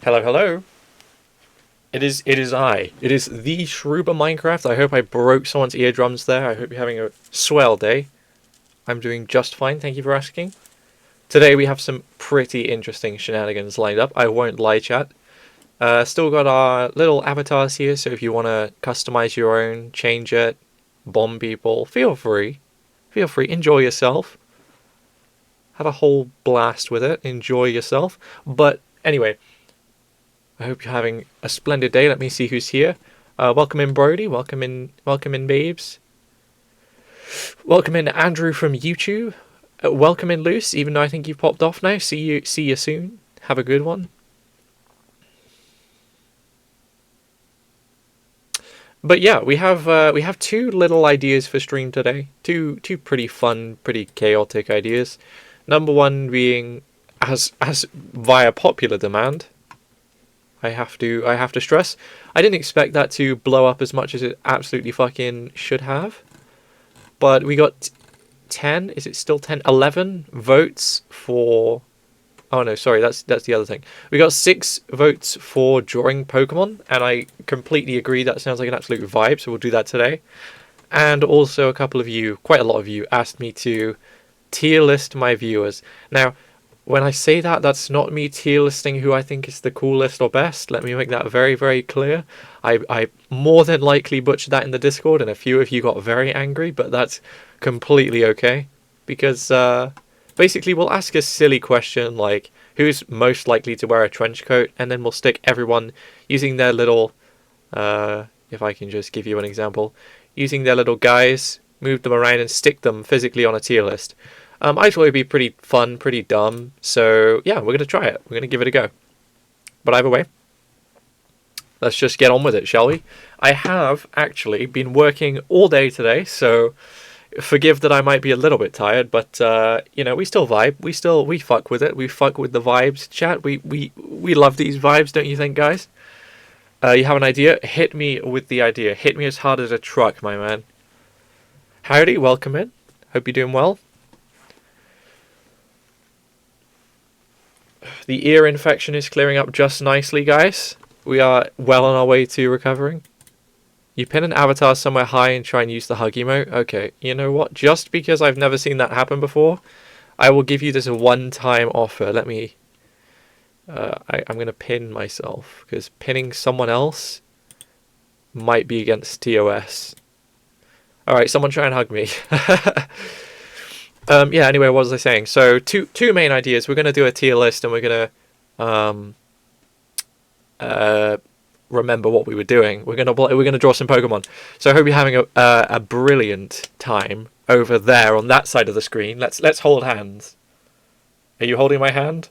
Hello, hello. It is I. It is the Shrew Minecraft. I hope I broke someone's eardrums there. I hope you're having a swell day. I'm doing just fine, thank you for asking. Today we have some pretty interesting shenanigans lined up. I won't lie, chat. Still got our little avatars here, so if you want to customize your own, change it, bomb people, feel free. Feel free. Enjoy yourself. Have a whole blast with it. Enjoy yourself. But anyway, I hope you're having a splendid day. Let me see who's here. Welcome in, Brody. Welcome in, babes. Welcome in, Andrew from YouTube. Welcome in, Luce. Even though I think you've popped off now. See you soon. Have a good one. But yeah, we have two little ideas for stream today. Two pretty fun, pretty chaotic ideas. Number one being, as via popular demand, I have to stress, I didn't expect that to blow up as much as it absolutely fucking should have. But we got 10, is it still 10? 11 votes for... Oh no, sorry, that's the other thing. We got 6 votes for drawing Pokemon, and I completely agree, that sounds like an absolute vibe, so we'll do that today. And also a couple of you, quite a lot of you, asked me to tier list my viewers. Now, when I say that, that's not me tier listing who I think is the coolest or best. Let me make that very, very clear. I more than likely butchered that in the Discord, and a few of you got very angry, but that's completely okay. Because basically we'll ask a silly question like, who's most likely to wear a trench coat? And then we'll stick everyone using their little, if I can just give you an example, using their little guys, move them around and stick them physically on a tier list. I thought it'd be pretty fun, pretty dumb. So yeah, we're gonna try it. We're gonna give it a go. But either way, let's just get on with it, shall we? I have actually been working all day today, so forgive that I might be a little bit tired. But you know, we still vibe. We fuck with it. We fuck with the vibes, chat. We love these vibes, don't you think, guys? You have an idea? Hit me with the idea. Hit me as hard as a truck, my man. Howdy, welcome in. Hope you're doing well. The ear infection is clearing up just nicely, guys. We are well on our way to recovering. You pin an avatar somewhere high and try and use the hug emote? Okay, you know what? Just because I've never seen that happen before, I will give you this one-time offer. Let me... I'm going to pin myself, because pinning someone else might be against TOS. Alright, someone try and hug me. Yeah, anyway, what was I saying? So, two main ideas. We're going to do a tier list, and we're going to remember what we were doing. We're gonna draw some Pokemon. So I hope you're having a brilliant time over there on that side of the screen. Let's hold hands. Are you holding my hand?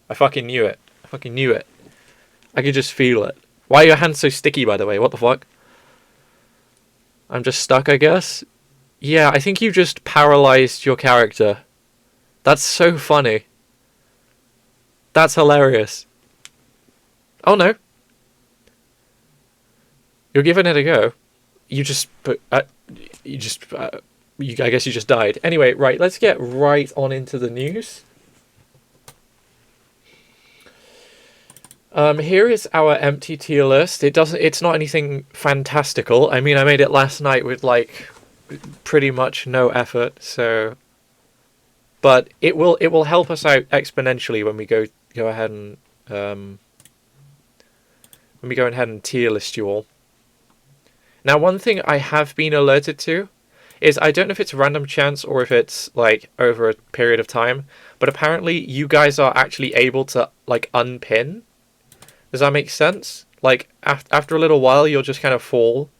I fucking knew it. I fucking knew it. I could just feel it. Why are your hands so sticky, by the way? What the fuck? I'm just stuck, I guess. Yeah, I think you just paralyzed your character. That's so funny. That's hilarious. Oh no. You're giving it a go. You just... I guess you just died. Anyway, right, let's get right on into the news. Here is our empty tier list. It's not anything fantastical. I mean, I made it last night with, like, pretty much no effort, so... But it will help us out exponentially when we go ahead and... when we go ahead and tier list you all. Now, one thing I have been alerted to is, I don't know if it's random chance or if it's, like, over a period of time, but apparently you guys are actually able to, like, unpin. Does that make sense? Like, after a little while, you'll just kind of fall.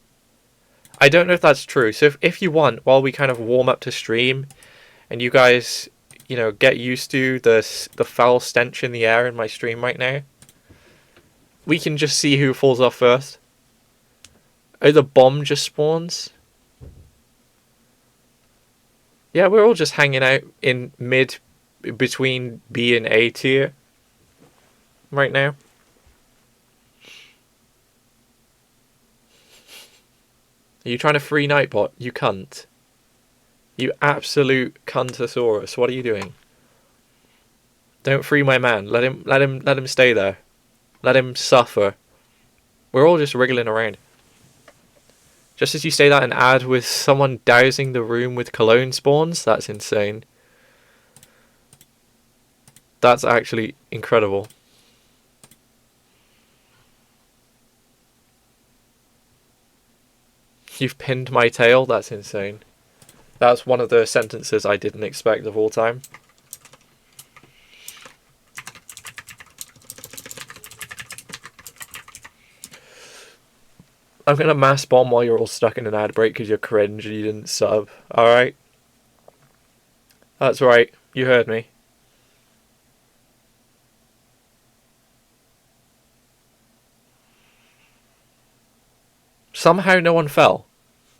I don't know if that's true, so if you want, while we kind of warm up to stream, and you guys, you know, get used to the foul stench in the air in my stream right now, we can just see who falls off first. Oh, the bomb just spawns? Yeah, we're all just hanging out in between B and A tier right now. Are you trying to free Nightbot? You cunt. You absolute cuntosaurus. What are you doing? Don't free my man. Let him stay there. Let him suffer. We're all just wriggling around. Just as you say that, an ad with someone dousing the room with cologne spawns? That's insane. That's actually incredible. You've pinned my tail? That's insane. That's one of the sentences I didn't expect of all time. I'm gonna mass bomb while you're all stuck in an ad break because you're cringe and you didn't sub. Alright? That's right. You heard me. Somehow no one fell.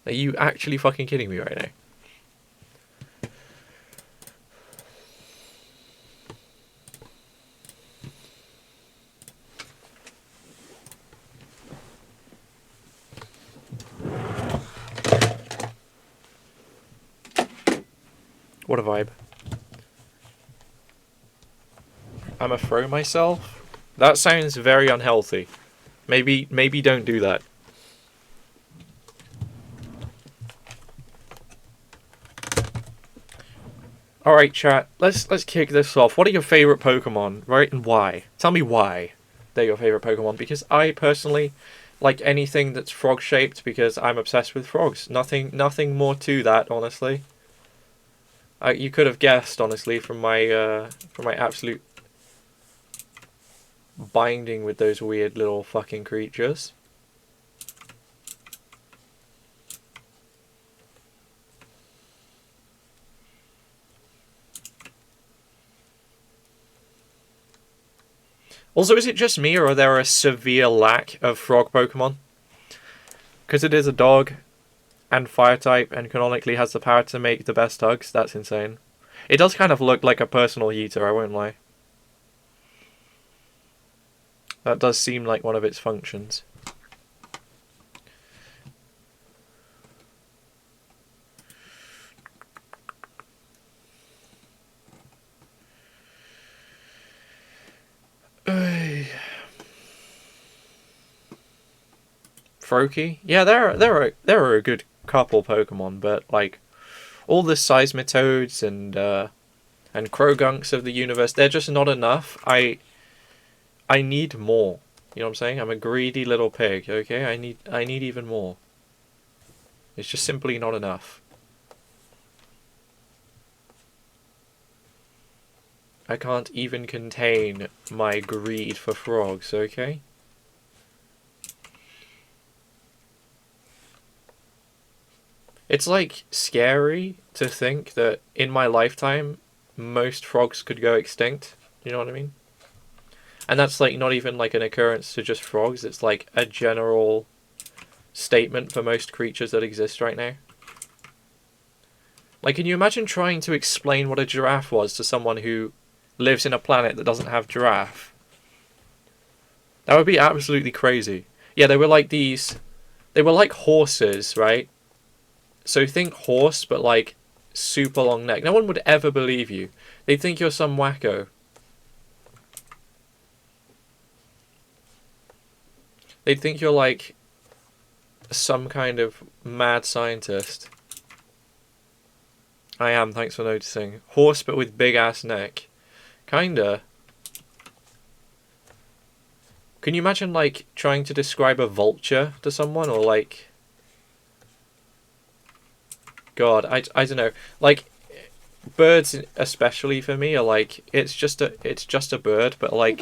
Are you actually fucking kidding me right now? What a vibe. I'ma throw myself? That sounds very unhealthy. Maybe don't do that. Alright, chat, let's kick this off. What are your favourite Pokemon, right, and why? Tell me why they're your favourite Pokemon, because I personally like anything that's frog-shaped because I'm obsessed with frogs. Nothing more to that, honestly. You could have guessed, honestly, from my absolute binding with those weird little fucking creatures. Also, is it just me, or are there a severe lack of frog Pokemon? Because it is a dog, and fire type, and canonically has the power to make the best hugs. That's insane. It does kind of look like a personal heater, I won't lie. That does seem like one of its functions. Froakie? Yeah, there are a good couple Pokemon, but like all the Seismitoads and Croagunks of the universe, they're just not enough. I need more. You know what I'm saying? I'm a greedy little pig, okay? I need even more. It's just simply not enough. I can't even contain my greed for frogs, okay? It's like scary to think that in my lifetime most frogs could go extinct. You know what I mean? And that's like not even like an occurrence to just frogs, it's like a general statement for most creatures that exist right now. Like, can you imagine trying to explain what a giraffe was to someone who lives in a planet that doesn't have giraffe? That would be absolutely crazy. Yeah, they were like these... They were like horses, right? So think horse, but like super long neck. No one would ever believe you. They'd think you're some wacko. They'd think you're like some kind of mad scientist. I am, thanks for noticing. Horse, but with big ass neck. Kinda. Can you imagine like trying to describe a vulture to someone, or like... God, I don't know. Like, birds especially for me are like, it's just a bird, but like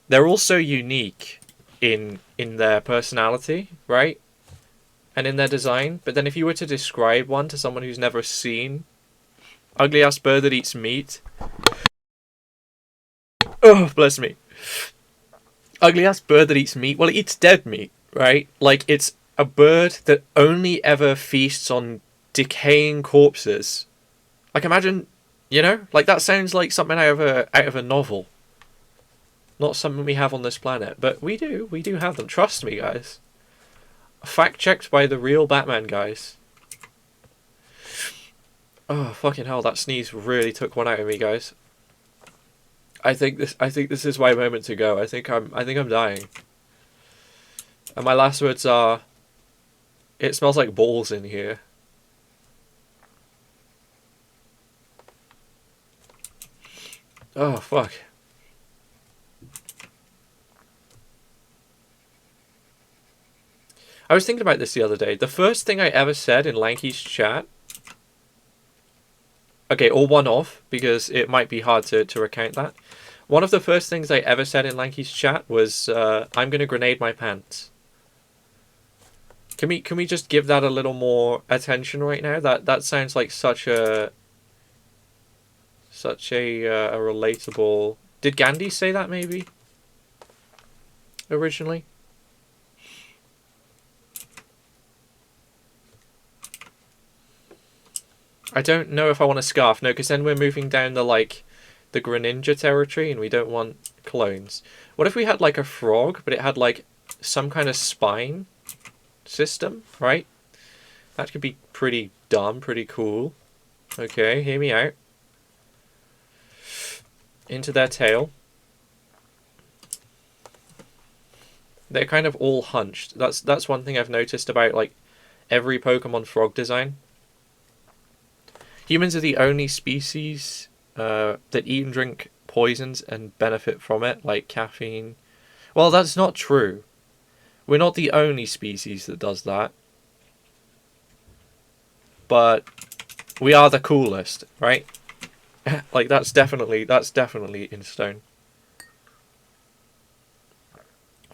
they're also unique in their personality, right? And in their design. But then if you were to describe one to someone who's never seen ugly ass bird that eats meat. Oh, bless me. Ugly ass bird that eats meat. Well, it eats dead meat, right? Like, it's a bird that only ever feasts on decaying corpses. Like, imagine, you know? Like, that sounds like something out of a novel. Not something we have on this planet. But we do have them. Trust me, guys. Fact-checked by the real Batman, guys. Oh, fucking hell, that sneeze really took one out of me, guys. I think this is my moment to go. I think I'm dying. And my last words are, it smells like balls in here. Oh fuck. I was thinking about this the other day. The first thing I ever said in Lanky's chat, okay, or one off, because it might be hard to recount that. One of the first things I ever said in Lanky's chat was, I'm gonna grenade my pants. Can we just give that a little more attention right now? That sounds like such a relatable. Did Gandhi say that maybe originally? I don't know if I want a scarf. No, because then we're moving down the Greninja territory, and we don't want clones. What if we had like a frog, but it had like some kind of spine system, right? That could be pretty dumb, pretty cool. Okay, hear me out. Into their tail. They're kind of all hunched. That's one thing I've noticed about like every Pokemon frog design. Humans are the only species that eat and drink poisons and benefit from it, like caffeine. Well, that's not true. We're not the only species that does that. But we are the coolest, right? Like that's definitely in stone.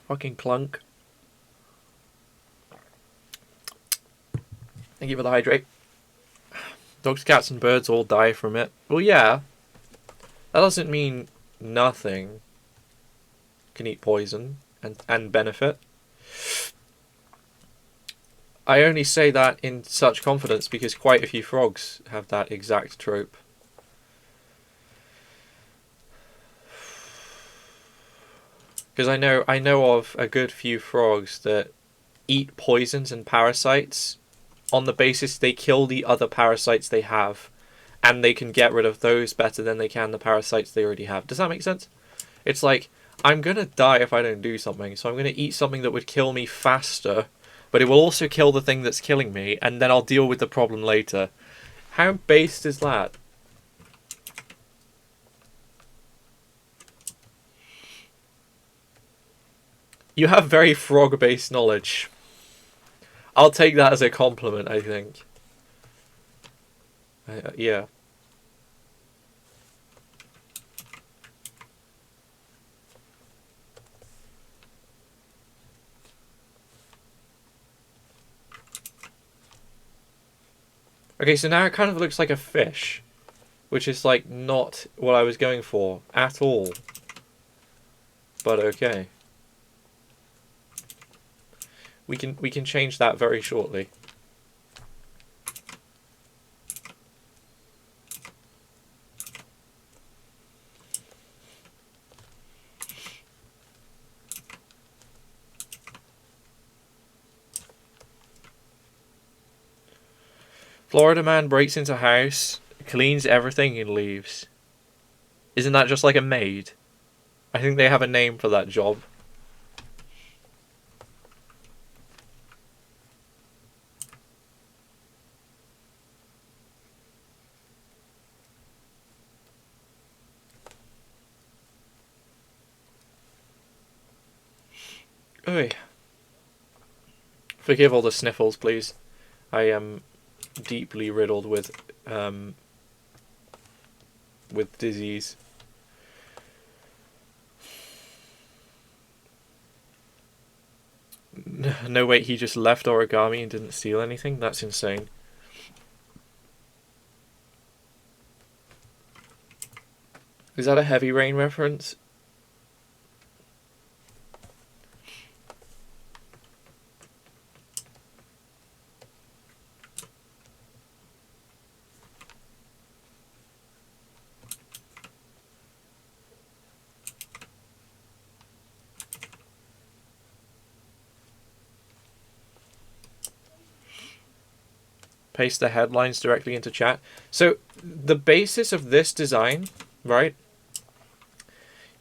Fucking clunk. Thank you for the hydrate. Dogs, cats, and birds all die from it. Well, yeah. That doesn't mean nothing can eat poison and benefit. I only say that in such confidence because quite a few frogs have that exact trope. Because I know of a good few frogs that eat poisons and parasites on the basis they kill the other parasites they have, and they can get rid of those better than they can the parasites they already have. Does that make sense? It's like, I'm gonna die if I don't do something, so I'm gonna eat something that would kill me faster, but it will also kill the thing that's killing me, and then I'll deal with the problem later. How based is that? You have very frog-based knowledge. I'll take that as a compliment, I think. Yeah. Okay, so now it kind of looks like a fish, which is like not what I was going for at all. But okay. We can change that very shortly. Florida man breaks into house, cleans everything and leaves. Isn't that just like a maid? I think they have a name for that job. Oy. Forgive all the sniffles, please. I am deeply riddled with disease. No, wait, he just left origami and didn't steal anything? That's insane. Is that a Heavy Rain reference? Paste the headlines directly into chat. So the basis of this design, right,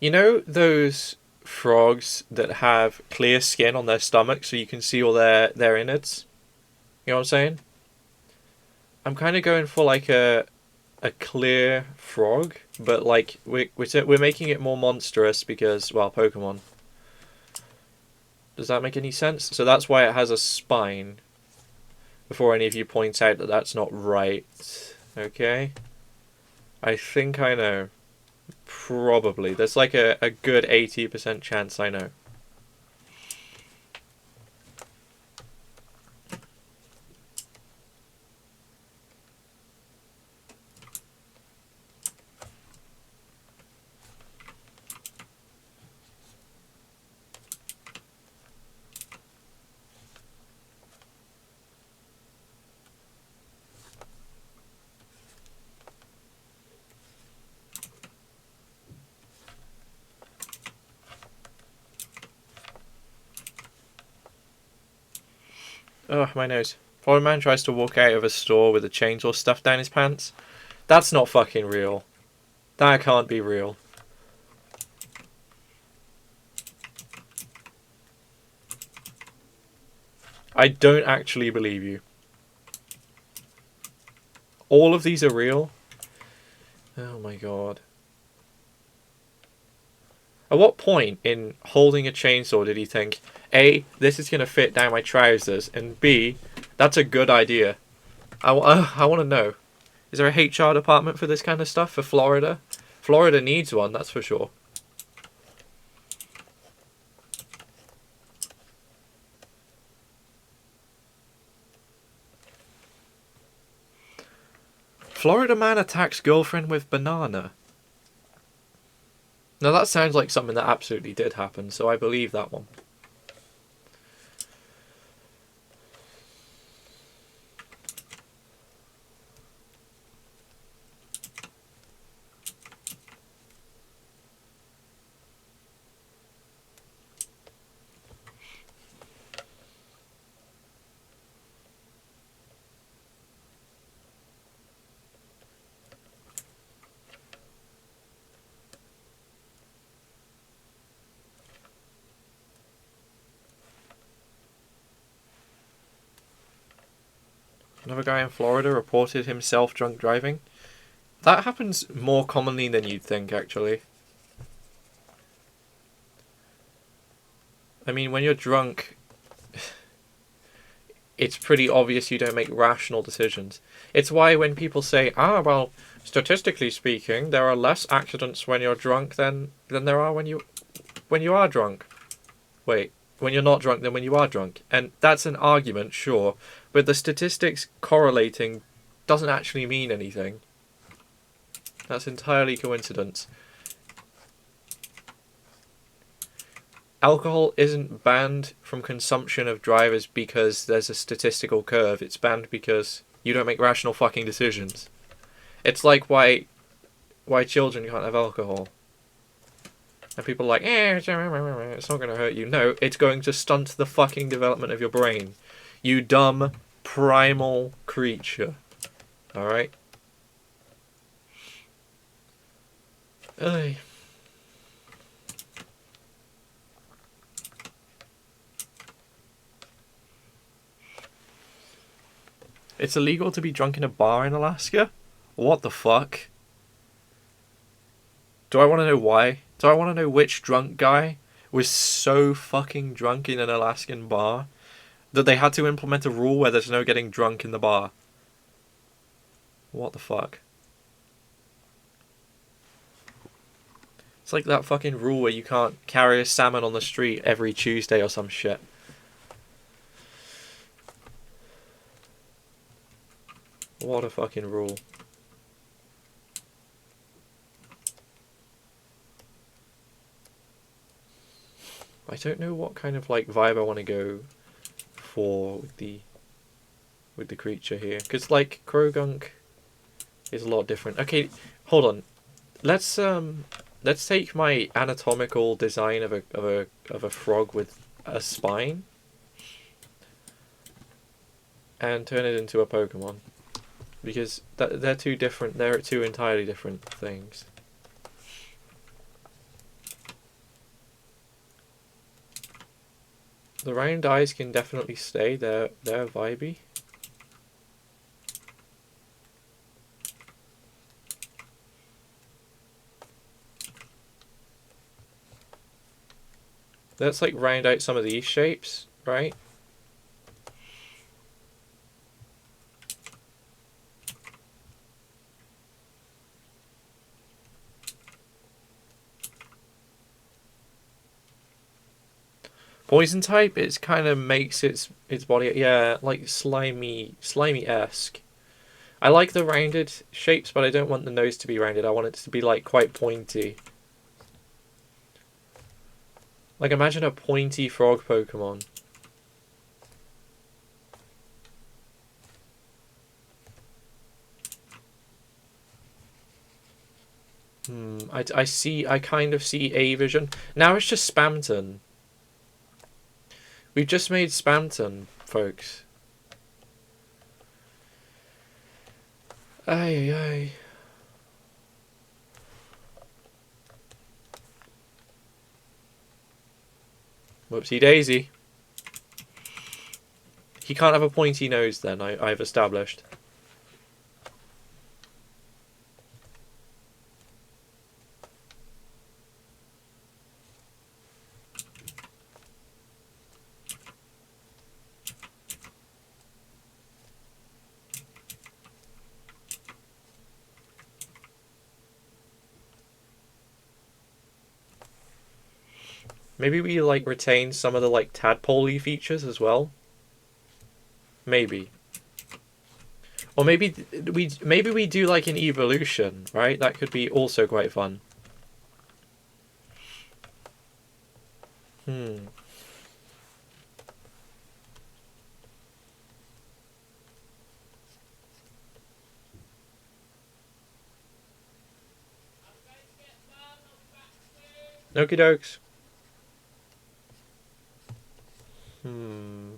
You know those frogs that have clear skin on their stomach so you can see all their innards? You know what I'm saying? I'm kind of going for like a clear frog, but like we're making it more monstrous because, well, Pokemon. Does that make any sense? So that's why it has a spine. Before any of you point out that that's not right. Okay? I think I know. Probably. There's like a good 80% chance I know. Ugh, my nose. Florida man tries to walk out of a store with a chainsaw stuffed down his pants. That's not fucking real. That can't be real. I don't actually believe you. All of these are real? Oh my god. At what point in holding a chainsaw did he think, A, this is going to fit down my trousers, and B, that's a good idea? I want to know. Is there a HR department for this kind of stuff for Florida? Florida needs one, that's for sure. Florida man attacks girlfriend with banana. Now that sounds like something that absolutely did happen, so I believe that one. Another guy in Florida reported himself drunk driving. That happens more commonly than you'd think, actually. I mean, when you're drunk, it's pretty obvious you don't make rational decisions. It's why when people say, well, statistically speaking, there are less accidents when you're drunk than there are when you are drunk. Wait, when you're not drunk than when you are drunk. And that's an argument, sure, but the statistics correlating doesn't actually mean anything. That's entirely coincidence. Alcohol isn't banned from consumption of drivers because there's a statistical curve. It's banned because you don't make rational fucking decisions. It's like why children can't have alcohol. And people are like, it's not going to hurt you. No, it's going to stunt the fucking development of your brain. You dumb, primal creature. Alright? Ay. It's illegal to be drunk in a bar in Alaska? What the fuck? Do I want to know why? Do I want to know which drunk guy was so fucking drunk in an Alaskan bar that they had to implement a rule where there's no getting drunk in the bar? What the fuck? It's like that fucking rule where you can't carry a salmon on the street every Tuesday or some shit. What a fucking rule. I don't know what kind of like vibe I want to go for with the creature here, because like Krogunk is a lot different. Okay, hold on. Let's take my anatomical design of a frog with a spine and turn it into a Pokemon, because they're two different. They're two entirely different things. The round eyes can definitely stay. They're vibey. Let's like round out some of these shapes, right? Poison type, it kind of makes its body, yeah, like slimy-esque. I like the rounded shapes, but I don't want the nose to be rounded. I want it to be like quite pointy. Like imagine a pointy frog Pokemon. I kind of see A vision. Now it's just Spamton. We've just made Spamton, folks. Ay, ay, ay. Whoopsie daisy. He can't have a pointy nose then, I've established. Maybe we like retain some of the like tadpole-y features as well. Maybe. Or maybe we do like an evolution, right? That could be also quite fun. Hmm. Okie dokes. Hmm.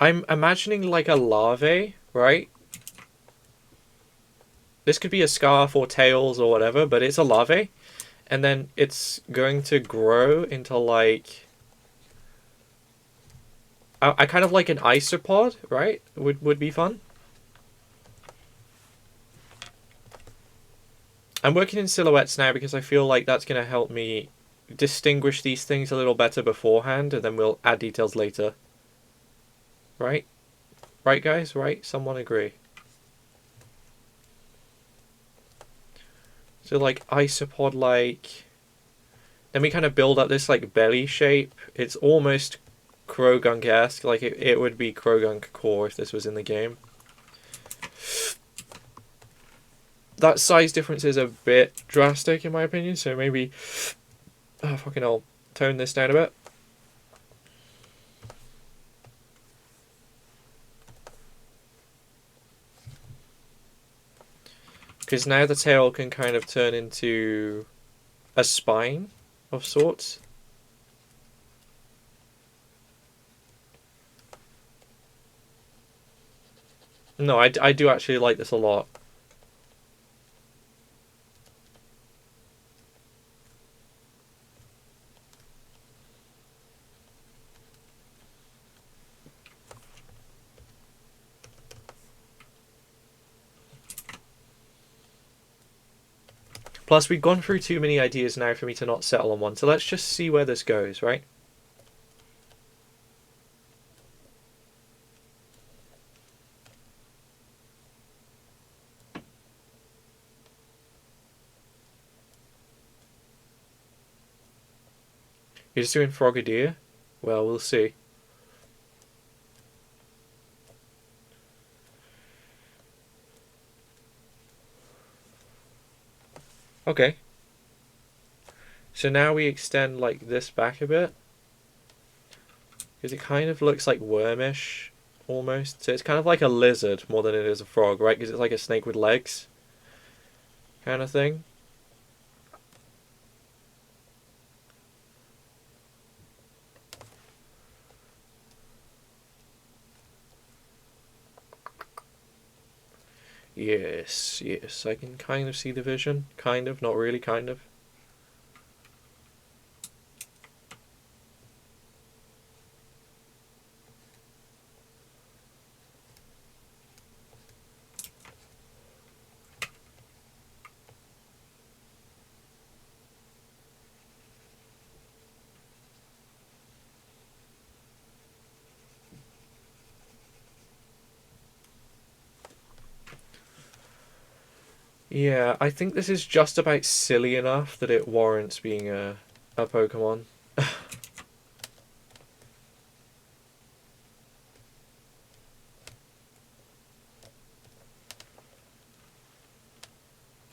I'm imagining like a larvae, right? This could be a scarf or tails or whatever, but it's a larvae. And then it's going to grow into like... I kind of like an isopod, right? Would be fun. I'm working in silhouettes now because I feel like that's going to help me distinguish these things a little better beforehand, and then we'll add details later. Right? Right, guys? Right? Someone agree. So, like, isopod-like... Then we kind of build up this, like, belly shape. It's almost Krogunk-esque. Like, it would be Krogunk core if this was in the game. That size difference is a bit drastic, in my opinion, so maybe... Oh, fucking I'll tone this down a bit. Because now the tail can kind of turn into a spine of sorts. No, I do actually like this a lot. Plus, we've gone through too many ideas now for me to not settle on one. So let's just see where this goes, right? You're just doing Frogadier? Well, we'll see. Okay. So now we extend like this back a bit. Because it kind of looks like wormish, almost. So it's kind of like a lizard more than it is a frog, right? Because it's like a snake with legs, kind of thing. Yes, yes, I can kind of see the vision. Kind of, not really, kind of. Yeah, I think this is just about silly enough that it warrants being a Pokemon.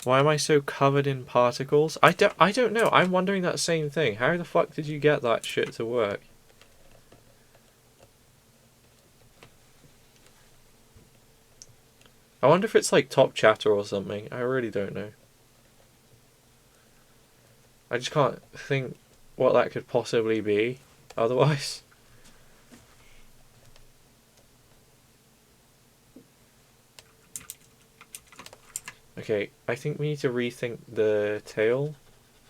Why am I so covered in particles? I don't know. I'm wondering that same thing. How the fuck did you get that shit to work? I wonder if it's like top chatter or something. I really don't know. I just can't think what that could possibly be otherwise. Okay, I think we need to rethink the tail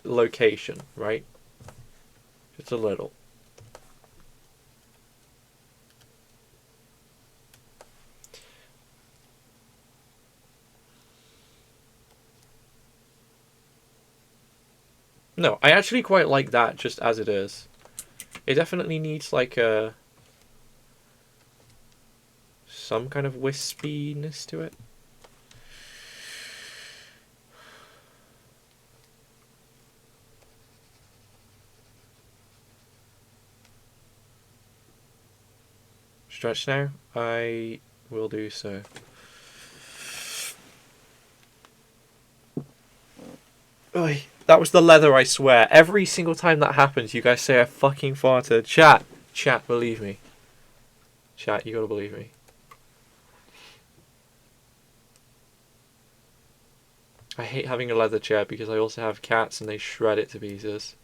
location, right? Just a little. No, I actually quite like that just as it is. It definitely needs like a some kind of wispiness to it. Stretch now? I will do so. Oi, that was the leather, I swear. Every single time that happens, you guys say I fucking farted. Chat, believe me. Chat, you gotta believe me. I hate having a leather chair because I also have cats and they shred it to pieces.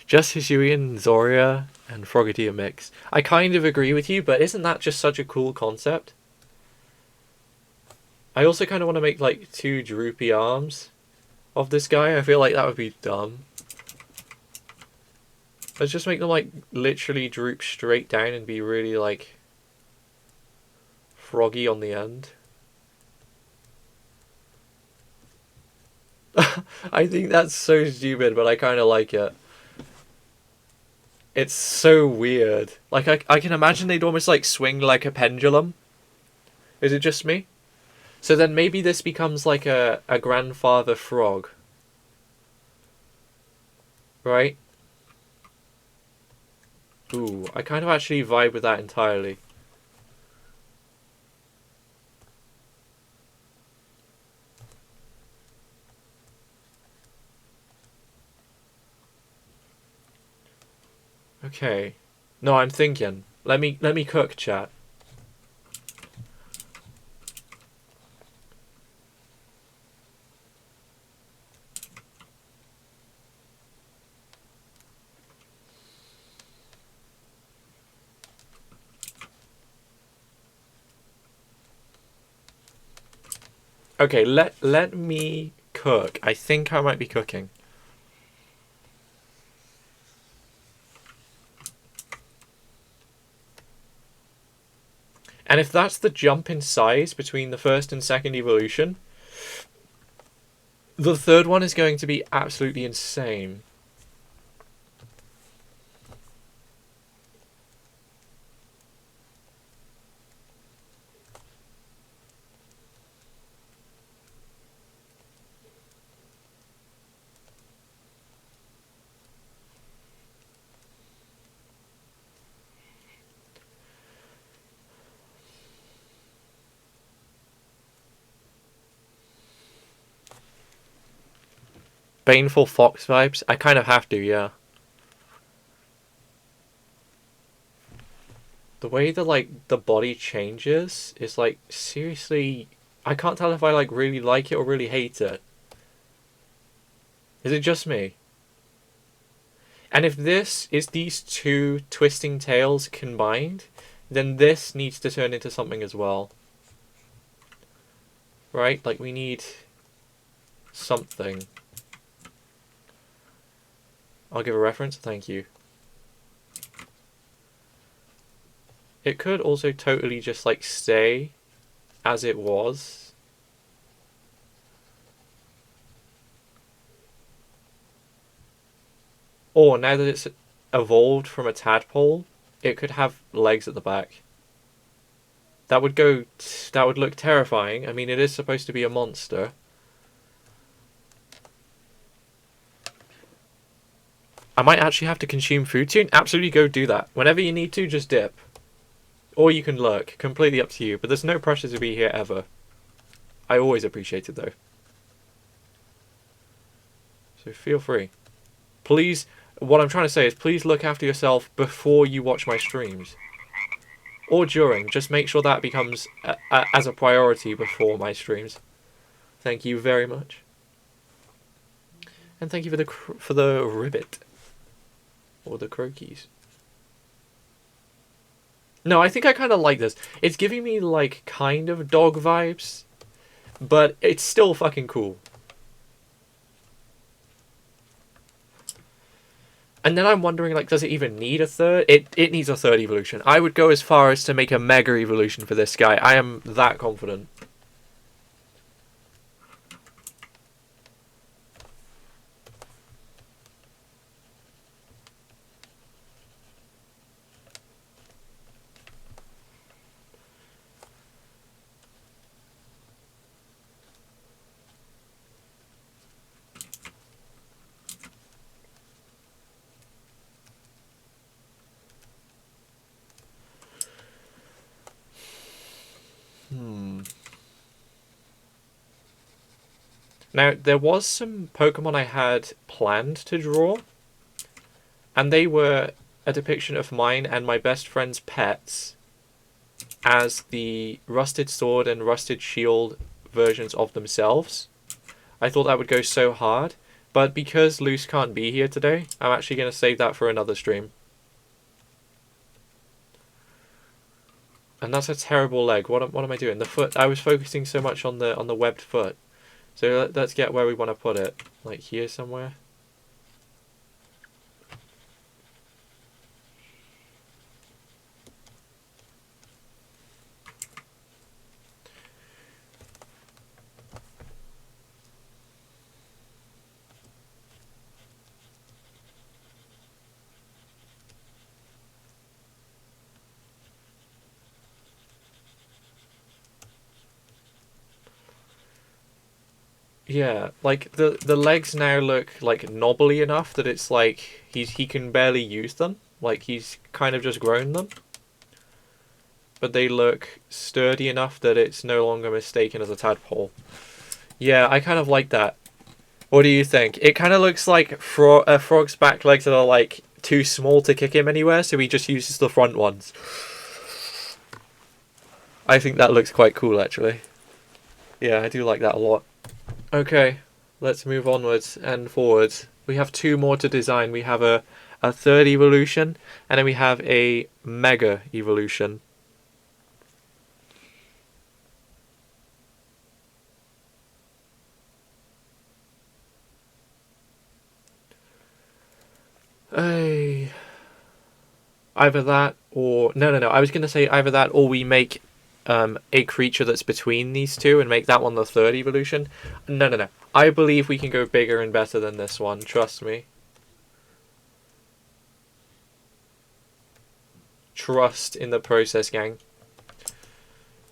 Just Hisuian, Zoria, and Frogadier mix. I kind of agree with you, but isn't that just such a cool concept? I also kind of want to make like two droopy arms of this guy. I feel like that would be dumb. Let's just make them like literally droop straight down and be really like froggy on the end. I think that's so stupid, but I kind of like it. It's so weird. Like I can imagine they'd almost like swing like a pendulum. Is it just me? So then maybe this becomes like a grandfather frog. Right? Ooh, I kind of actually vibe with that entirely. Okay. No, I'm thinking. Let me cook, chat. Okay, let me cook. I think I might be cooking. And if that's the jump in size between the first and second evolution, the third one is going to be absolutely insane. Baneful Fox vibes. I kind of have to, yeah. The way the like the body changes is like seriously. I can't tell if I like really like it or really hate it. Is it just me? And if this is these two twisting tails combined, then this needs to turn into something as well. Right? Like we need something. I'll give a reference, thank you. It could also totally just like stay as it was. Or now that it's evolved from a tadpole, it could have legs at the back. That would look terrifying. I mean, it is supposed to be a monster. I might actually have to consume food soon. Absolutely go do that. Whenever you need to, just dip. Or you can lurk. Completely up to you. But there's no pressure to be here ever. I always appreciate it though. So feel free. Please, what I'm trying to say is please look after yourself before you watch my streams. Or during. Just make sure that becomes as a priority before my streams. Thank you very much. And thank you for the ribbit. Or the croquis. No, I think I kind of like this. It's giving me, like, kind of dog vibes. But it's still fucking cool. And then I'm wondering, like, does it even need a third? It needs a third evolution. I would go as far as to make a mega evolution for this guy. I am that confident. Now, there was some Pokemon I had planned to draw. And they were a depiction of mine and my best friend's pets as the Rusted Sword and Rusted Shield versions of themselves. I thought that would go so hard. But because Luce can't be here today, I'm actually going to save that for another stream. And that's a terrible leg. What am I doing? The foot. I was focusing so much on the webbed foot. So let's get where we want to put it. Like here somewhere. Yeah, like the legs now look like knobbly enough that it's like he can barely use them. Like he's kind of just grown them. But they look sturdy enough that it's no longer mistaken as a tadpole. Yeah, I kind of like that. What do you think? It kind of looks like a frog's back legs that are like too small to kick him anywhere, so he just uses the front ones. I think that looks quite cool actually. Yeah, I do like that a lot. Okay, let's move onwards and forwards. We have two more to design. We have a third evolution, and then we have a mega evolution. Either that or... No. I was going to say either that or we make a creature that's between these two and make that one the third evolution. No. I believe we can go bigger and better than this one. Trust me. Trust in the process, gang.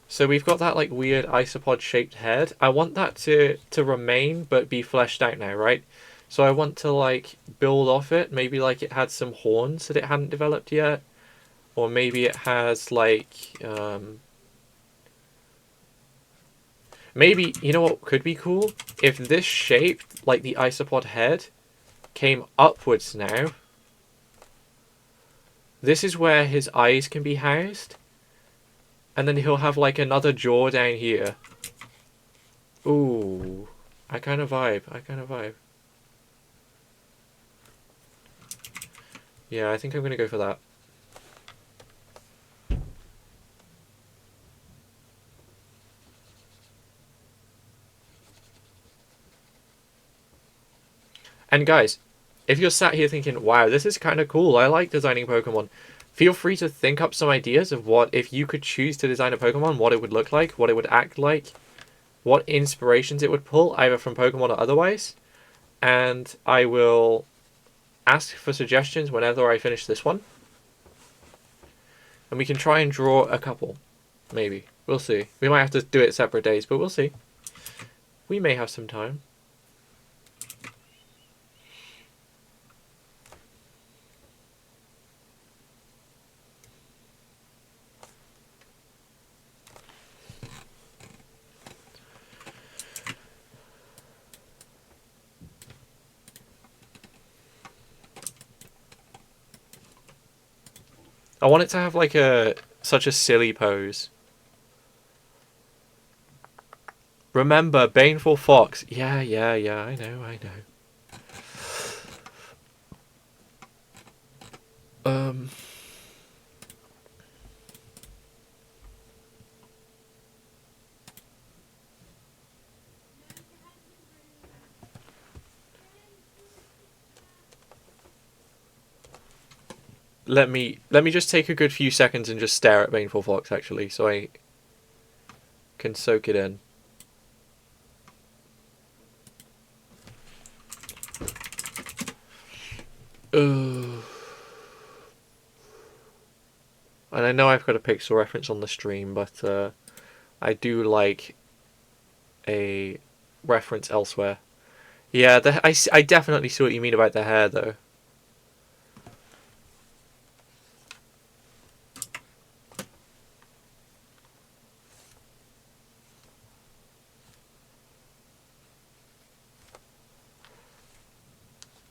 So we've got that like weird isopod shaped head. I want that to remain but be fleshed out now, right? So I want to like build off it. Maybe like it had some horns that it hadn't developed yet. Or maybe it has like maybe, you know what could be cool? If this shape like the isopod head came upwards now, this is where his eyes can be housed. And then he'll have like another jaw down here. Ooh. I kind of vibe. Yeah, I think I'm going to go for that. And guys, if you're sat here thinking, wow, this is kind of cool, I like designing Pokemon, feel free to think up some ideas of what, if you could choose to design a Pokemon, what it would look like, what it would act like, what inspirations it would pull, either from Pokemon or otherwise. And I will ask for suggestions whenever I finish this one. And we can try and draw a couple. Maybe. We'll see. We might have to do it separate days, but we'll see. We may have some time. I want it to have like such a silly pose. Remember, Baneful Fox. Yeah, I know. Let me just take a good few seconds and just stare at Baneful Fox, actually, so I can soak it in. Ugh. And I know I've got a pixel reference on the stream, but I do like a reference elsewhere. Yeah, I definitely see what you mean about the hair, though.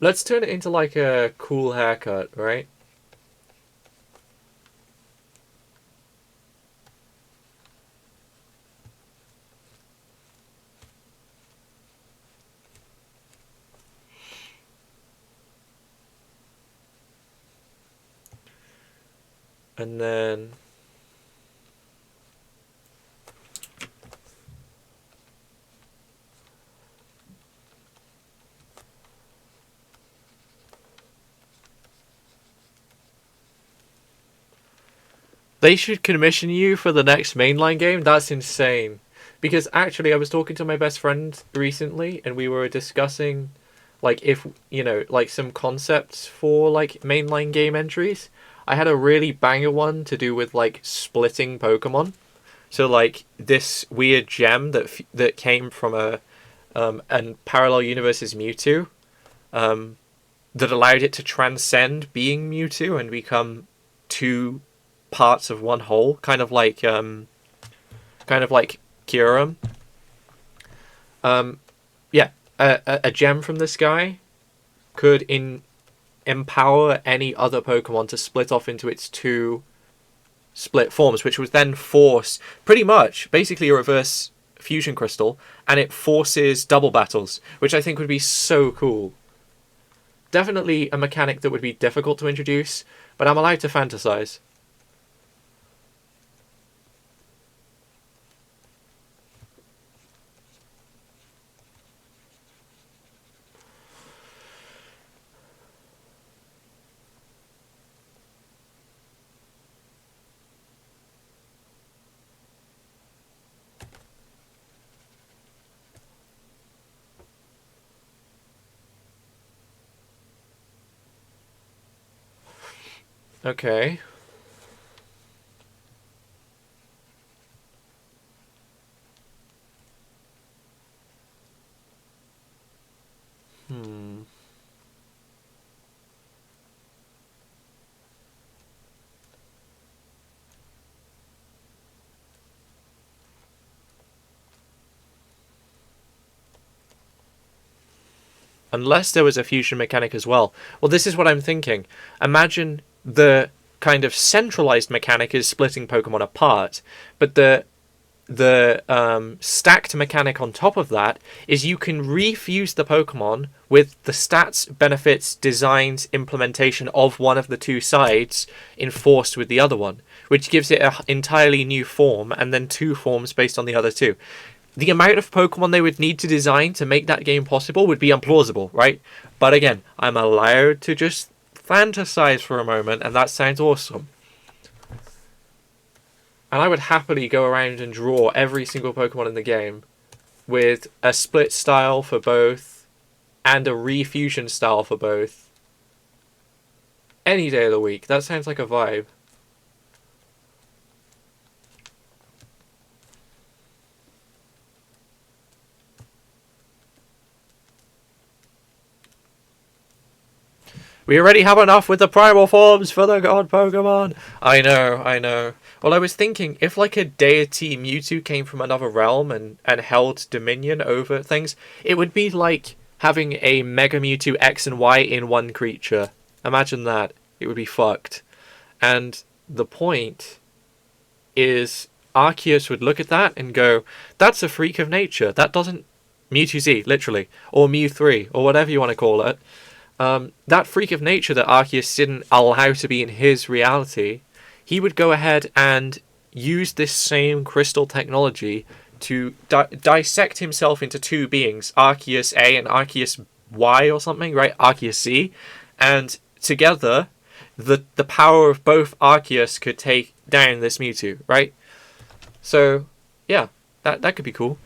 Let's turn it into like a cool haircut, right? And then they should commission you for the next mainline game? That's insane. Because actually, I was talking to my best friend recently, and we were discussing, like, if, like some concepts for, like, mainline game entries. I had a really banger one to do with, like, splitting Pokemon. So, like, this weird gem that came from an parallel universe's Mewtwo, that allowed it to transcend being Mewtwo and become two parts of one whole, kind of like Kyurem. Yeah, a gem from this guy could empower any other Pokemon to split off into its two split forms, which would then force pretty much basically a reverse fusion crystal, and it forces double battles, which I think would be so cool. Definitely a mechanic that would be difficult to introduce, but I'm allowed to fantasize. Okay. unless there was a fusion mechanic as well. Well, this is what I'm thinking. Imagine the kind of centralized mechanic is splitting Pokemon apart, but the stacked mechanic on top of that is you can refuse the Pokemon with the stats, benefits, designs, implementation of one of the two sides enforced with the other one, which gives it an entirely new form and then two forms based on the other two. The amount of Pokemon they would need to design to make that game possible would be implausible, right? But again, I'm allowed to just fantasize for a moment, and that sounds awesome. And I would happily go around and draw every single Pokemon in the game with a split style for both and a refusion style for both. Any day of the week. That sounds like a vibe. We already have enough with the primal forms for the god Pokemon. I know. Well, I was thinking, if like a deity Mewtwo came from another realm and held dominion over things, it would be like having a Mega Mewtwo X and Y in one creature. Imagine that. It would be fucked. And the point is, Arceus would look at that and go, that's a freak of nature. That doesn't... Mewtwo Z, literally. Or Mew 3, or whatever you want to call it. That freak of nature that Arceus didn't allow to be in his reality, he would go ahead and use this same crystal technology to dissect himself into two beings, Arceus A and Arceus Y or something, right? Arceus Z. And together, the power of both Arceus could take down this Mewtwo, right? So, yeah, that could be cool.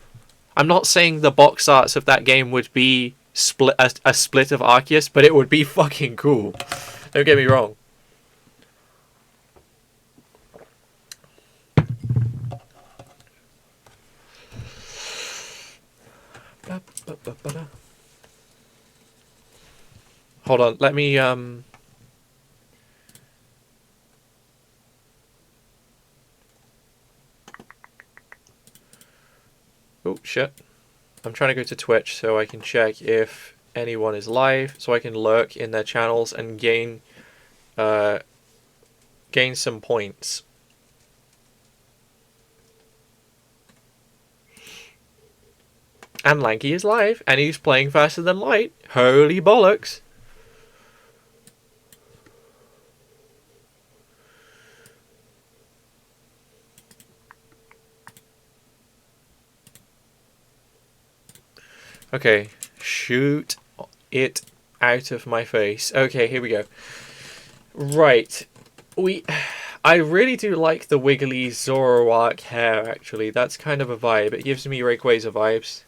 I'm not saying the box arts of that game would be a split of Arceus, but it would be fucking cool. Don't get me wrong. Hold on, let me oh shit. I'm trying to go to Twitch so I can check if anyone is live, so I can lurk in their channels and gain some points. And Lanky is live, and he's playing faster than light. Holy bollocks. Okay, shoot it out of my face. Okay, here we go. Right. I really do like the wiggly Zoroark hair, actually. That's kind of a vibe. It gives me Rayquaza vibes.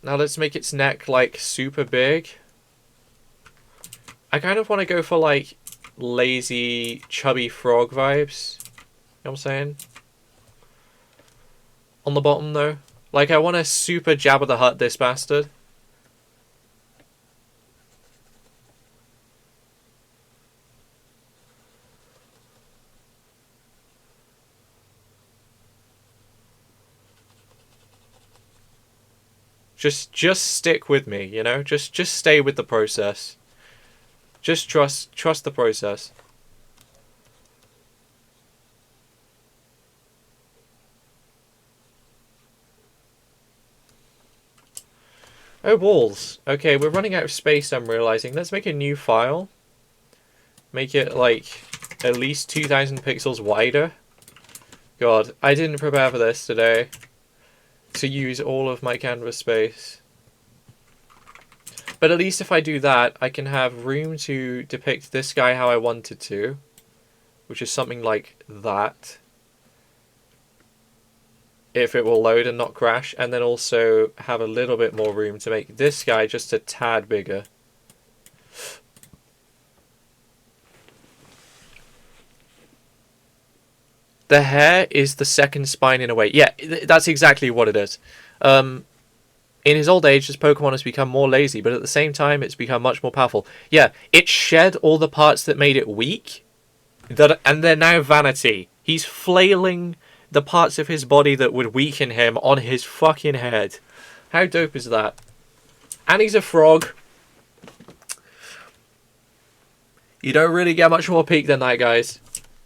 Now let's make its neck, like, super big. I kind of want to go for, like, lazy, chubby frog vibes. You know what I'm saying? On the bottom, though. Like, I want to super Jabba the Hutt this bastard. Just stick with me, you know? Just stay with the process. Just trust the process. Oh, balls. Okay, we're running out of space, I'm realizing. Let's make a new file. Make it, like, at least 2,000 pixels wider. God, I didn't prepare for this today. To use all of my canvas space. But at least if I do that, I can have room to depict this guy how I wanted to. Which is something like that. If it will load and not crash. And then also have a little bit more room to make this guy just a tad bigger. The hair is the second spine in a way. Yeah, that's exactly what it is. In his old age, this Pokemon has become more lazy, but at the same time, it's become much more powerful. Yeah, it shed all the parts that made it weak, and they're now vanity. He's flailing the parts of his body that would weaken him on his fucking head. How dope is that? And he's a frog. You don't really get much more peak than that, guys.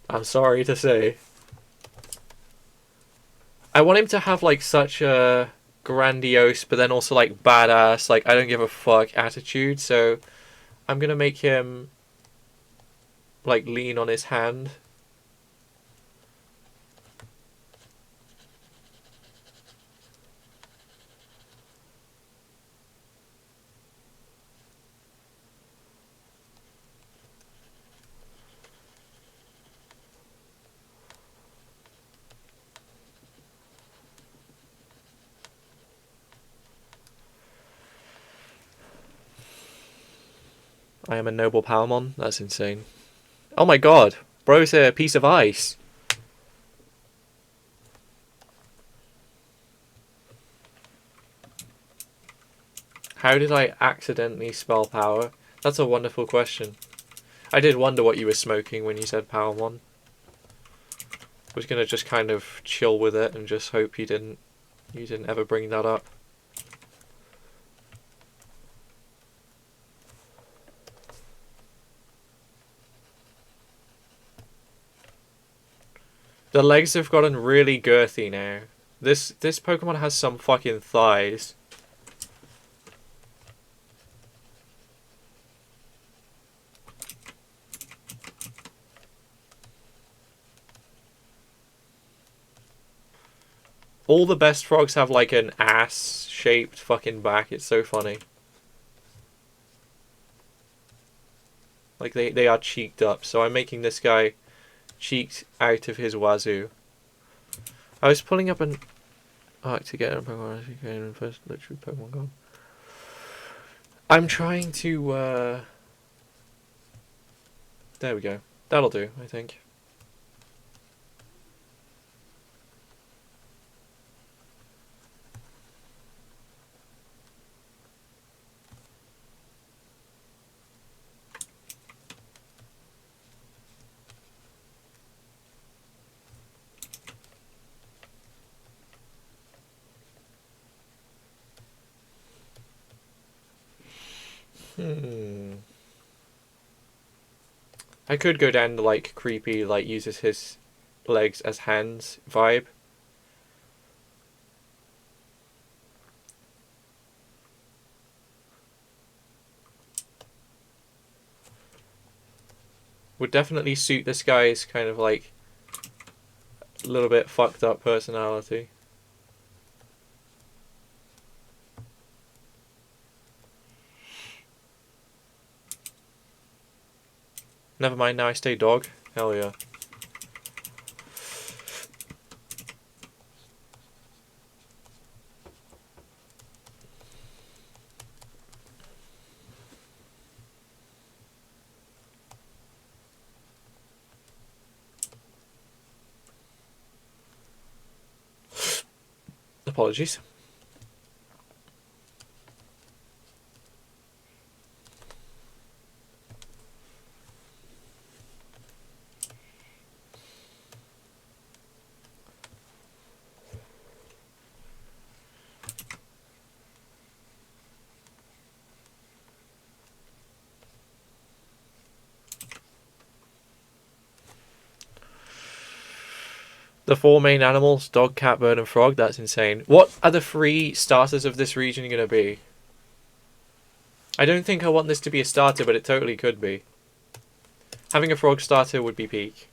I'm sorry to say. I want him to have, like, such a grandiose, but then also, like, badass, like, I don't give a fuck attitude, so I'm gonna make him, like, lean on his hand. I am a noble Palmon? That's insane. Oh my god, bro's a piece of ice. How did I accidentally spell power? That's a wonderful question. I did wonder what you were smoking when you said Palmon. I was gonna just kind of chill with it and just hope you didn't ever bring that up. The legs have gotten really girthy now. This Pokemon has some fucking thighs. All the best frogs have like an ass-shaped fucking back. It's so funny. Like they are cheeked up. So I'm making this guy cheeked out of his wazoo. I was pulling up an arc to get a Pokemon first literally Pokemon gone. I'm trying to there we go. That'll do, I think. I could go down the like creepy, like uses his legs as hands vibe. Would definitely suit this guy's kind of like a little bit fucked up personality. Never mind, now I stay dog. Hell yeah. Apologies. The 4 main animals, dog, cat, bird, and frog, that's insane. What are the 3 starters of this region going to be? I don't think I want this to be a starter, but it totally could be. Having a frog starter would be peak.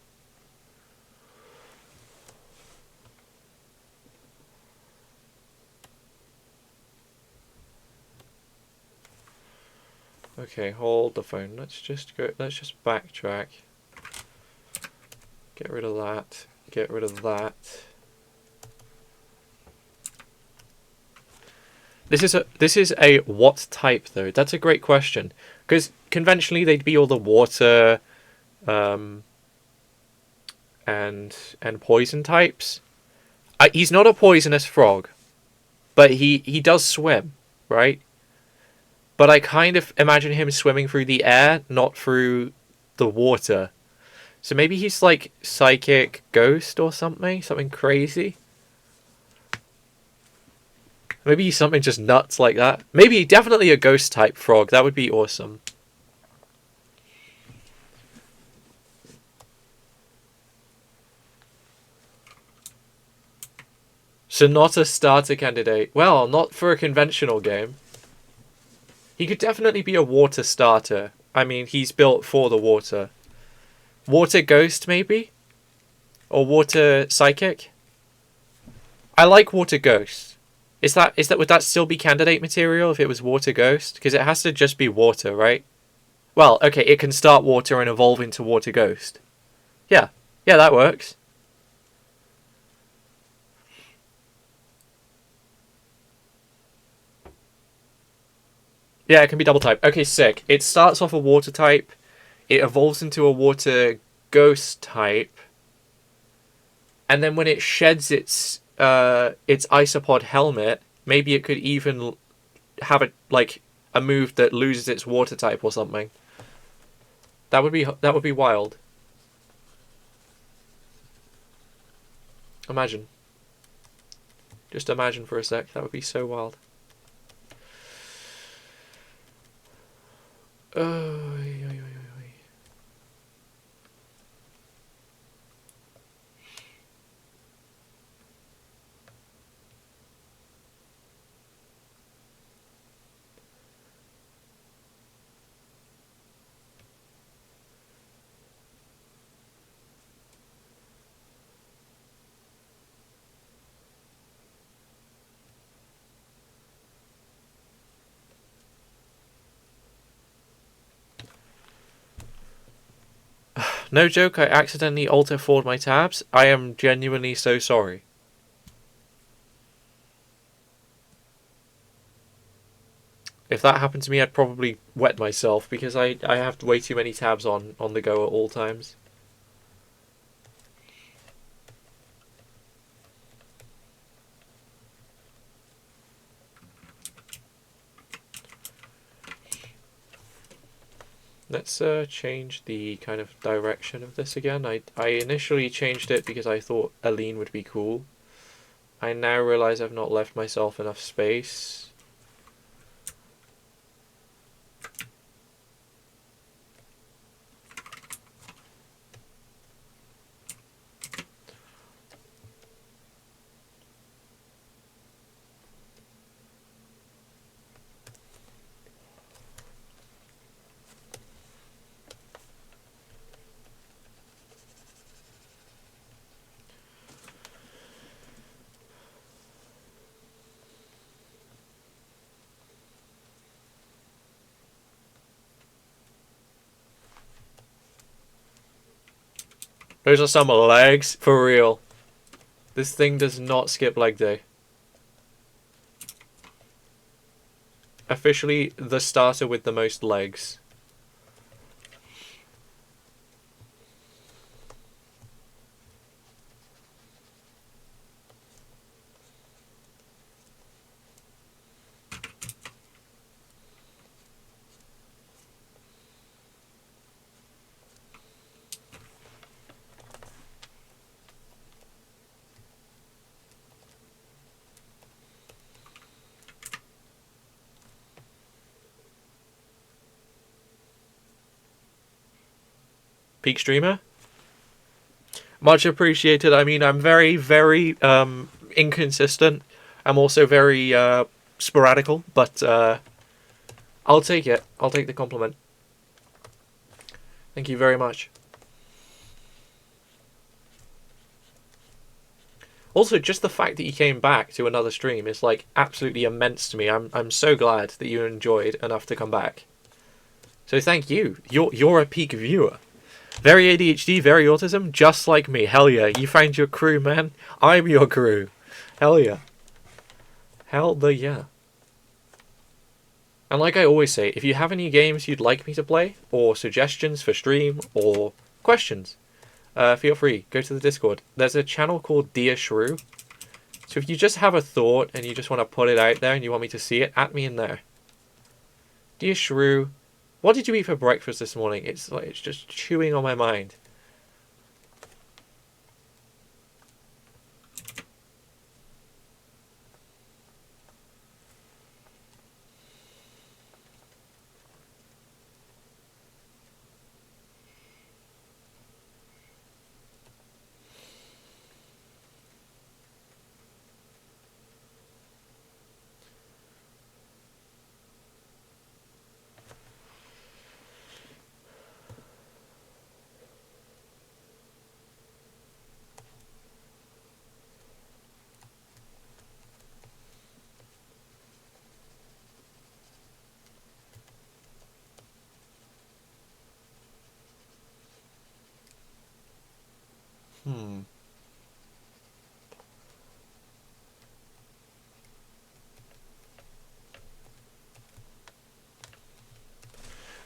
Okay, hold the phone. Let's just backtrack. Get rid of that. Get rid of that. This is a what type though? That's a great question. Because conventionally they'd be all the water and poison types. He's not a poisonous frog, but he does swim, right? But I kind of imagine him swimming through the air, not through the water. So maybe he's like psychic ghost or something crazy. Maybe something just nuts like that. Maybe definitely a ghost type frog. That would be awesome. So not a starter candidate. Well, not for a conventional game. He could definitely be a water starter. I mean, he's built for the water. Water ghost, maybe? Or water psychic? I like water ghost. Would that still be candidate material if it was water ghost? Because it has to just be water, right? Well, okay, it can start water and evolve into water ghost. Yeah. Yeah, that works. Yeah, it can be double type. Okay, sick. It starts off a water type. It evolves into a water ghost type. And then when it sheds its isopod helmet, maybe it could even have a move that loses its water type or something. That would be wild. Imagine. Just imagine for a sec. That would be so wild. Oh, no joke, I accidentally alter-forward my tabs. I am genuinely so sorry. If that happened to me, I'd probably wet myself because I have way too many tabs on the go at all times. Let's change the kind of direction of this again. I initially changed it because I thought Aline would be cool. I now realise I've not left myself enough space. Those are some legs, for real. This thing does not skip leg day. Officially the starter with the most legs. Peak streamer? Much appreciated. I mean, I'm very, very inconsistent. I'm also very sporadical, but I'll take it. I'll take the compliment. Thank you very much. Also, just the fact that you came back to another stream is like absolutely immense to me. I'm so glad that you enjoyed enough to come back. So thank you. You're a peak viewer. Very ADHD, very autism, just like me. Hell yeah. You found your crew, man. I'm your crew. Hell yeah. Hell the yeah. And like I always say, if you have any games you'd like me to play, or suggestions for stream, or questions, feel free. Go to the Discord. There's a channel called Dear Shrew. So if you just have a thought and you just want to put it out there and you want me to see it, at me in there. Dear Shrew, what did you eat for breakfast this morning? It's just chewing on my mind.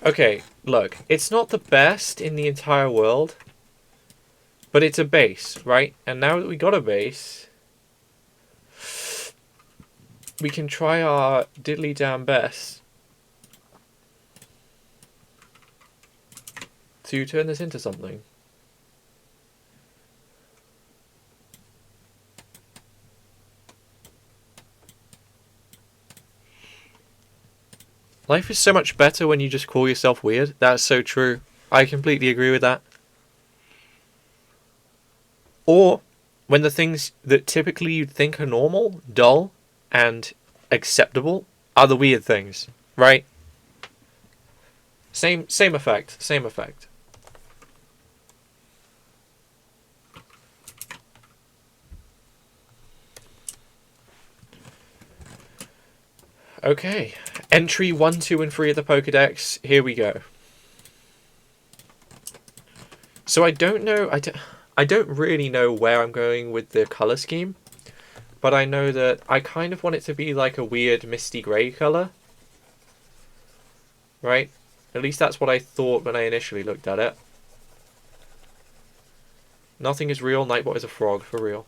Okay, look, it's not the best in the entire world, but it's a base, right? And now that we got a base, we can try our diddly damn best to turn this into something. Life is so much better when you just call yourself weird. That's so true. I completely agree with that. Or when the things that typically you'd think are normal, dull, and acceptable are the weird things, right? Same effect, same effect. Okay, entry 1, 2, and 3 of the Pokedex. Here we go. So I don't know. I don't really know where I'm going with the color scheme, but I know that I kind of want it to be like a weird misty grey color, right? At least that's what I thought when I initially looked at it. Nothing is real. Nightbot is a frog for real.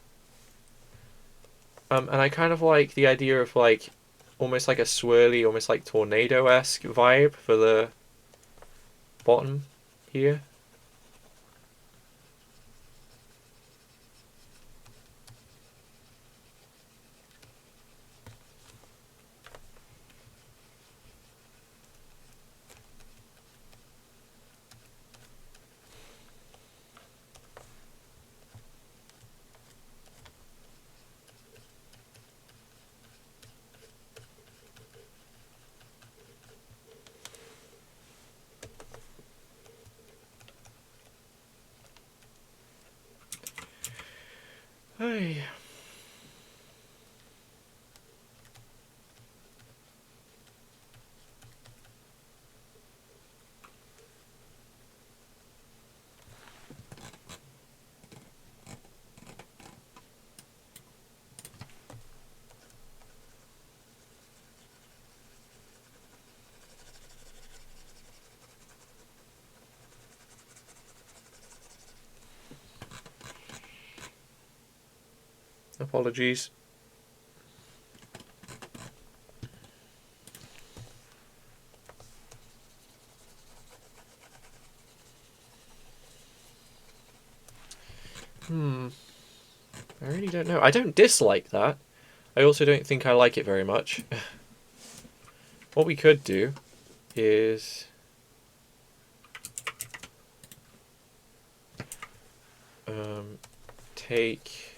And I kind of like the idea of like almost like a swirly, almost like tornado-esque vibe for the bottom here. Hey. Apologies. I really don't know. I don't dislike that. I also don't think I like it very much. What we could do is take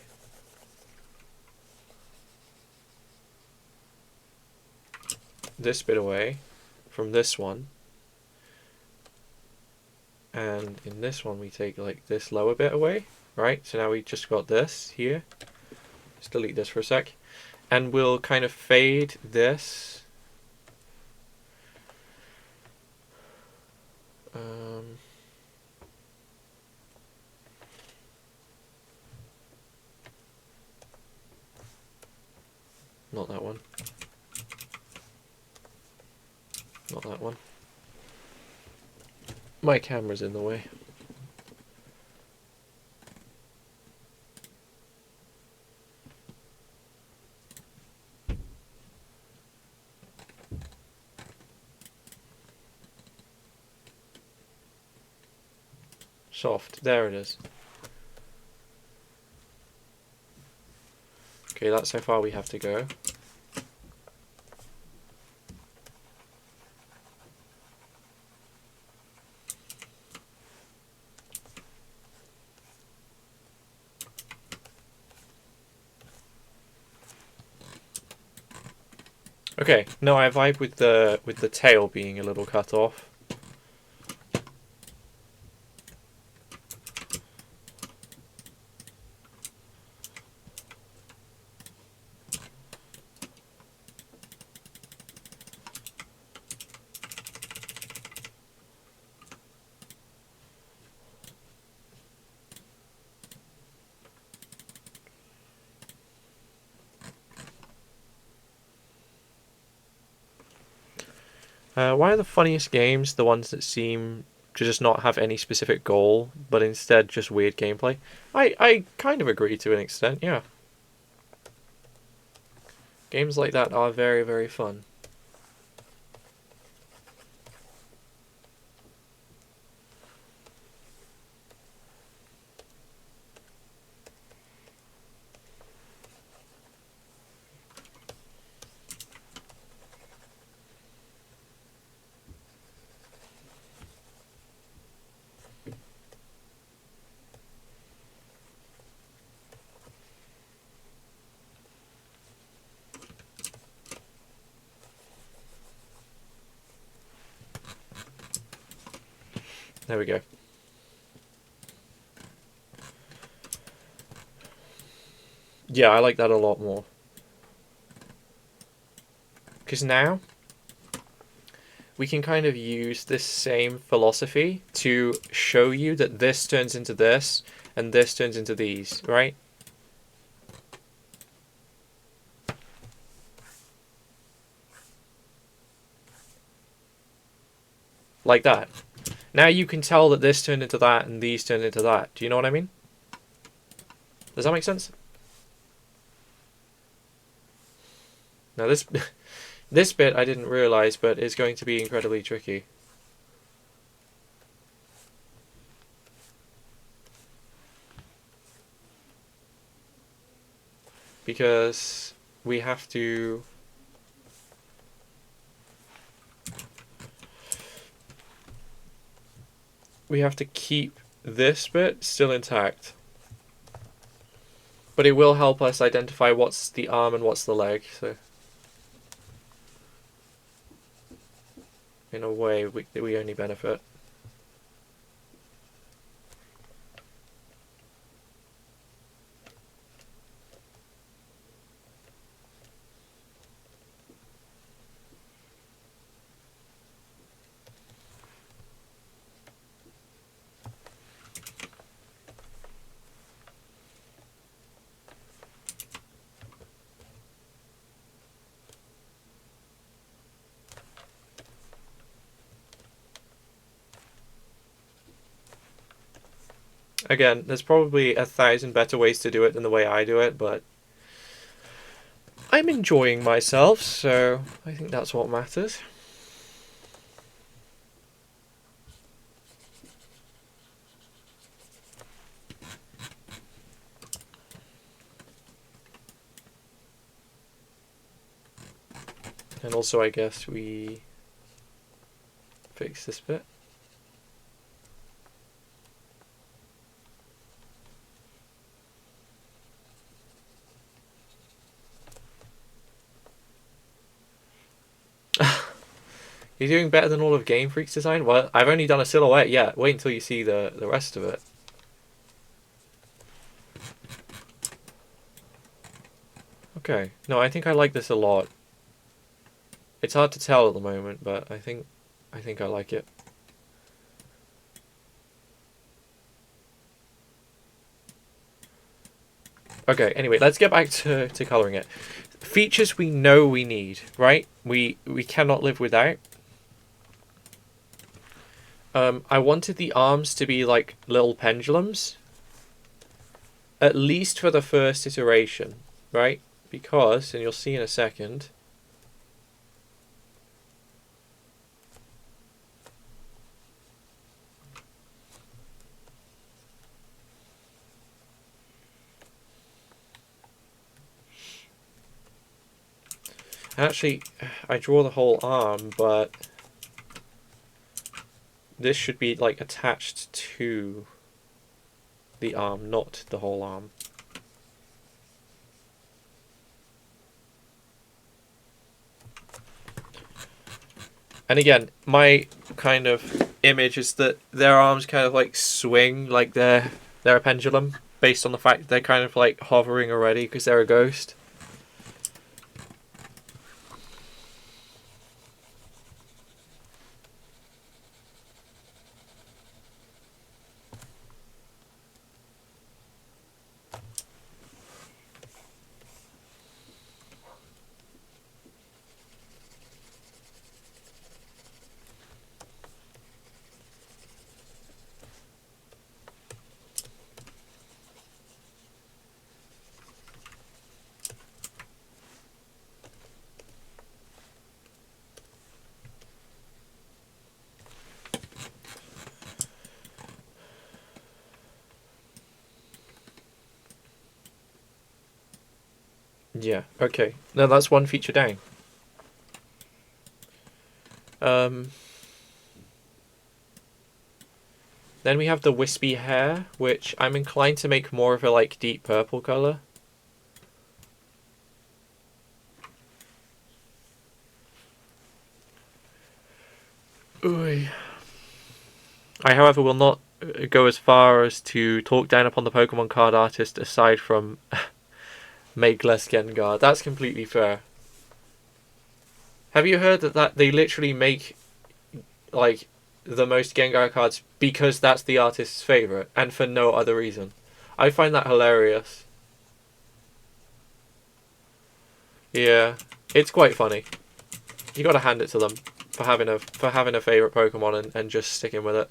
this bit away from this one, and in this one we take like this lower bit away, right? So now we just got this here. Let's delete this for a sec, and we'll kind of fade this. Not that one. Not that one. My camera's in the way. Soft. There it is. Okay, that's how far we have to go. Okay, no, I vibe with the tail being a little cut off. Why are the funniest games the ones that seem to just not have any specific goal, but instead just weird gameplay? I kind of agree to an extent, yeah. Games like that are very, very fun. There we go. Yeah, I like that a lot more. Because now we can kind of use this same philosophy to show you that this turns into this and this turns into these, right? Like that. Now you can tell that this turned into that and these turned into that. Do you know what I mean? Does that make sense? Now this this bit I didn't realise, but it's going to be incredibly tricky. Because we have to keep this bit still intact. But it will help us identify what's the arm and what's the leg, so in a way we only benefit. Again, there's probably 1,000 better ways to do it than the way I do it, but I'm enjoying myself, so I think that's what matters. And also, I guess we fix this bit. You're doing better than all of Game Freak's design? Well, I've only done a silhouette yet. Wait until you see the rest of it. Okay. No, I think I like this a lot. It's hard to tell at the moment, but I think I like it. Okay, anyway, let's get back to colouring it. Features we know we need, right? We cannot live without. I wanted the arms to be like little pendulums. At least for the first iteration, right? Because, and you'll see in a second, actually, I draw the whole arm, but this should be like attached to the arm, not the whole arm. And again, my kind of image is that their arms kind of like swing like they're a pendulum, based on the fact that they're kind of like hovering already because they're a ghost. Yeah, okay. Now that's one feature down. Then we have the wispy hair, which I'm inclined to make more of a like deep purple color. Ooh. I, however, will not go as far as to talk down upon the Pokemon card artist aside from make less Gengar. That's completely fair. Have you heard that they literally make like the most Gengar cards because that's the artist's favorite and for no other reason? I find that hilarious. Yeah, it's quite funny. You got to hand it to them for having a favorite Pokemon and just sticking with it.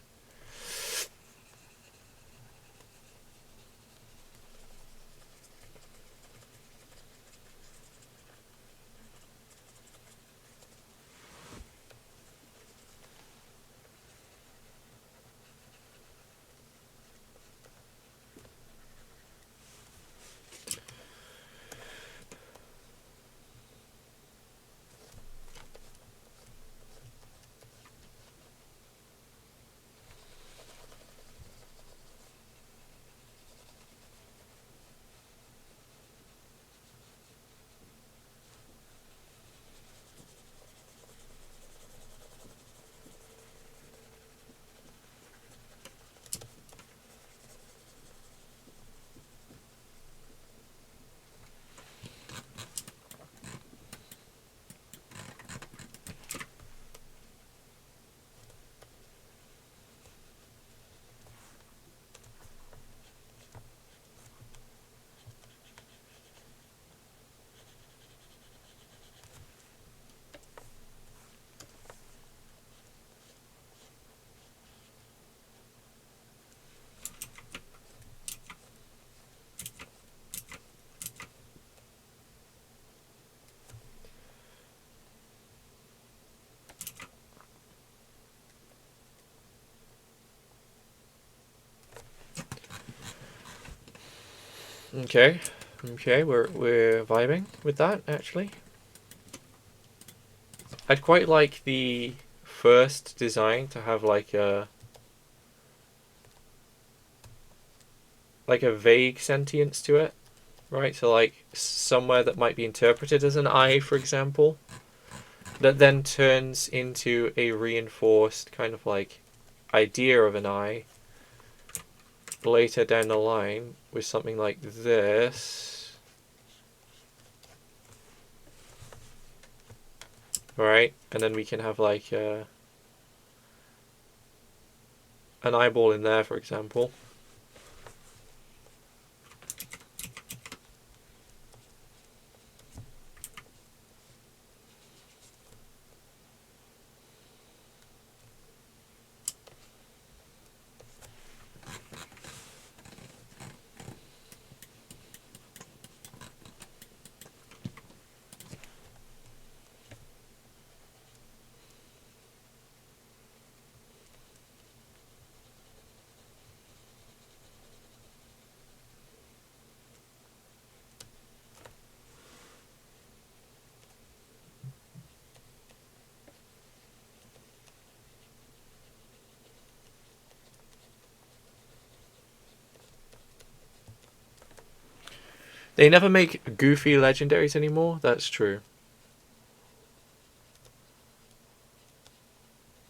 Okay, okay, we're vibing with that actually. I'd quite like the first design to have like a vague sentience to it, right? So like somewhere that might be interpreted as an eye, for example, that then turns into a reinforced kind of like idea of an eye later down the line with something like this. Right? And then we can have like an eyeball in there, for example. They never make goofy legendaries anymore, that's true.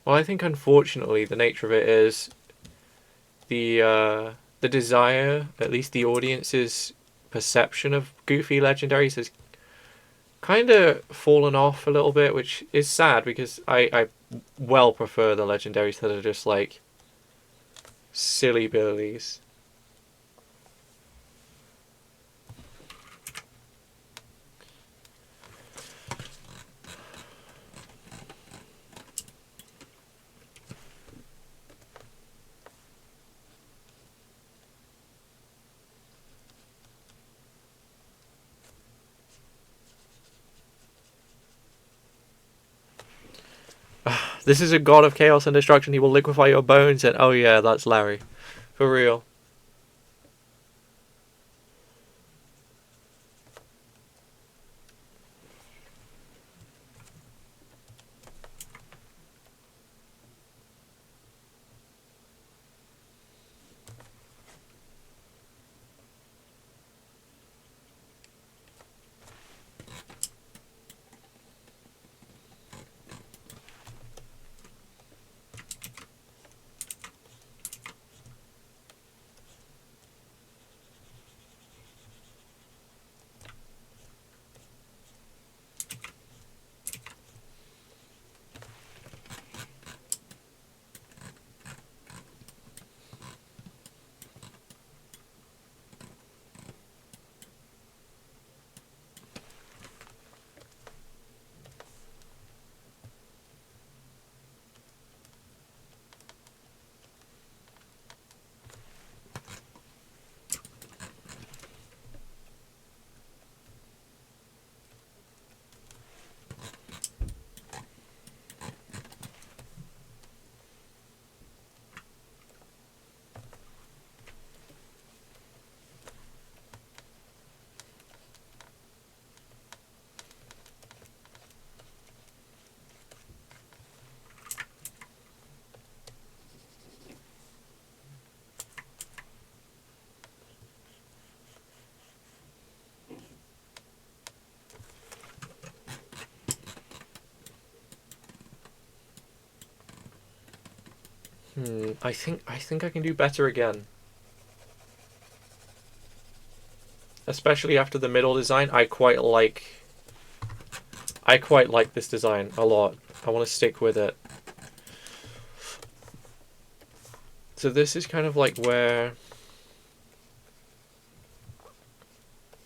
Well, I think unfortunately the nature of it is the desire, at least the audience's perception of goofy legendaries has kind of fallen off a little bit, which is sad because I well prefer the legendaries that are just like silly billies. This is a god of chaos and destruction. He will liquefy your bones. And oh yeah, that's Larry, for real. I think I can do better again. Especially after the middle design, I quite like this design a lot. I want to stick with it. So this is kind of like where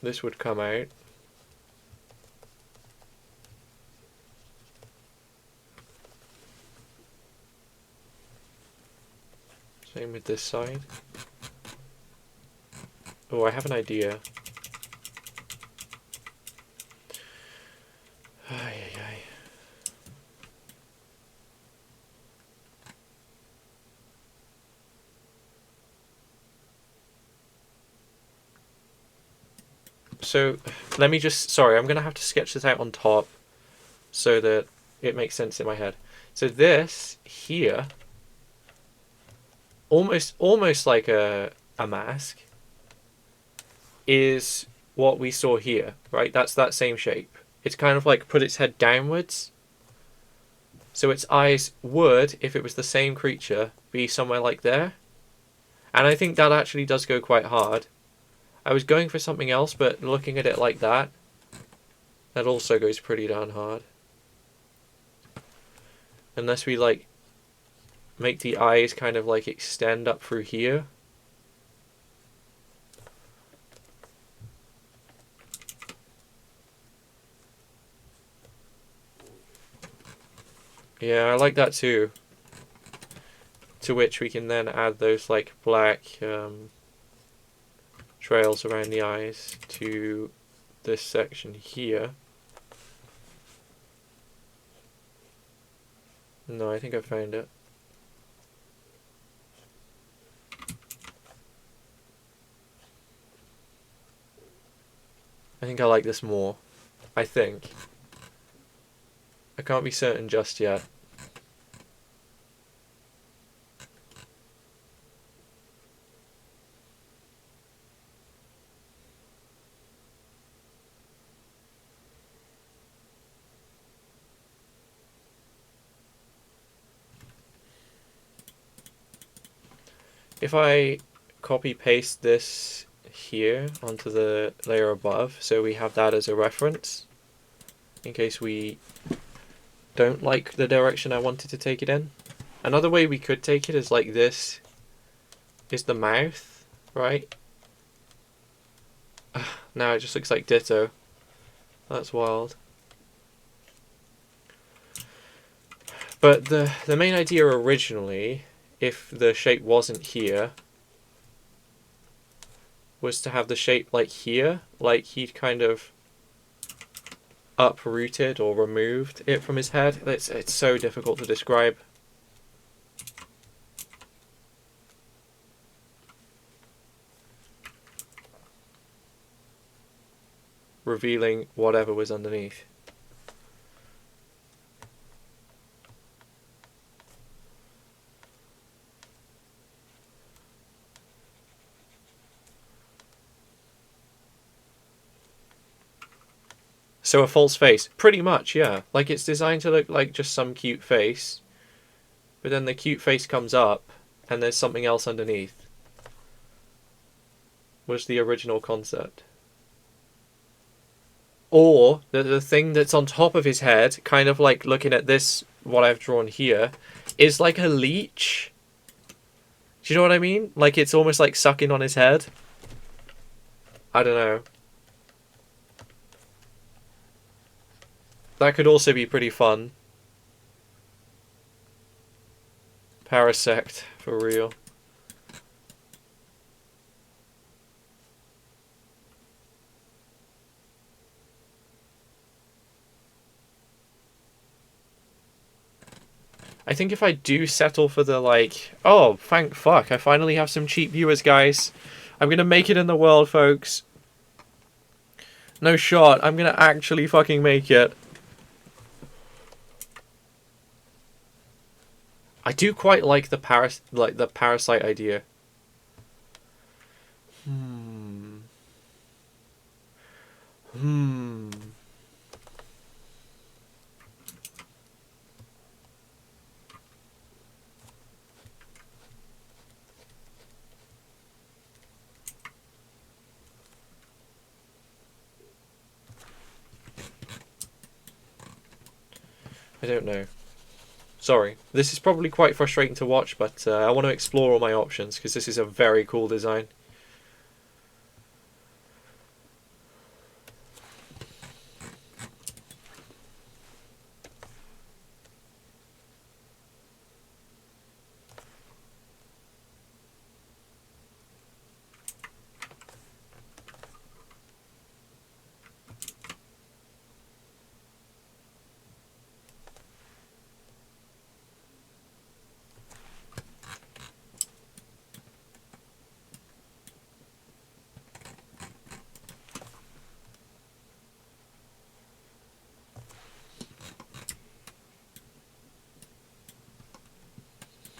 this would come out. Same with this side. Oh, I have an idea. Ay, ay, ay. So, let me just... Sorry, I'm going to have to sketch this out on top so that it makes sense in my head. So this here, almost like a mask, is what we saw here, right? That's that same shape. It's kind of like put its head downwards. So its eyes would, if it was the same creature, be somewhere like there. And I think that actually does go quite hard. I was going for something else, but looking at it like that, that also goes pretty darn hard. Unless we like make the eyes kind of like extend up through here. Yeah, I like that too. To which we can then add those like black trails around the eyes to this section here. No, I think I found it. I think I like this more. I think. I can't be certain just yet. If I copy paste this here onto the layer above, so we have that as a reference, in case we don't like the direction I wanted to take it in. Another way we could take it is like this is the mouth, right? Now it just looks like ditto. That's wild. But the main idea originally, if the shape wasn't here, was to have the shape like here, like he'd kind of uprooted or removed it from his head. It's so difficult to describe. Revealing whatever was underneath. So a false face, pretty much, yeah. Like it's designed to look like just some cute face, but then the cute face comes up and there's something else underneath. Was the original concept. Or the thing that's on top of his head, kind of like looking at this, what I've drawn here, is like a leech. Do you know what I mean? Like it's almost like sucking on his head. I don't know. That could also be pretty fun. Parasect, for real. I think if I do settle for the like... Oh, thank fuck, I finally have some cheap viewers, guys. I'm gonna make it in the world, folks. No shot, I'm gonna actually fucking make it. I do quite like the parasite idea. I don't know. Sorry. This is probably quite frustrating to watch, but I want to explore all my options because this is a very cool design.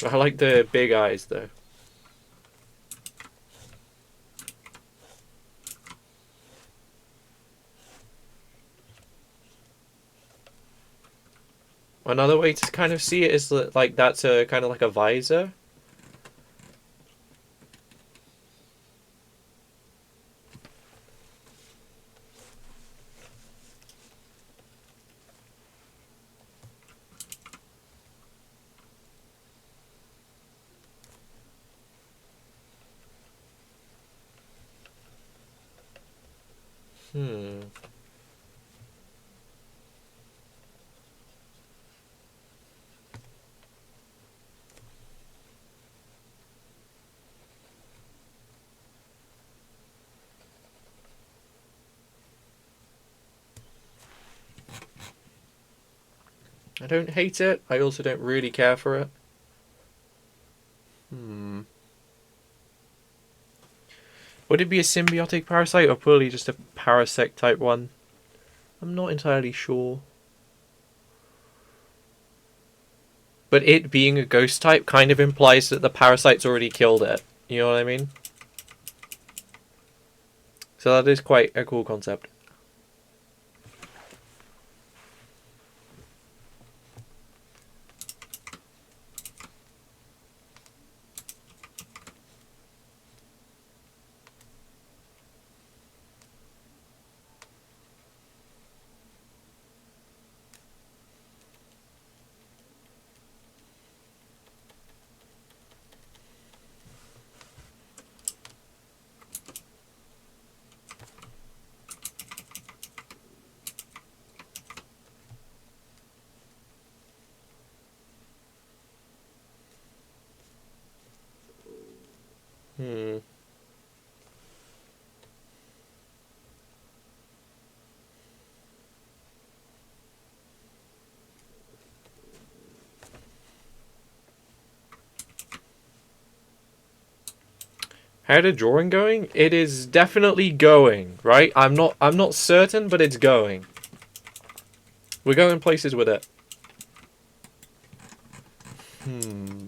I like the big eyes though. Another way to kind of see it is that, like, that's a kind of like a visor. Hmm. I don't hate it. I also don't really care for it. Hmm. Would it be a symbiotic parasite or purely just a parasect type one? I'm not entirely sure. But it being a ghost type kind of implies that the parasite's already killed it. You know what I mean? So that is quite a cool concept. Hmm. How the drawing going? It is definitely going, right? I'm not certain, but it's going. We're going places with it. Hmm.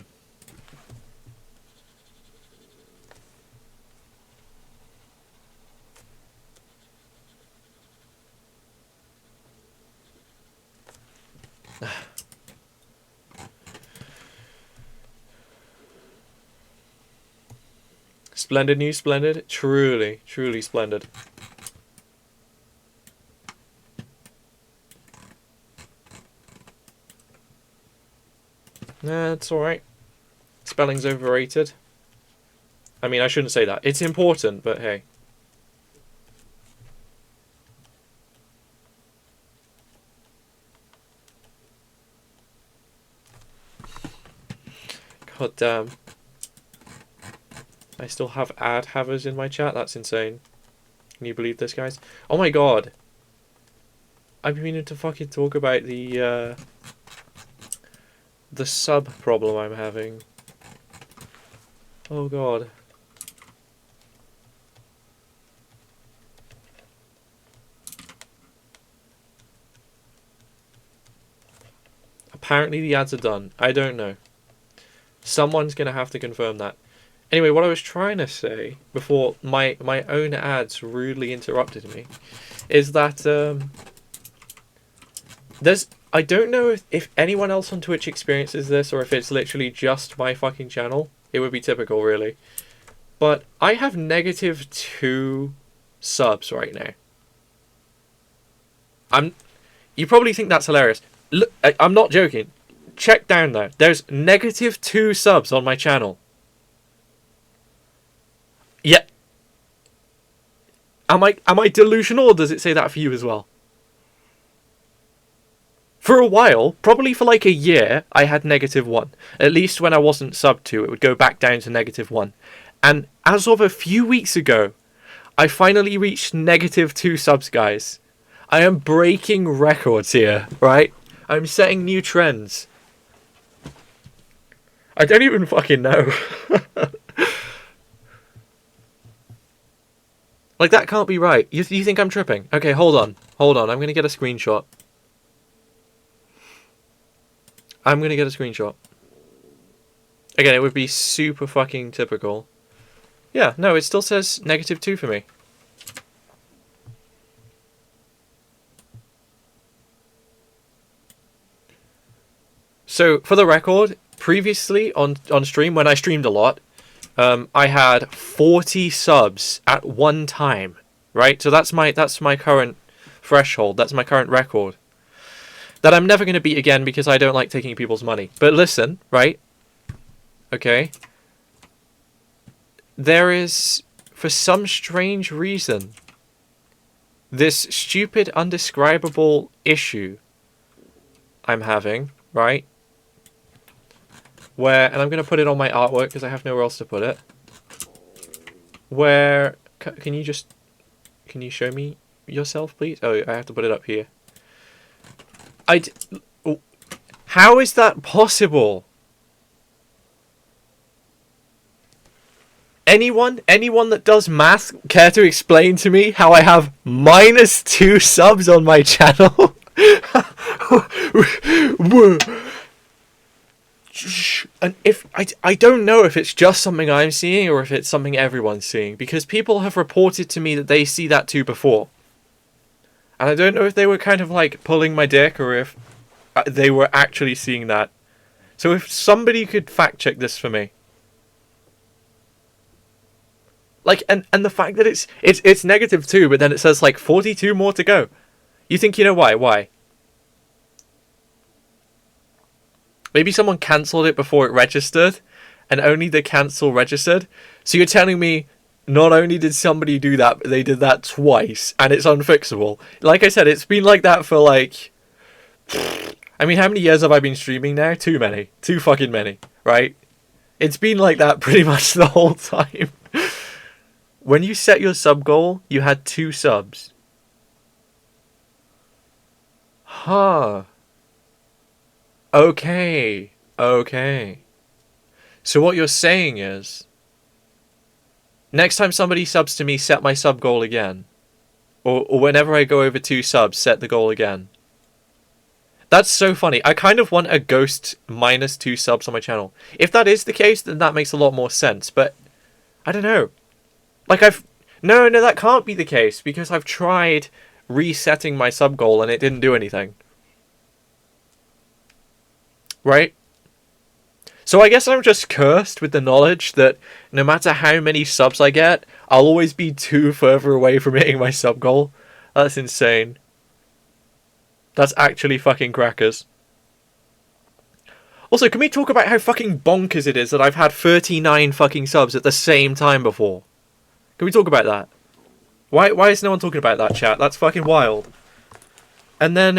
Splendid news, splendid. Truly, truly splendid. Nah, it's alright. Spelling's overrated. I mean, I shouldn't say that. It's important, but hey. God damn. I still have ad havers in my chat. That's insane. Can you believe this, guys? Oh my god. I've been meaning to fucking talk about the sub problem I'm having. Oh god. Apparently the ads are done. I don't know. Someone's gonna have to confirm that. Anyway, what I was trying to say before my own ads rudely interrupted me is that there's I don't know if anyone else on Twitch experiences this or if it's literally just my fucking channel. It would be typical, really. But I have -2 subs right now. You probably think that's hilarious. Look, I'm not joking. Check down there. There's -2 subs on my channel. Yeah. Am I delusional, or does it say that for you as well? For a while, probably for like a year, I had -1. At least when I wasn't subbed to, it would go back down to -1. And as of a few weeks ago, I finally reached -2 subs, guys. I am breaking records here, right? I'm setting new trends. I don't even fucking know. Like, that can't be right. You think I'm tripping? Okay, hold on. Hold on, I'm gonna get a screenshot. I'm gonna get a screenshot. Again, it would be super fucking typical. Yeah, no, it still says -2 for me. So, for the record, previously on stream, when I streamed a lot, I had 40 subs at one time, right? So that's my current threshold. That's my current record. That I'm never going to beat again because I don't like taking people's money. But listen, right? Okay. There is, for some strange reason, this stupid, undescribable issue I'm having, right? Where, and I'm going to put it on my artwork because I have nowhere else to put it. Where, can you show me yourself, please? Oh, I have to put it up here. How is that possible? Anyone that does math care to explain to me how I have -2 subs on my channel? And if I don't know if it's just something I'm seeing or if it's something everyone's seeing, because people have reported to me that they see that too before. And I don't know if they were kind of like pulling my dick or if they were actually seeing that. So if somebody could fact check this for me. Like, and the fact that it's -2, but then it says like 42 more to go. You think you know why? Why? Maybe someone cancelled it before it registered, and only the cancel registered. So you're telling me not only did somebody do that, but they did that twice, and it's unfixable. Like I said, it's been like that for like... I mean, how many years have I been streaming now? Too many. Too fucking many, right? It's been like that pretty much the whole time. When you set your sub goal, you had 2 subs. Huh. Okay. Okay. So what you're saying is, next time somebody subs to me, set my sub goal again. Or whenever I go over 2 subs, set the goal again. That's so funny. I kind of want a ghost -2 subs on my channel. If that is the case, then that makes a lot more sense. But, I don't know. Like, No, that can't be the case, because I've tried resetting my sub goal and it didn't do anything. Right? So I guess I'm just cursed with the knowledge that no matter how many subs I get, I'll always be 2 further away from hitting my sub goal. That's insane. That's actually fucking crackers. Also, can we talk about how fucking bonkers it is that I've had 39 fucking subs at the same time before? Can we talk about that? Why is no one talking about that, chat? That's fucking wild. And then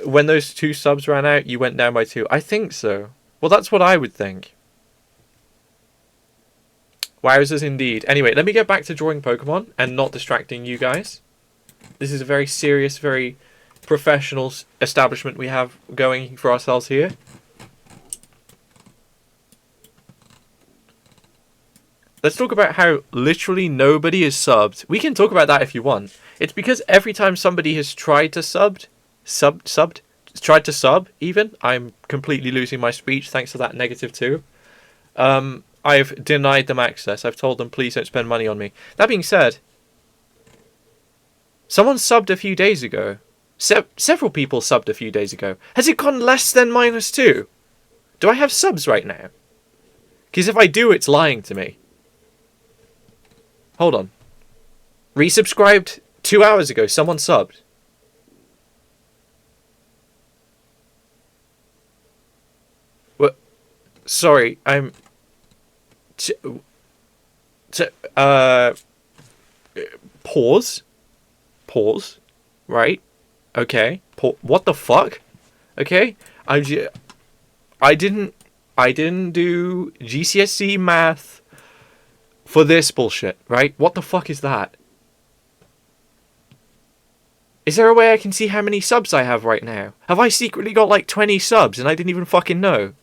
when those 2 subs ran out, you went down by 2. I think so. Well, that's what I would think. Wowzers indeed. Anyway, let me get back to drawing Pokemon and not distracting you guys. This is a very serious, very professional establishment we have going for ourselves here. Let's talk about how literally nobody is subbed. We can talk about that if you want. It's because every time somebody has tried to sub, even, I'm completely losing my speech thanks to that -2. I've denied them access. I've told them, please don't spend money on me. That being said, someone subbed a few days ago. Several people subbed a few days ago. Has it gone less than -2? Do I have subs right now? Because if I do, it's lying to me. Hold on. Resubscribed 2 hours ago. Someone subbed. Sorry, I'm. T- uh, pause. Pause. Right. Okay. What the fuck? Okay. I'm. I didn't. I didn't do GCSE math for this bullshit. Right. What the fuck is that? Is there a way I can see how many subs I have right now? Have I secretly got like 20 subs and I didn't even fucking know?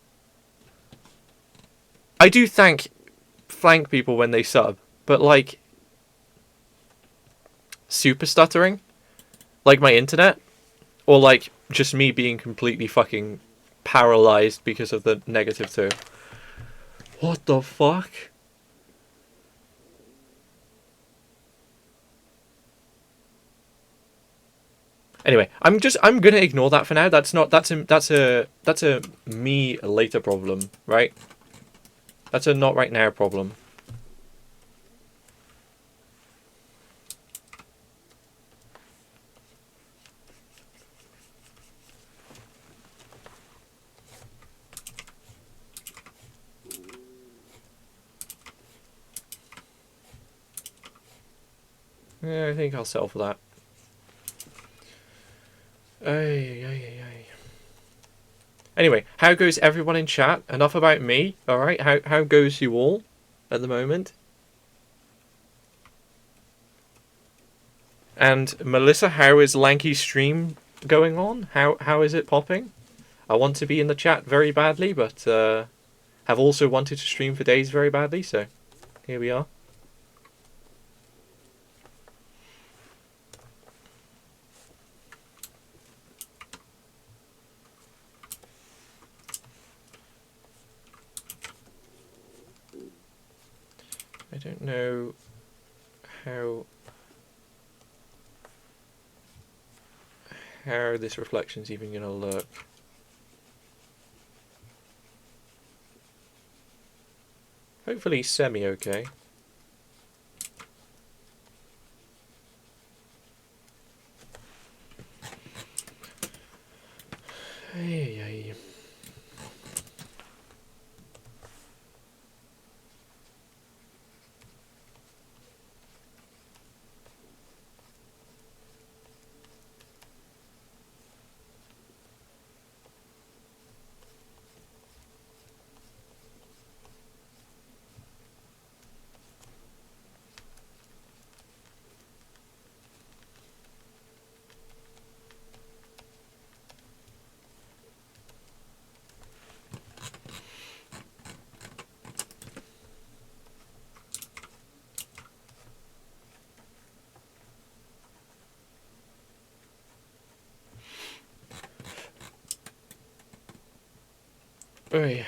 I do thank people when they sub, but like super stuttering, like my internet, or like just me being completely fucking paralyzed because of the -2. What the fuck? Anyway, I'm gonna ignore that for now. That's a me later problem, right? That's a not right now problem. Yeah, I think I'll settle for that. Ay, ay, ay, ay. Anyway, how goes everyone in chat? Enough about me, alright? How goes you all at the moment? And Melissa, how is Lanky's stream going on? How is it popping? I want to be in the chat very badly, but have also wanted to stream for days very badly, so here we are. I don't know how this reflection's even gonna look. Hopefully semi-okay. Ay, ay. Ay.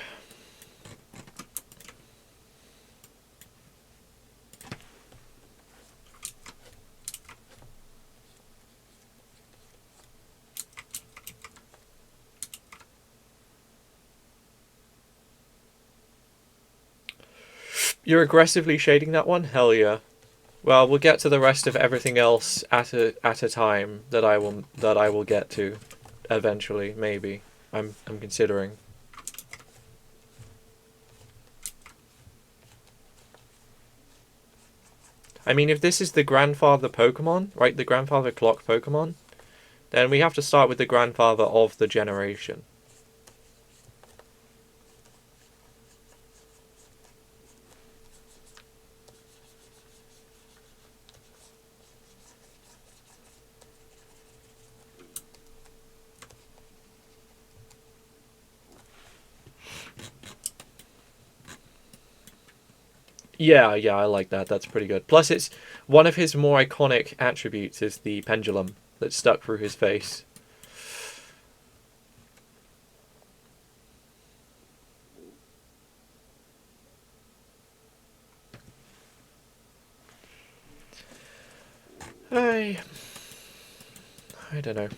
You're aggressively shading that one? Hell yeah. Well, we'll get to the rest of everything else at a time that I will get to eventually, maybe. I'm considering. I mean, if this is the grandfather Pokemon, right, the grandfather clock Pokemon, then we have to start with the grandfather of the generation. Yeah, yeah, I like that. That's pretty good. Plus, it's one of his more iconic attributes is the pendulum that's stuck through his face. I don't know.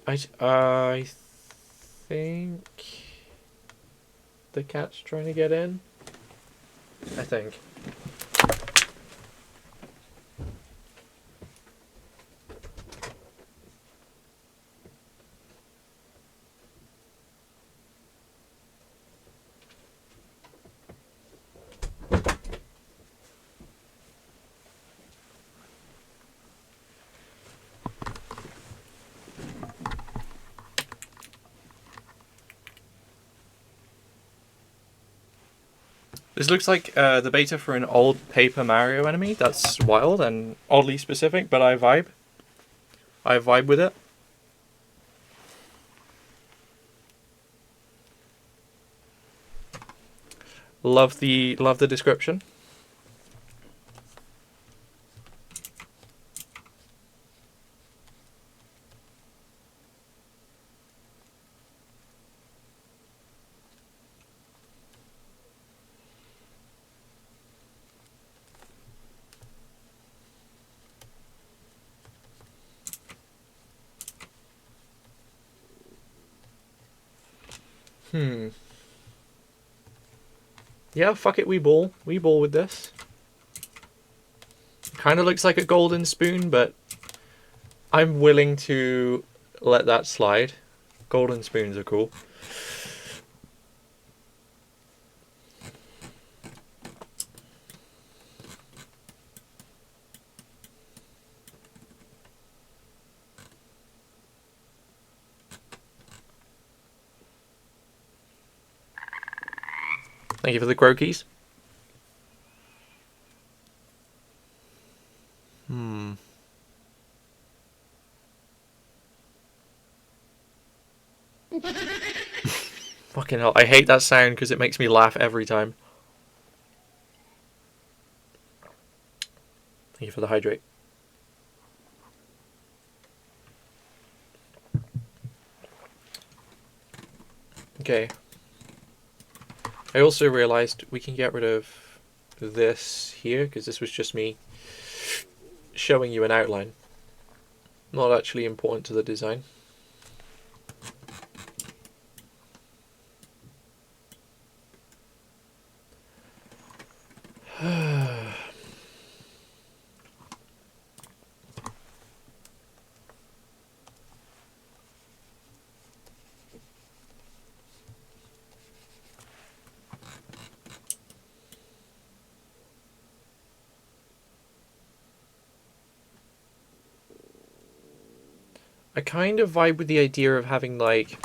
I think the cat's trying to get in. I think. This looks like the beta for an old Paper Mario enemy. That's wild and oddly specific, but I vibe. I vibe with it. Love the description. Yeah, fuck it, we ball. We ball with this. Kind of looks like a golden spoon, but I'm willing to let that slide. Golden spoons are cool. Thank you for the croakies. Fucking hell, I hate that sound because it makes me laugh every time. Thank you for the hydrate. Okay. I also realized we can get rid of this here because this was just me showing you an outline. Not actually important to the design. I kind of vibe with the idea of having like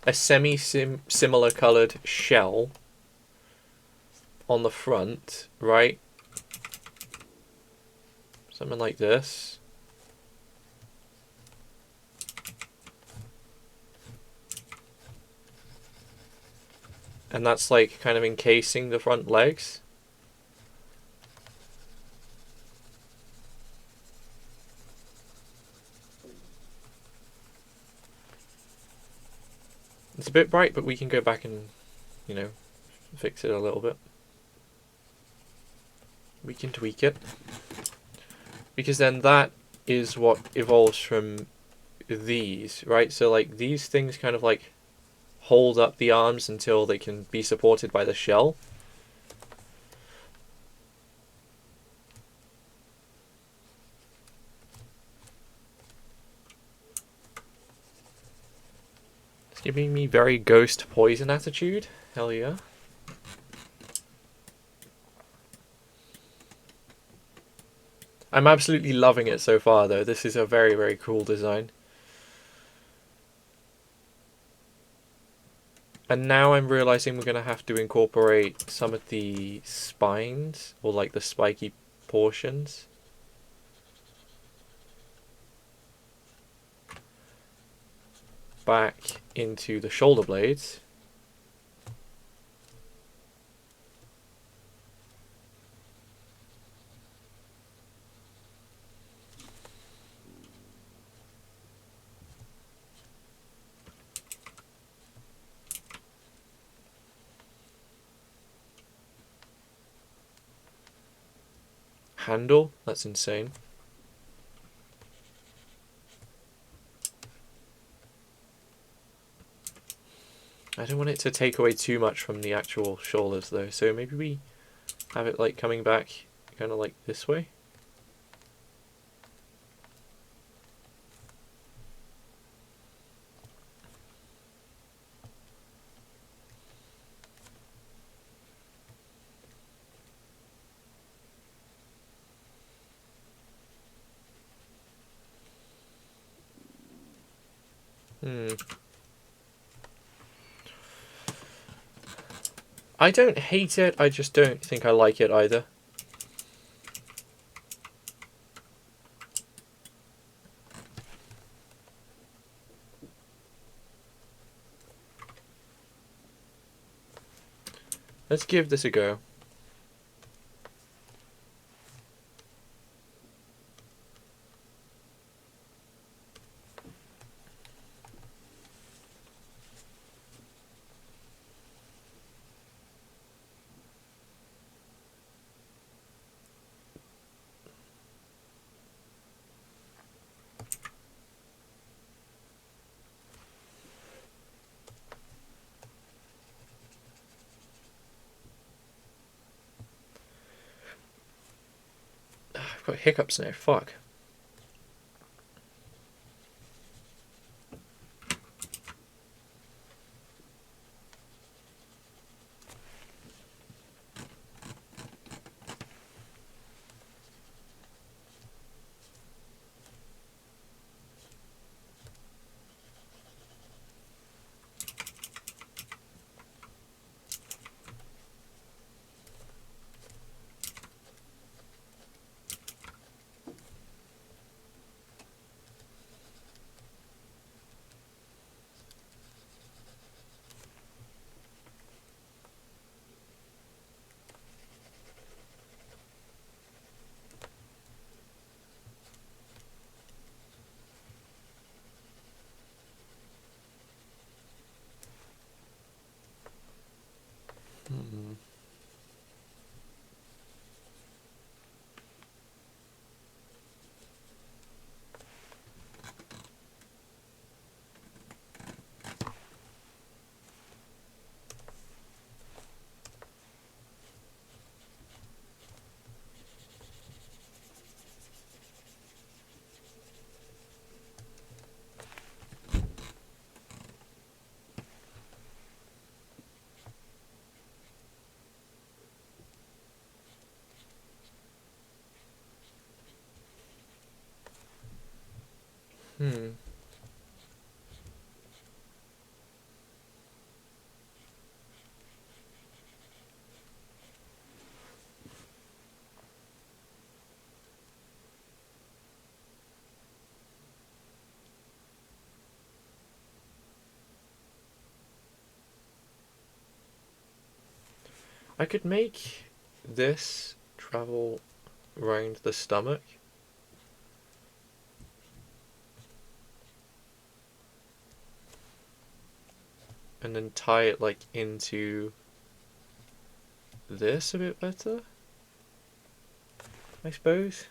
a similar coloured shell on the front, right? Something like this. And that's like kind of encasing the front legs. It's a bit bright, but we can go back and, you know, fix it a little bit. We can tweak it. Because then that is what evolves from these, right? So like these things kind of like hold up the arms until they can be supported by the shell. It's giving me very Ghost Poison attitude. Hell yeah. I'm absolutely loving it so far though. This is a very, very cool design. And now I'm realizing we're going to have to incorporate some of the spines, or like the spiky portions. Back into the shoulder blades. Handle, that's insane. I don't want it to take away too much from the actual shoulders though, so maybe we have it like coming back kind of like this way. I don't hate it, I just don't think I like it either. Let's give this a go. I've got hiccups now, fuck. I could make this travel around the stomach. And then tie it like into this a bit better, I suppose.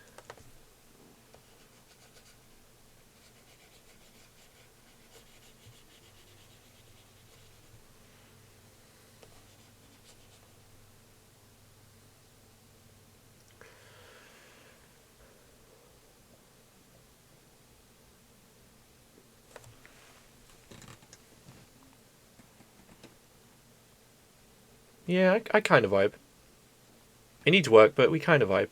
Yeah, I kind of vibe. It needs work, but we kind of vibe.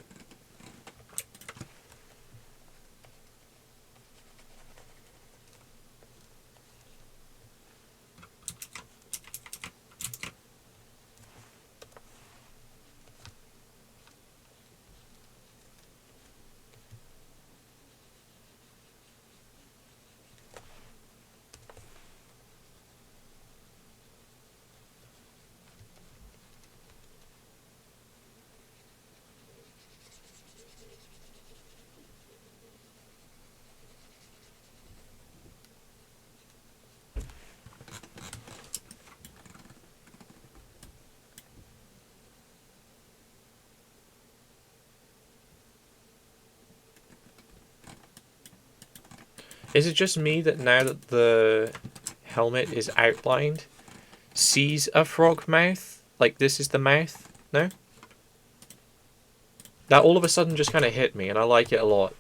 Is it just me that now that the helmet is outlined, sees a frog mouth. Like, this is the mouth. No? That all of a sudden just kind of hit me, and I like it a lot.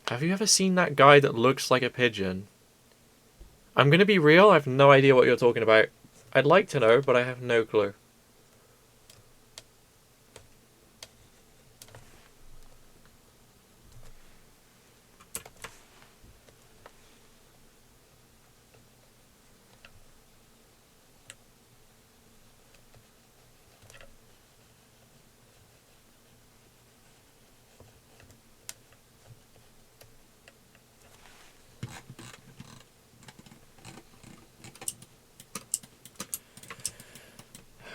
Have you ever seen that guy that looks like a pigeon? I'm gonna be real, I have no idea what you're talking about. I'd like to know, but I have no clue.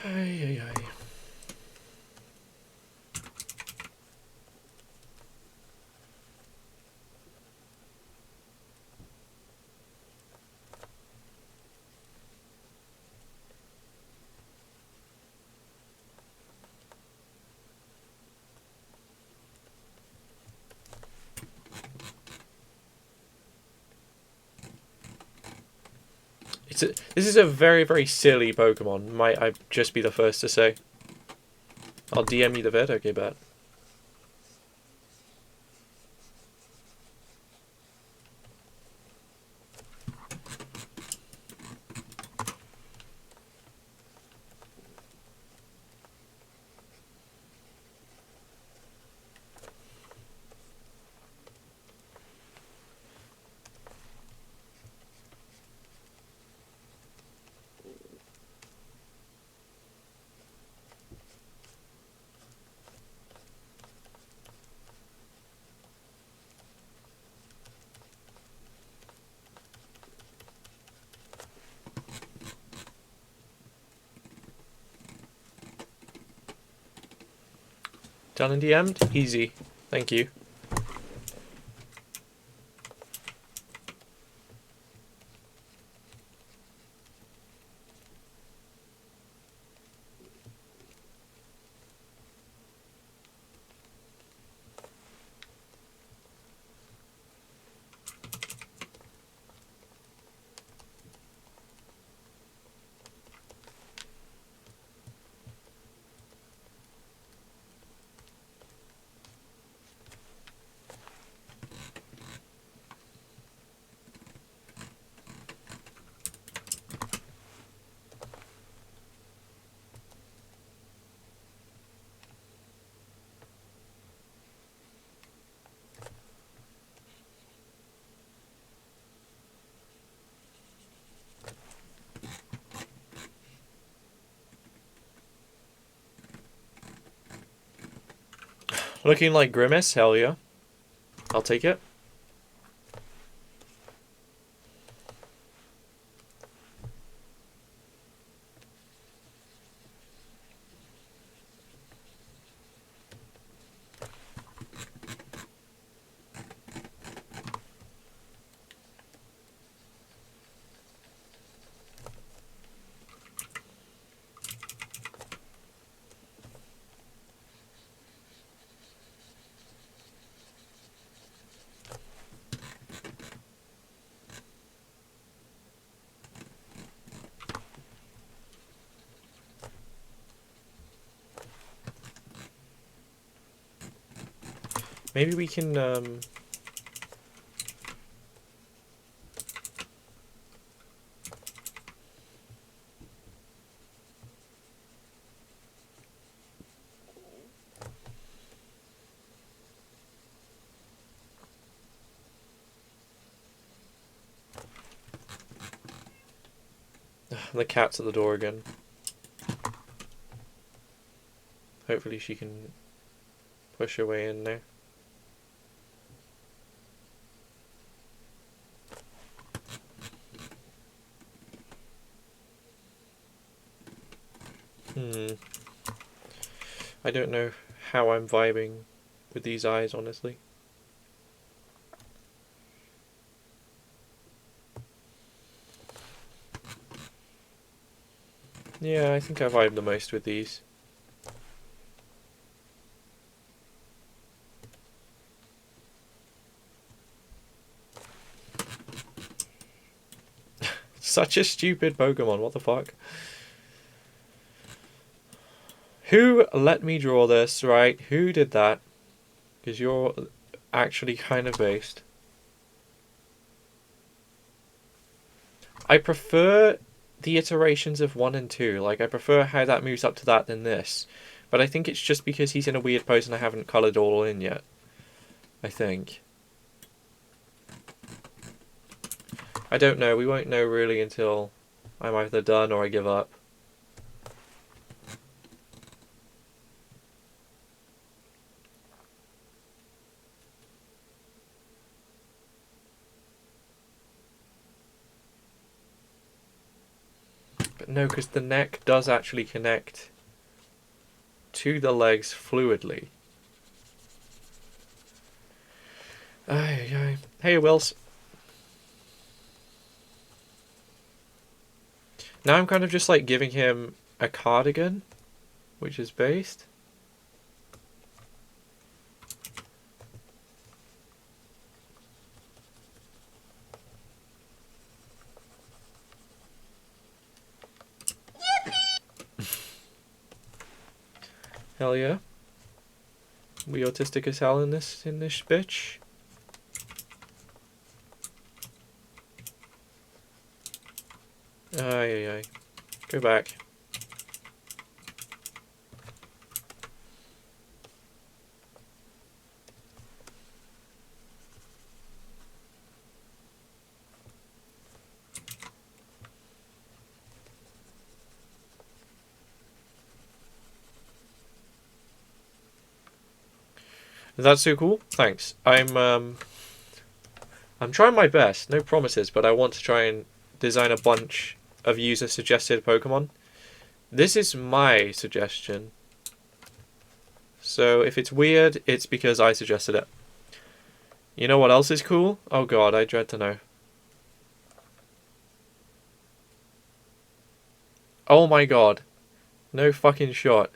Ay, ay, ay. This is a very, very silly Pokemon, might I just be the first to say. I'll DM you the vid, okay, bet. Done and DM'd? Easy. Thank you. Looking like Grimace? Hell yeah. I'll take it. Maybe we can, the cat's at the door again. Hopefully she can push her way in there. I don't know how I'm vibing with these eyes, honestly. Yeah, I think I vibe the most with these. Such a stupid Pokemon, what the fuck? Who let me draw this, right? Who did that? Because you're actually kind of based. I prefer the iterations of 1 and 2. Like, I prefer how that moves up to that than this. But I think it's just because he's in a weird pose and I haven't coloured all in yet. I think. I don't know. We won't know really until I'm either done or I give up. But no, because the neck does actually connect to the legs fluidly. Ay. Hey, Wills. Now I'm kind of just like giving him a cardigan, which is based. Hell yeah. We autistic as hell in this bitch. Ay. Go back. That's so cool. Thanks. I'm trying my best. No promises, but I want to try and design a bunch of user suggested Pokemon. This is my suggestion. So if it's weird, it's because I suggested it. You know what else is cool? Oh god, I dread to know. Oh my god. No fucking shot.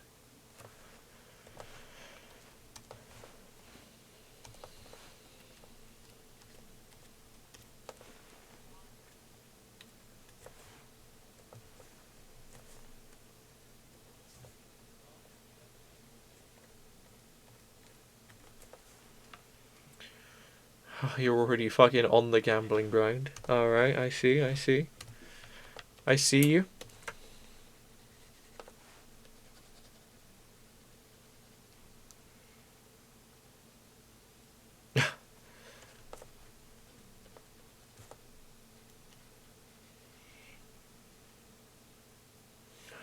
You're already fucking on the gambling grind. Alright, I see. I see you.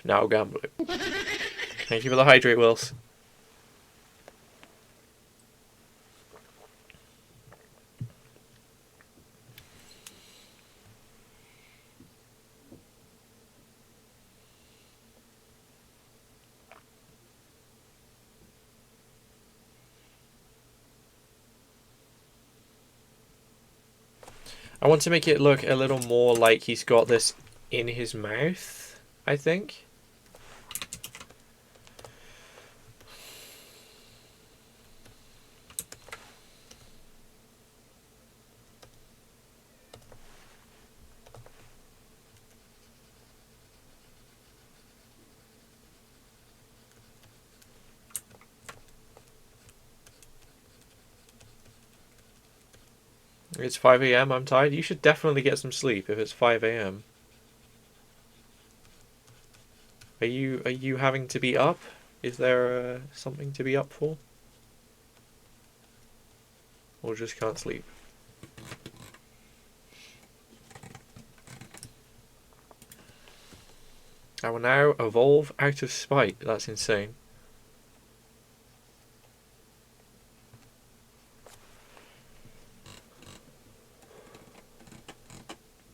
Now gambling. Thank you for the hydrate, Wills. I want to make it look a little more like he's got this in his mouth, I think. It's 5 AM, I'm tired. You should definitely get some sleep if it's 5 AM. Are you having to be up? Is there something to be up for? Or just can't sleep? I will now evolve out of spite. That's insane.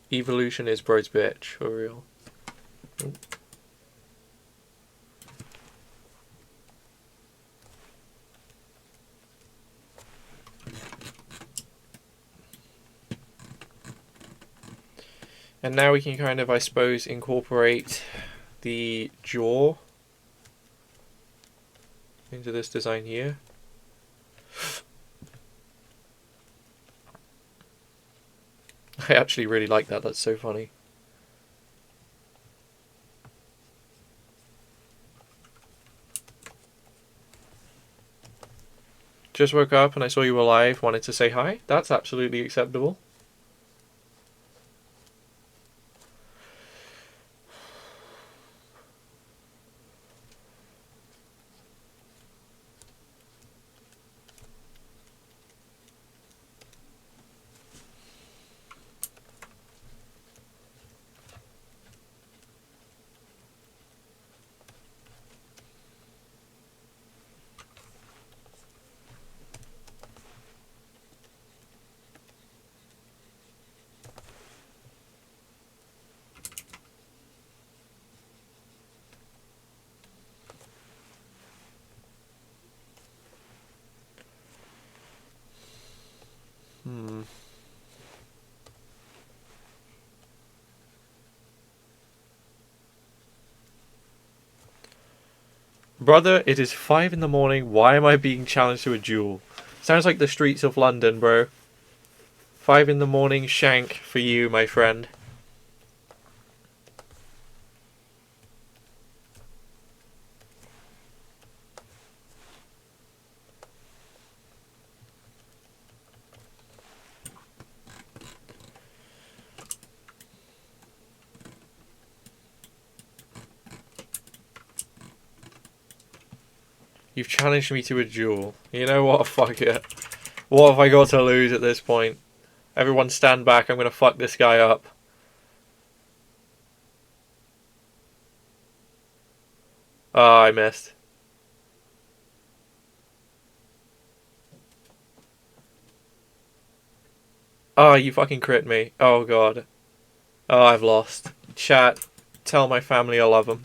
Evolution is bro's bitch, for real. Oh. And now we can kind of, I suppose, incorporate the jaw into this design here. I actually really like that. That's so funny. Just woke up and I saw you were live. Wanted to say hi. That's absolutely acceptable. Brother, it is 5 in the morning. Why am I being challenged to a duel? Sounds like the streets of London, bro. 5 in the morning shank for you, my friend. You've challenged me to a duel. You know what? Fuck it. What have I got to lose at this point? Everyone stand back. I'm gonna fuck this guy up. Ah, I missed. Oh, you fucking crit me. Oh, God. Oh, I've lost. Chat, tell my family I love them.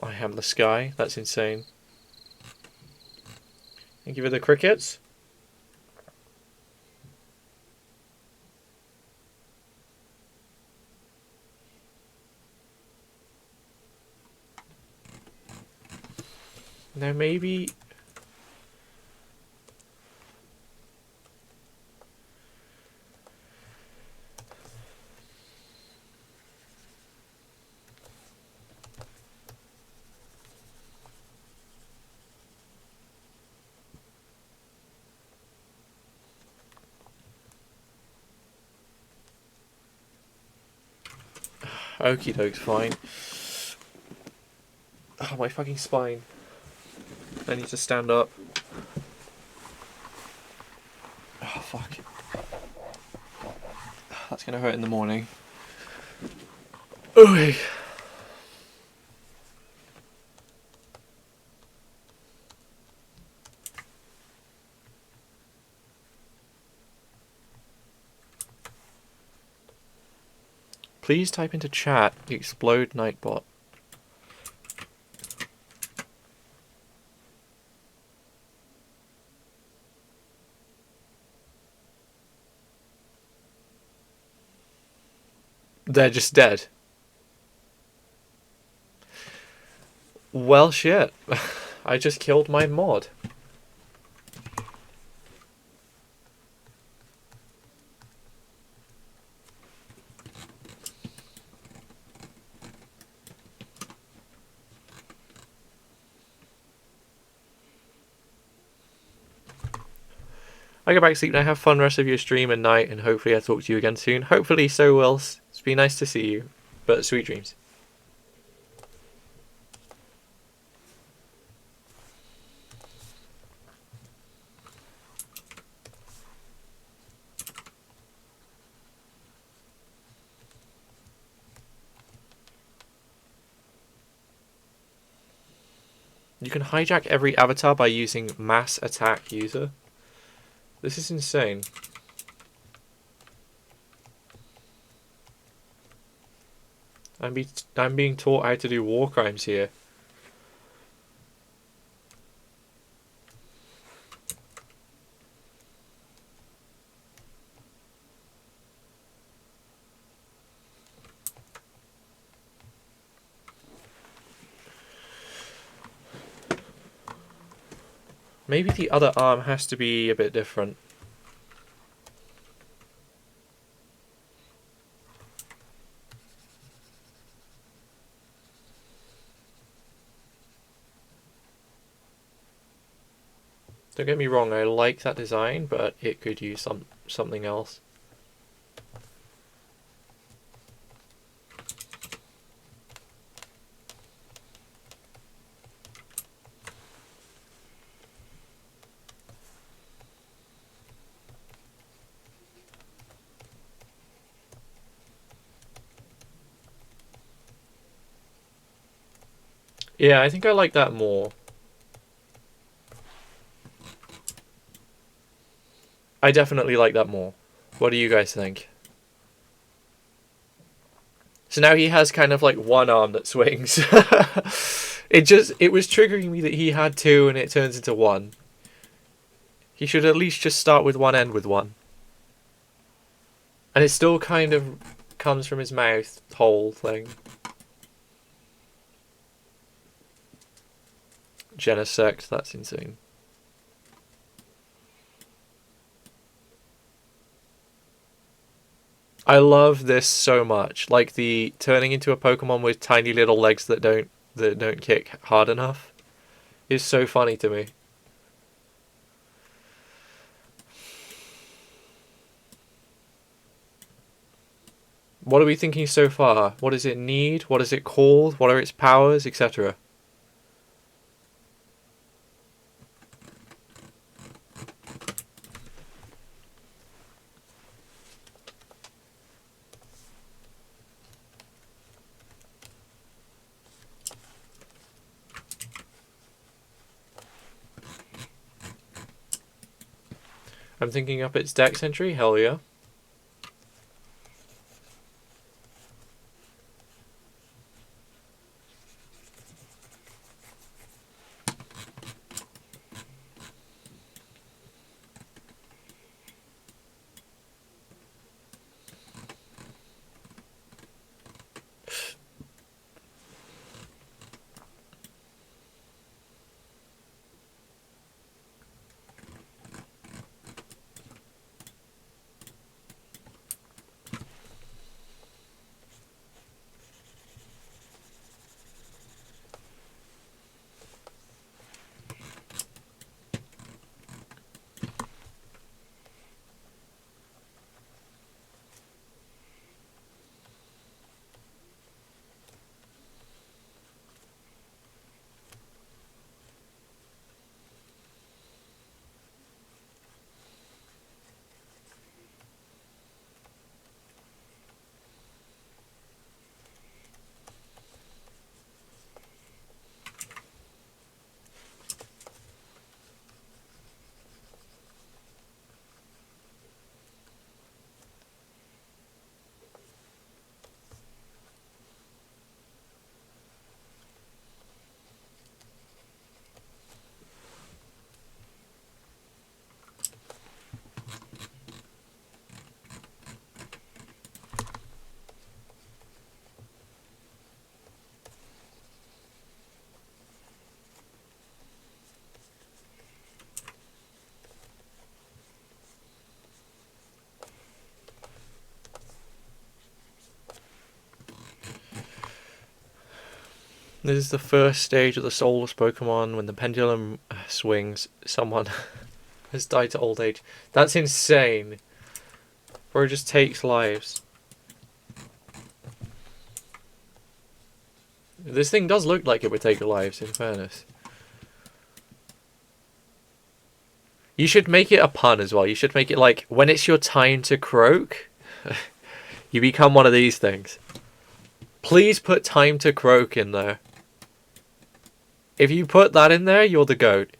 I am the sky. That's insane. Thank you for the crickets. Now maybe... Okie doke's fine. Oh, my fucking spine. I need to stand up. Oh, fuck. That's gonna hurt in the morning. Okay. Please type into chat, explode Nightbot. They're just dead. Well, shit. I just killed my mod. I go back to sleep now. Have fun rest of your stream and night, and hopefully I'll talk to you again soon. Hopefully so, Wills. It's been nice to see you. But sweet dreams. You can hijack every avatar by using mass attack user. This is insane. I'm being taught how to do war crimes here. Maybe the other arm has to be a bit different. Don't get me wrong, I like that design, but it could use something else. Yeah, I think I like that more. I definitely like that more. What do you guys think? So now he has kind of like one arm that swings. It was triggering me that he had two and it turns into one. He should at least just start with one, end with one. And it still kind of comes from his mouth hole thing. Genesect, that's insane. I love this so much. Like the turning into a Pokemon with tiny little legs that don't kick hard enough is so funny to me. What are we thinking so far? What does it need? What is it called? What are its powers, etc.? I'm thinking up its dex entry. Hell yeah. This is the first stage of the soulless Pokemon. When the pendulum swings, someone has died to old age. That's insane. Or it just takes lives. This thing does look like it would take lives, in fairness. You should make it a pun as well. You should make it like, when it's your time to croak, you become one of these things. Please put time to croak in there. If you put that in there, you're the GOAT.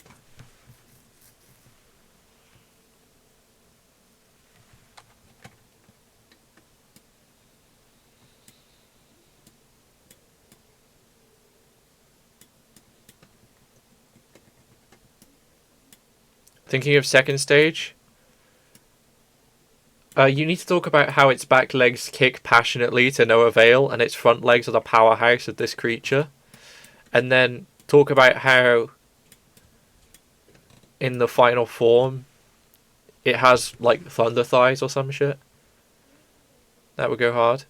Thinking of second stage? You need to talk about how its back legs kick passionately to no avail, and its front legs are the powerhouse of this creature. And then talk about how in the final form, it has like thunder thighs or some shit. That would go hard.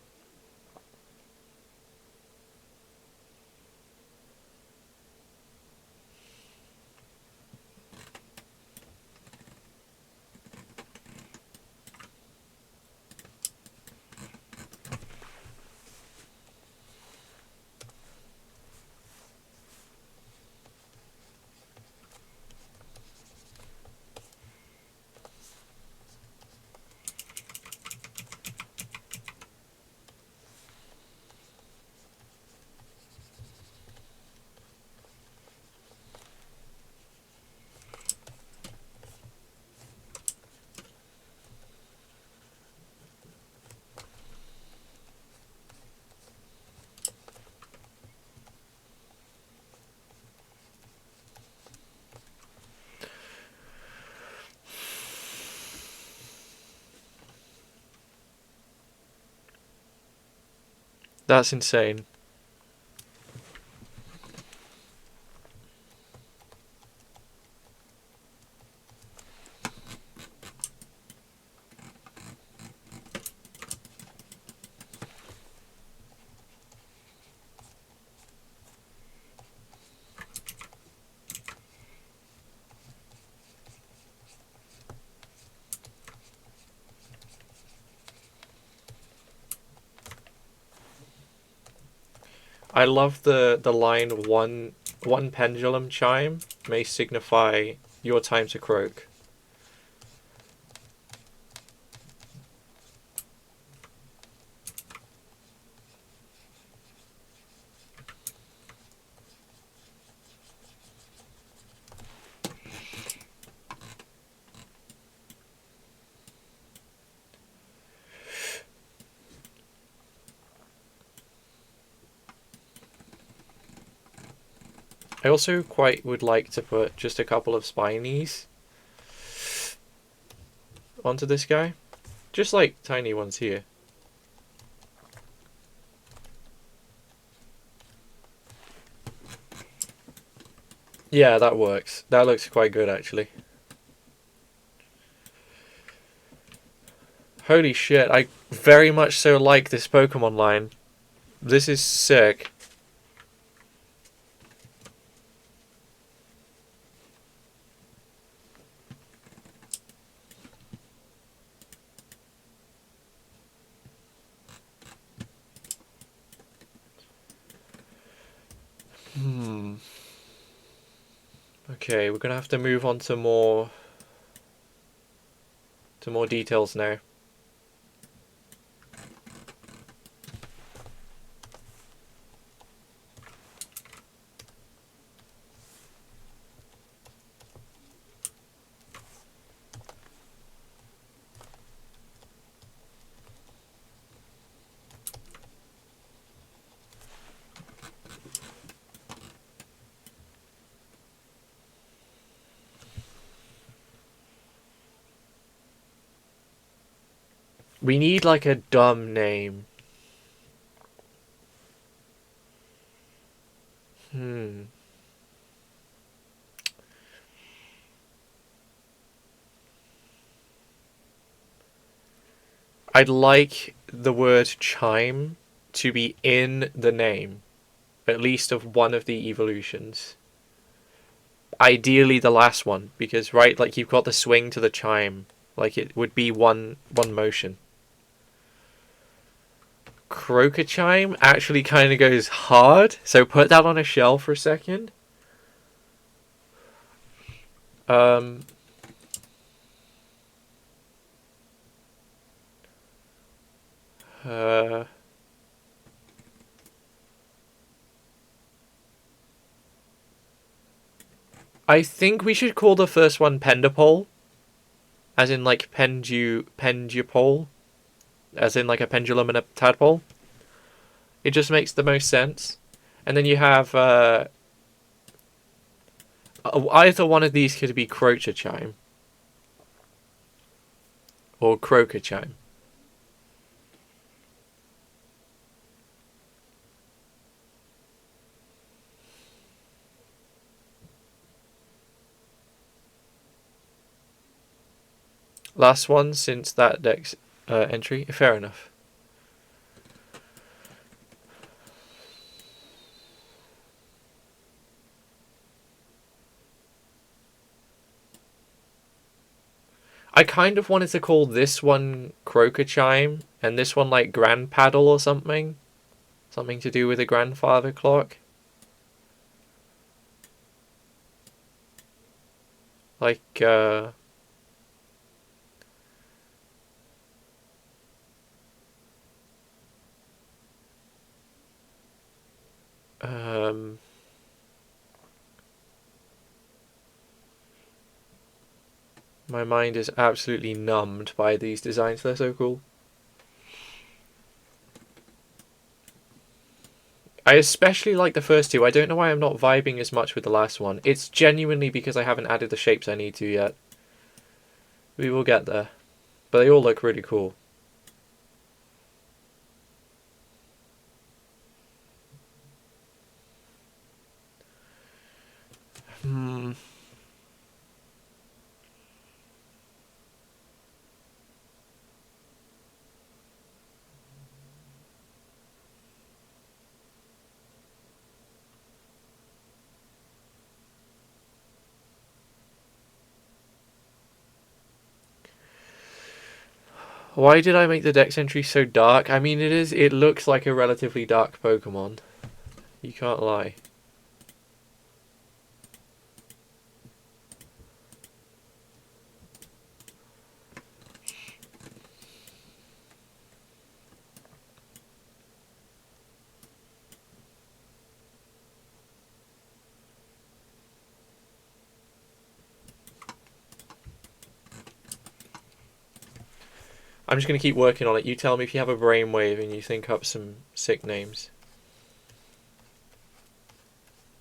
That's insane. I love the line one pendulum chime may signify your time to croak. I also quite would like to put just a couple of spinies onto this guy. Just like tiny ones here. Yeah, that works. That looks quite good actually. Holy shit, I very much so like this Pokemon line. This is sick. Okay, we're gonna have to move on to more details now. We need like a dumb name. I'd like the word chime to be in the name, at least of one of the evolutions. Ideally the last one, because right, like you've got the swing to the chime, like it would be one motion. Chime actually kind of goes hard, so put that on a shell for a second. Um, uh, I think we should call the first one Pendipole, as in like pendupole, as in like a pendulum and a tadpole. It just makes the most sense. And then you have either one of these could be Chime or Chime. Last one since that deck's entry. Fair enough. I kind of wanted to call this one Croaker Chime and this one like Grand Paddle or something. Something to do with a grandfather clock. Like, um, my mind is absolutely numbed by these designs. They're so cool. I especially like the first two. I don't know why I'm not vibing as much with the last one. It's genuinely because I haven't added the shapes I need to yet. We will get there. But they all look really cool. Hmm. Why did I make the dex entry so dark? I mean, it looks like a relatively dark Pokemon. You can't lie. I'm just going to keep working on it. You tell me if you have a brainwave and you think up some sick names.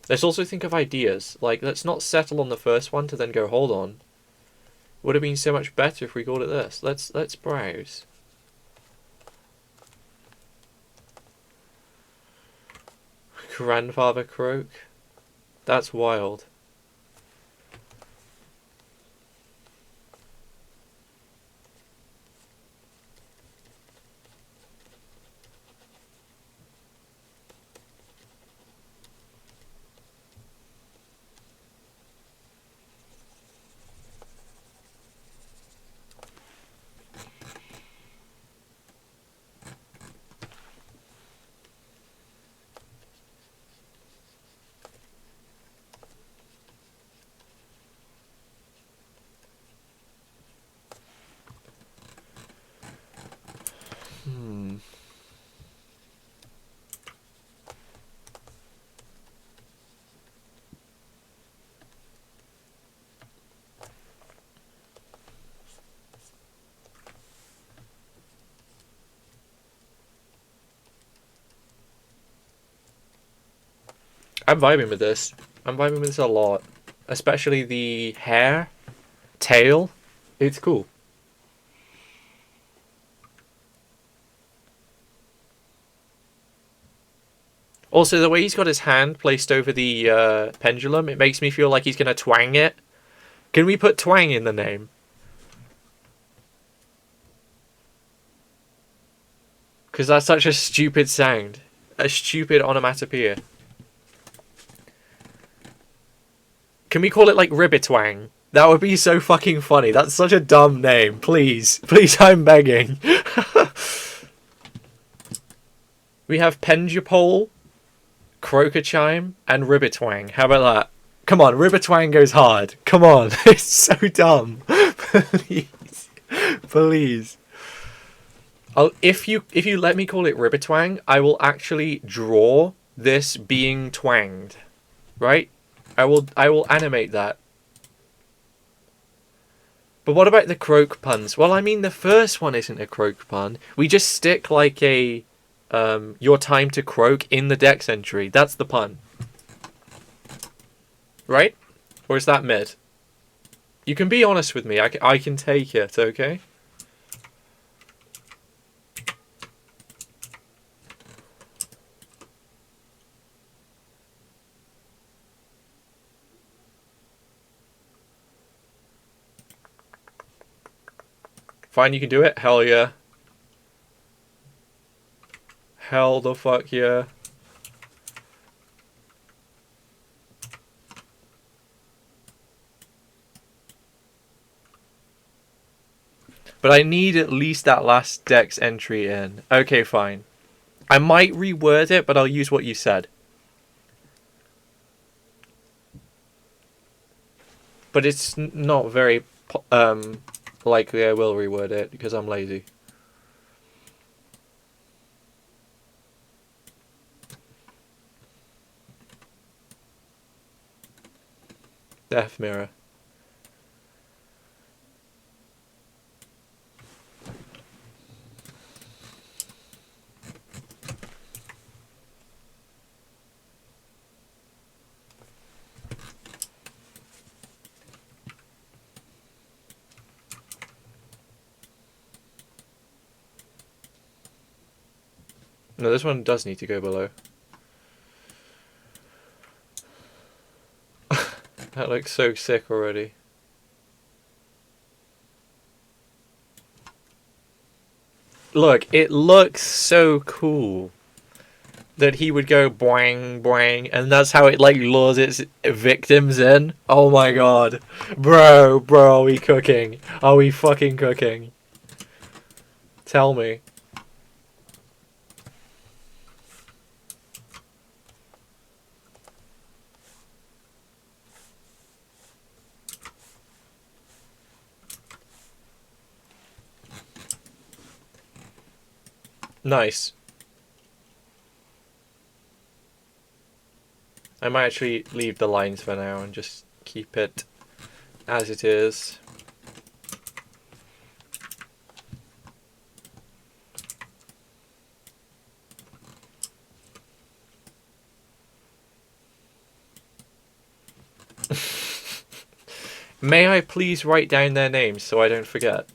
Let's also think of ideas. Like, let's not settle on the first one to then go, hold on. Would have been so much better if we called it this. Let's browse. Grandfather Croak. That's wild. I'm vibing with this. I'm vibing with this a lot. Especially the hair, tail. It's cool. Also, the way he's got his hand placed over the pendulum, it makes me feel like he's going to twang it. Can we put twang in the name? Because that's such a stupid sound. A stupid onomatopoeia. Can we call it like Ribbitwang? That would be so fucking funny. That's such a dumb name. Please. Please, I'm begging. We have Pendupole, Croaker Chime, and Ribbitwang. How about that? Come on, Ribbitwang goes hard. Come on. It's so dumb. Please. Please. If you let me call it Ribbitwang, I will actually draw this being twanged. Right? I will animate that. But what about the croak puns? Well, I mean, the first one isn't a croak pun. We just stick like a your time to croak in the dex entry. That's the pun. Right? Or is that mid? You can be honest with me. I can take it, okay? Fine, you can do it. Hell yeah. Hell the fuck yeah. But I need at least that last dex entry in. Okay, fine. I might reword it, but I'll use what you said. But it's not very likely I will reword it because I'm lazy. Death mirror. No, this one does need to go below. That looks so sick already. Look, it looks so cool that he would go boing boing, and that's how it like lures its victims in. Oh my god, bro, are we cooking? Are we fucking cooking? Tell me. Nice. I might actually leave the lines for now and just keep it as it is. May I please write down their names so I don't forget?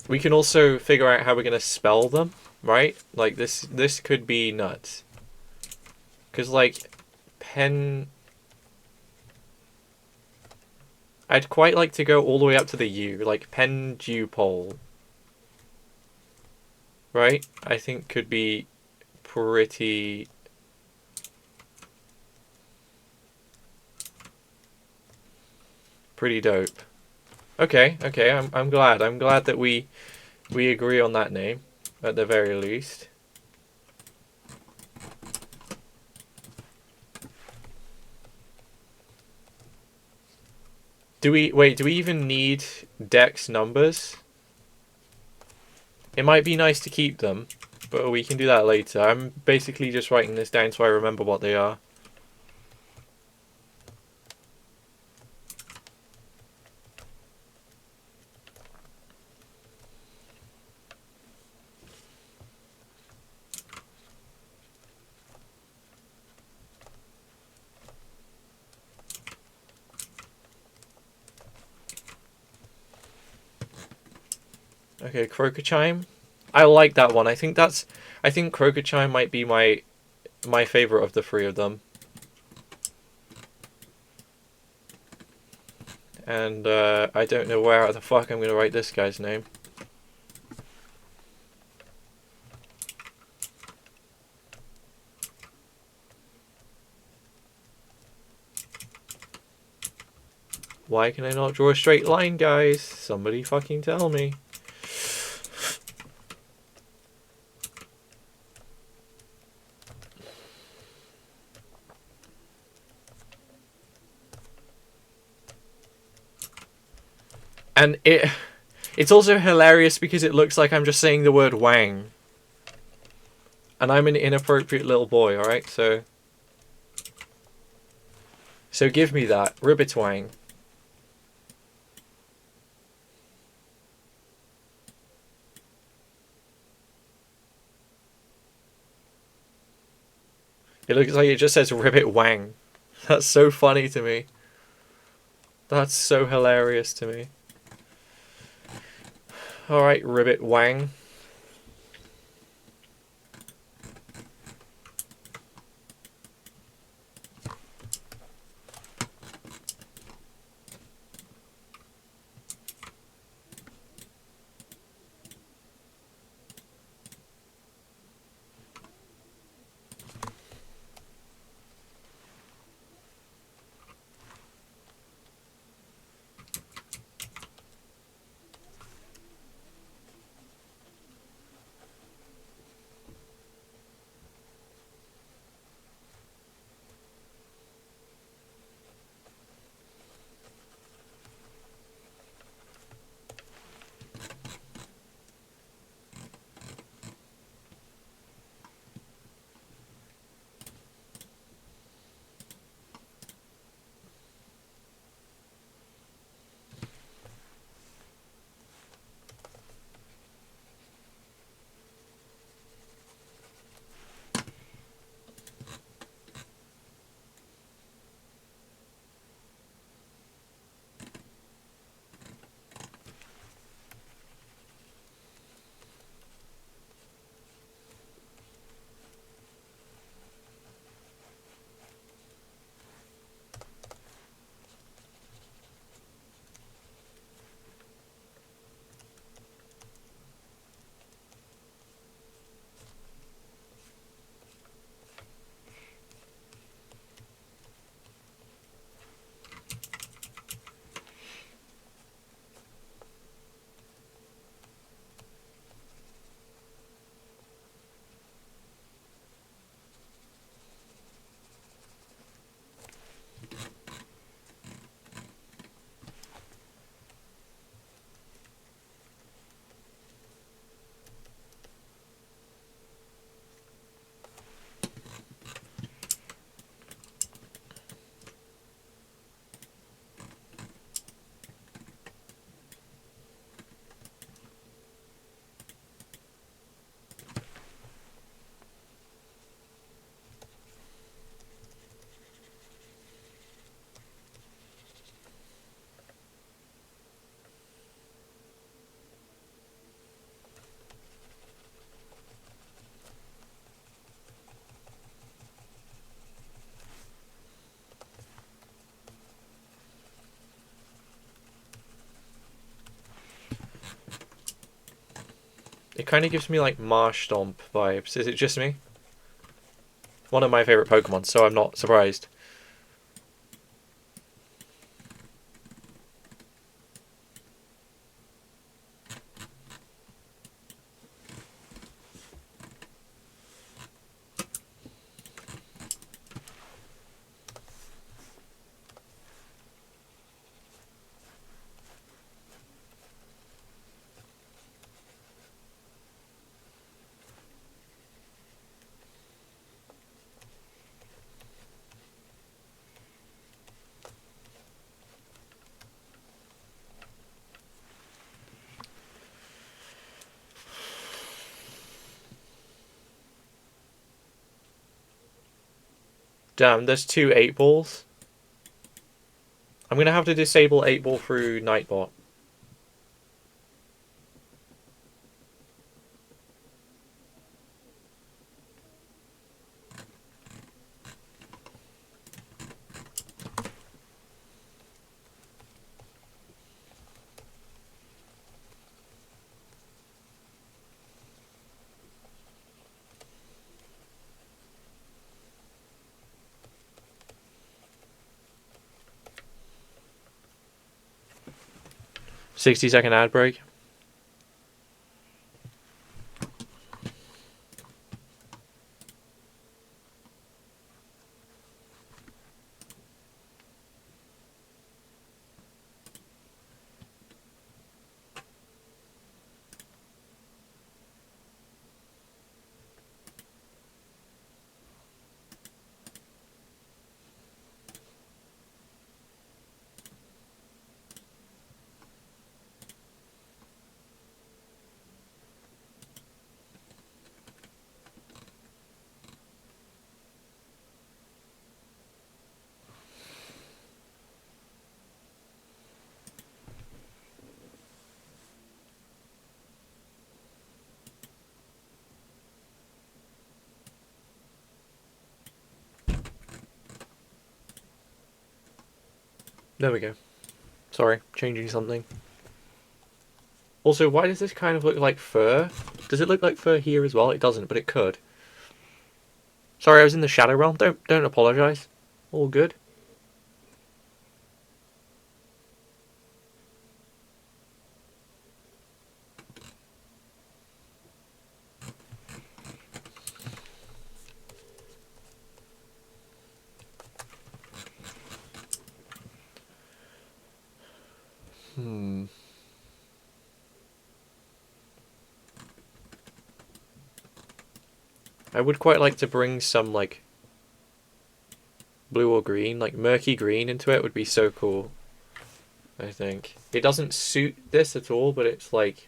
We can also figure out how we're gonna spell them, right? Like this could be nuts. Cause like pen. I'd quite like to go all the way up to the U, like Pendupole. Right? I think could be pretty. Pretty dope. Okay, I'm glad. I'm glad that we agree on that name, at the very least. Do we even need dex numbers? It might be nice to keep them, but we can do that later. I'm basically just writing this down so I remember what they are. Okay, Crocochime. I like that one. I think Crocochime might be my favorite of the three of them. And I don't know where the fuck I'm gonna write this guy's name. Why can I not draw a straight line, guys? Somebody fucking tell me. And it's also hilarious because it looks like I'm just saying the word Wang. And I'm an inappropriate little boy, alright? So give me that. Ribbit Wang. It looks like it just says Ribbit Wang. That's so funny to me. That's so hilarious to me. Alright, Ribbit Wang. kind of gives me like Marsh Stomp vibes. Is it just me? One of my favorite Pokemon, so I'm not surprised. Damn, there's 2 8-balls. I'm gonna have to disable 8-ball through Nightbot. $60-second ad break. There we go. Sorry, changing something. Also, why does this kind of look like fur? Does it look like fur here as well? It doesn't, but it could. Sorry, I was in the shadow realm. Don't apologize. All good. I would quite like to bring some, like, blue or green, like murky green into it would be so cool. I think. It doesn't suit this at all, but it's like...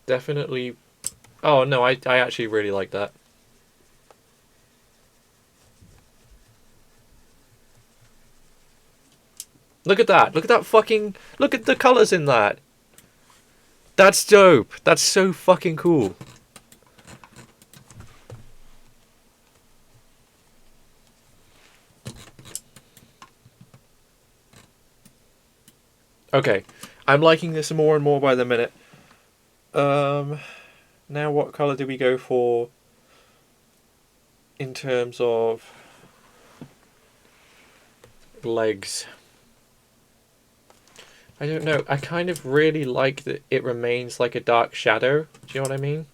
Definitely... Oh, no, I actually really like that. Look at that. Look at that fucking... Look at the colours in that. That's dope. That's so fucking cool. Okay. I'm liking this more and more by the minute. Now what colour do we go for in terms of legs? I don't know. I kind of really like that it remains like a dark shadow. Do you know what I mean?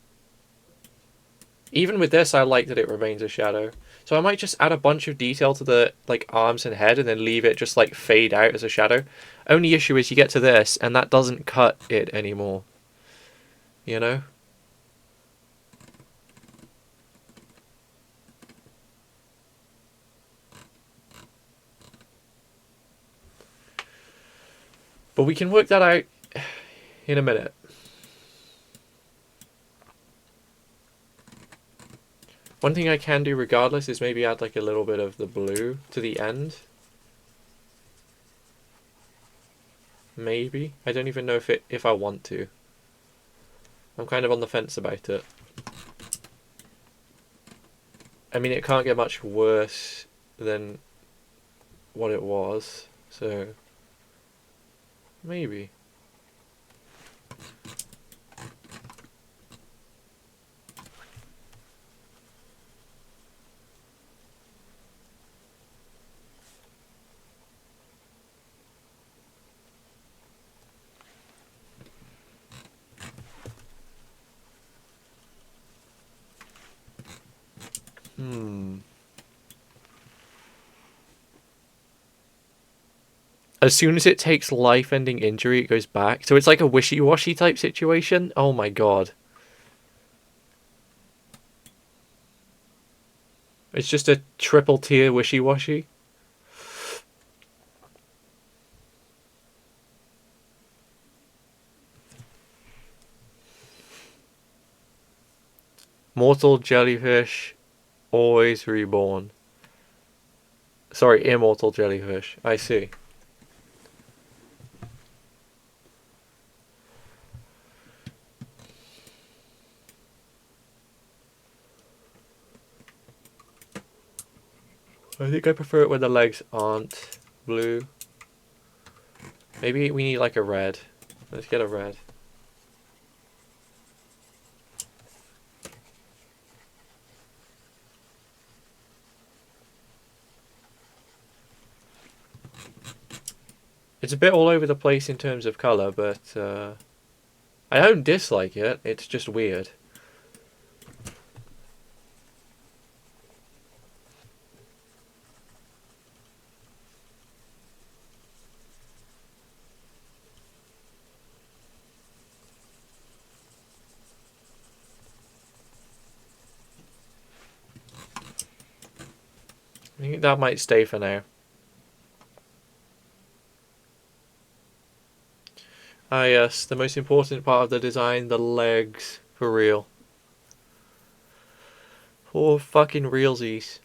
Even with this, I like that it remains a shadow. So I might just add a bunch of detail to the like arms and head and then leave it just like fade out as a shadow. Only issue is you get to this and that doesn't cut it anymore. You know? But we can work that out in a minute. One thing I can do regardless is maybe add like a little bit of the blue to the end. Maybe. I don't even know if I want to. I'm kind of on the fence about it. I mean, it can't get much worse than what it was, so... Maybe. As soon as it takes life-ending injury, it goes back. So it's like a wishy-washy type situation. Oh my god. It's just a triple tier wishy-washy. Mortal jellyfish, always reborn. Sorry, immortal jellyfish. I see. I think I prefer it when the legs aren't blue. Maybe we need like a red. Let's get a red. It's a bit all over the place in terms of colour, but I don't dislike it. It's just weird. I think that might stay for now. Ah yes, the most important part of the design, the legs. For real. For fucking realsies.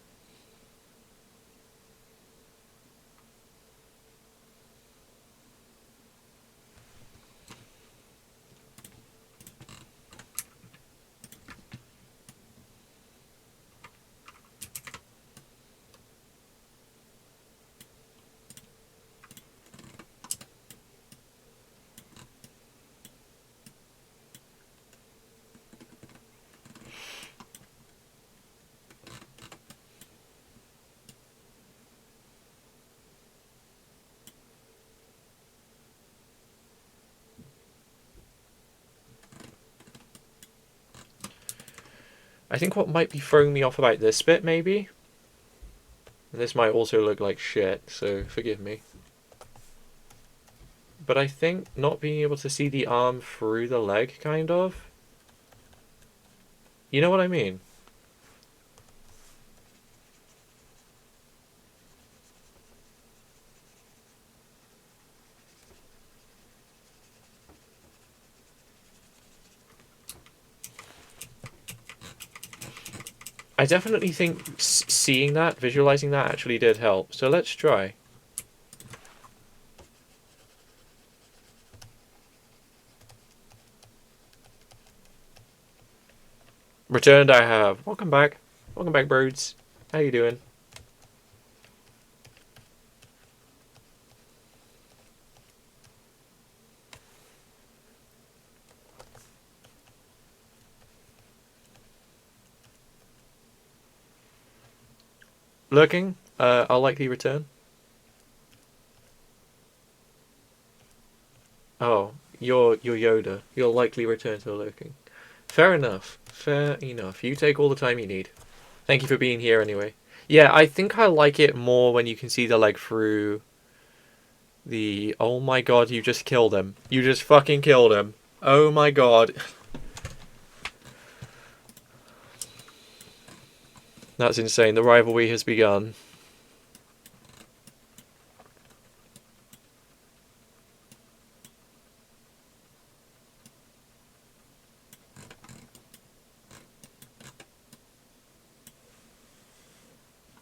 I think what might be throwing me off about this bit, maybe, and this might also look like shit, so forgive me, but I think not being able to see the arm through the leg, kind of. You know what I mean? I definitely think seeing that, visualizing that actually did help. So let's try. Returned I have. Welcome back. Welcome back, birds. How you doing? Lurking? I'll likely return. Oh, you're Yoda. You'll likely return to lurking. Fair enough. Fair enough. You take all the time you need. Thank you for being here anyway. Yeah, I think I like it more when you can see the leg through the... Oh my god, you just killed him. You just fucking killed him. Oh my god. That's insane. The rivalry has begun.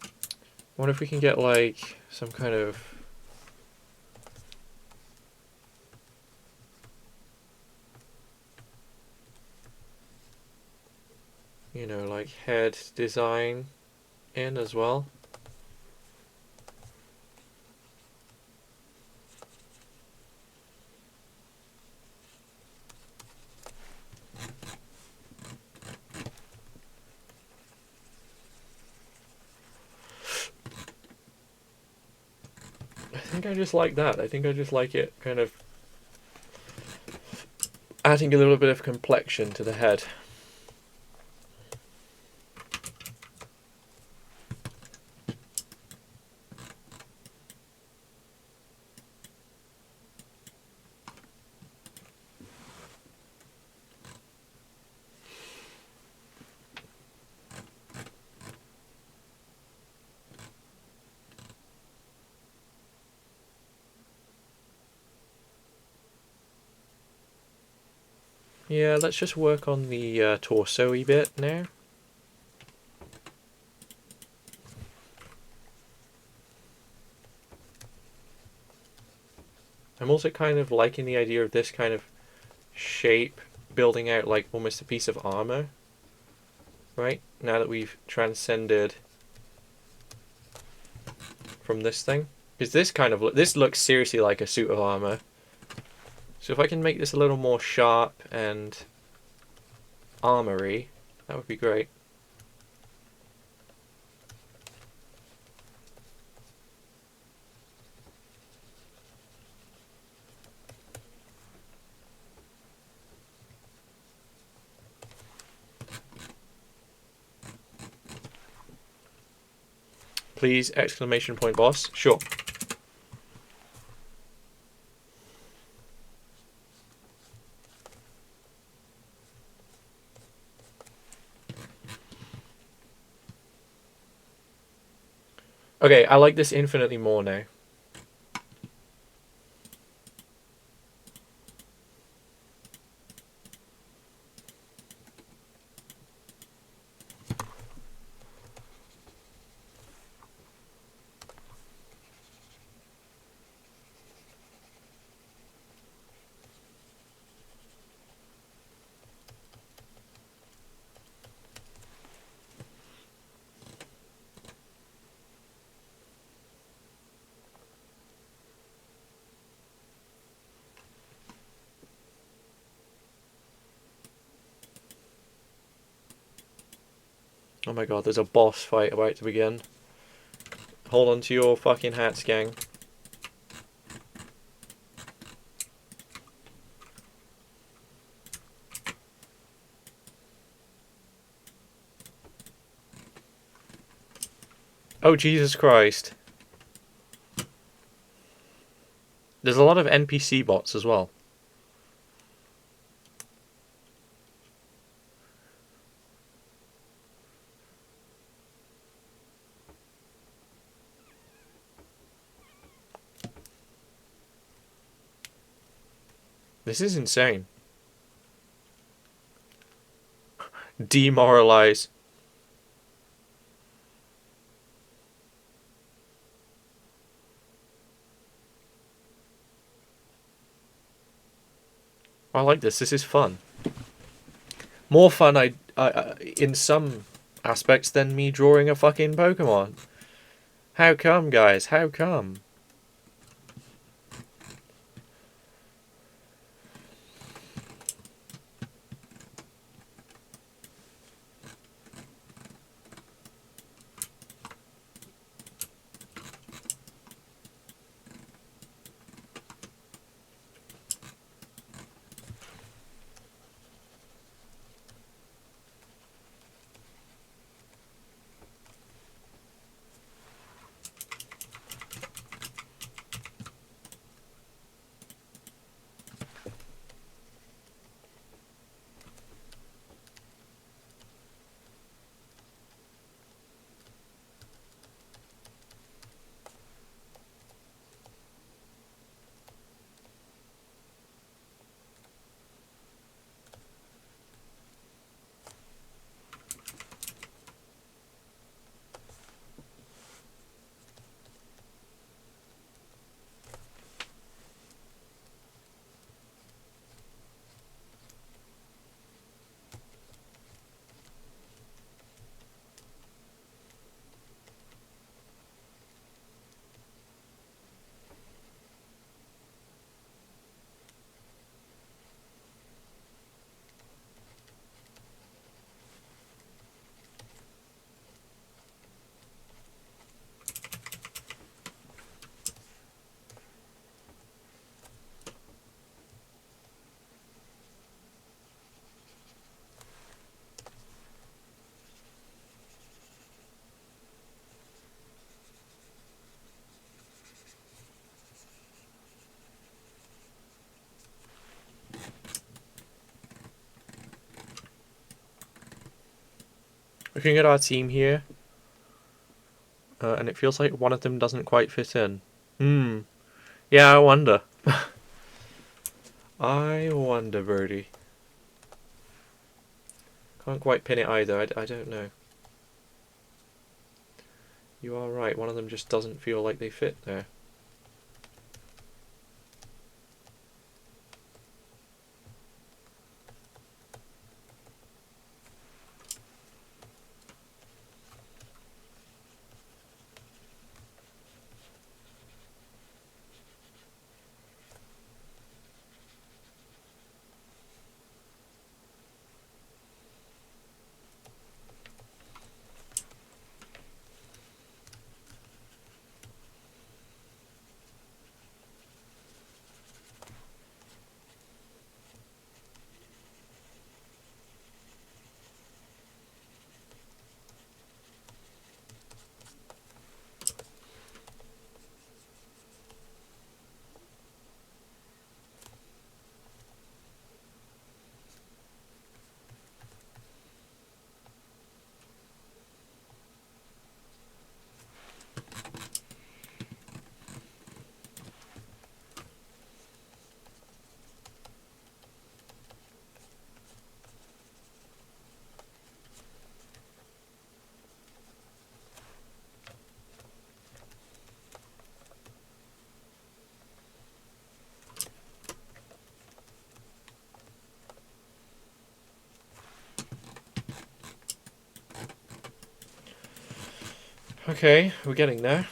I wonder if we can get like some kind of... You know, like head design in as well. think I just like that. I think I just like it kind of adding a little bit of complexion to the head. Yeah, let's just work on the torso-y bit now. I'm also kind of liking the idea of this kind of shape building out like almost a piece of armor. Right? Now that we've transcended from this thing. Because this kind of this looks seriously like a suit of armor. So if I can make this a little more sharp and armory, that would be great. Please, exclamation point boss. Sure. Okay, I like this infinitely more now. Oh my god, there's a boss fight about to begin. Hold on to your fucking hats, gang. Oh, Jesus Christ. There's a lot of NPC bots as well. This is insane. Demoralize. I like this. This is fun. More fun, in some aspects, than me drawing a fucking Pokemon. How come, guys? How come? Looking at our team here, and it feels like one of them doesn't quite fit in. Yeah, I wonder. I wonder, Birdie. Can't quite pin it either. I don't know. You are right. One of them just doesn't feel like they fit there. Okay, we're getting there.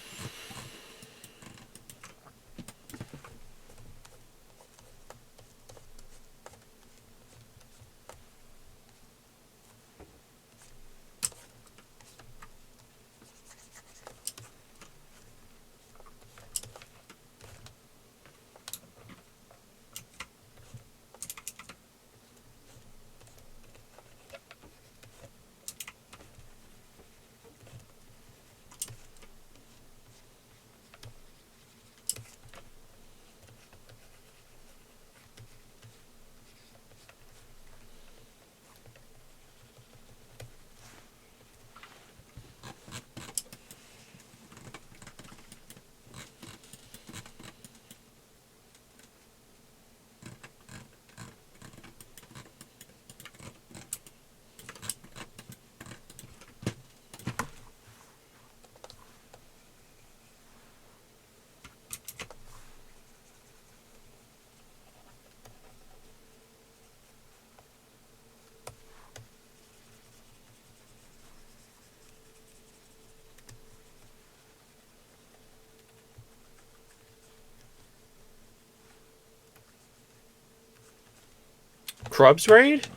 Crubs raid?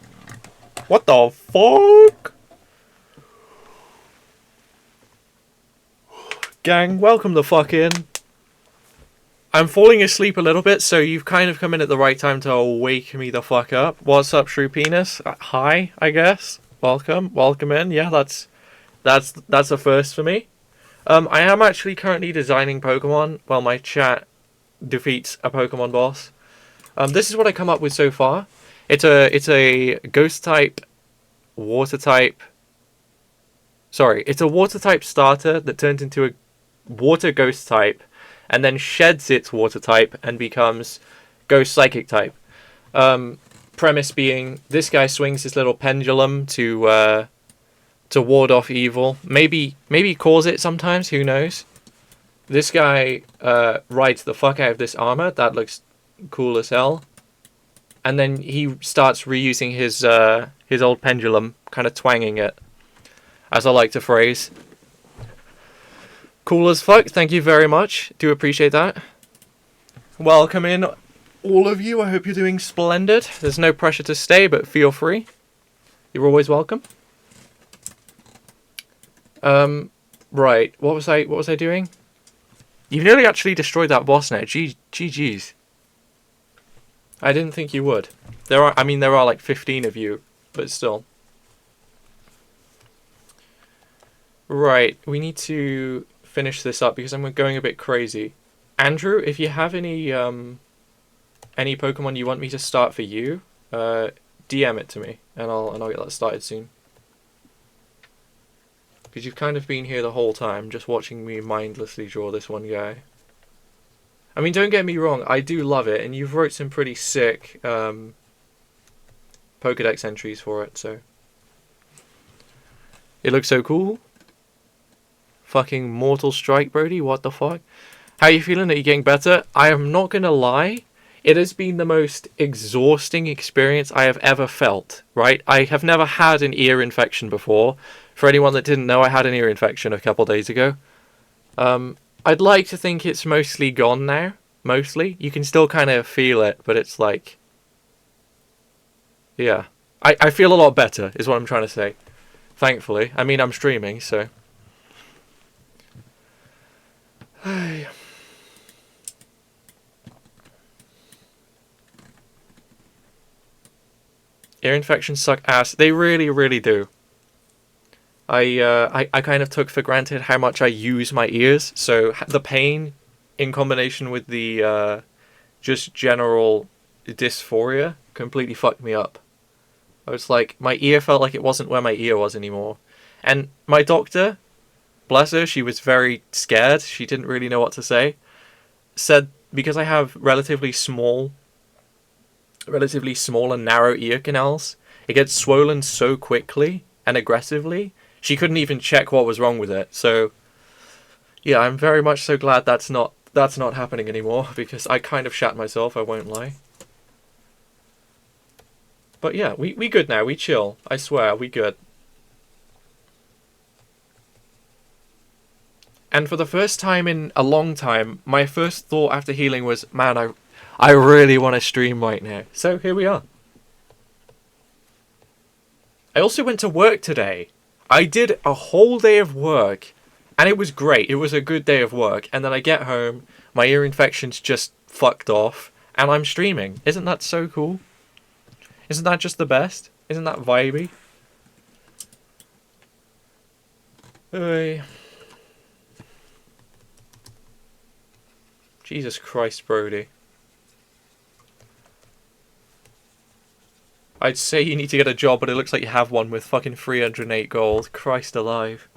What the fuck? Gang, welcome the fuck in. I'm falling asleep a little bit, so you've kind of come in at the right time to wake me the fuck up. What's up, Shrew Penis? Hi, I guess. Welcome in. Yeah, that's a first for me. I am actually currently designing Pokemon while my chat defeats a Pokemon boss. This is what I come up with so far. It's a ghost type, water type. Sorry, it's a water type starter that turns into a water ghost type, and then sheds its water type and becomes ghost psychic type. Premise being, this guy swings his little pendulum to ward off evil. Maybe cause it sometimes. Who knows? This guy rides the fuck out of this armor. That looks cool as hell. And then he starts reusing his old pendulum, kind of twanging it, as I like to phrase. Cool as fuck. Thank you very much. Do appreciate that. Welcome in, all of you. I hope you're doing splendid. There's no pressure to stay, but feel free. You're always welcome. Right. What was I doing? You've nearly actually destroyed that boss now. GG's. I didn't think you would. There are like 15 of you, but still. Right, we need to finish this up because I'm going a bit crazy. Andrew, if you have any Pokemon you want me to start for you, DM it to me, and I'll get that started soon. Because you've kind of been here the whole time, just watching me mindlessly draw this one guy. I mean, don't get me wrong, I do love it, and you've wrote some pretty sick Pokedex entries for it, so... It looks so cool. Fucking Mortal Strike, Brody, what the fuck? How are you feeling? Are you getting better? I am not gonna lie, it has been the most exhausting experience I have ever felt, right? I have never had an ear infection before. For anyone that didn't know, I had an ear infection a couple days ago. I'd like to think it's mostly gone now. Mostly. You can still kind of feel it, but it's like... Yeah. I feel a lot better, is what I'm trying to say. Thankfully. I mean, I'm streaming, so... Ear infections suck ass. They really, really do. I kind of took for granted how much I use my ears, so the pain in combination with the just general dysphoria completely fucked me up. I was like, my ear felt like it wasn't where my ear was anymore. And my doctor, bless her, she was very scared, she didn't really know what to say, said because I have relatively small and narrow ear canals, it gets swollen so quickly and aggressively, she couldn't even check what was wrong with it. So, yeah, I'm very much so glad that's not happening anymore, because I kind of shat myself, I won't lie. But yeah, we good now, we chill. I swear, we good. And for the first time in a long time, my first thought after healing was, man, I really want to stream right now. So here we are. I also went to work today. I did a whole day of work, and it was great. It was a good day of work. And then I get home, my ear infection's just fucked off, and I'm streaming. Isn't that so cool? Isn't that just the best? Isn't that vibey? Hey. Jesus Christ, Brody. I'd say you need to get a job, but it looks like you have one with fucking 308 gold. Christ alive.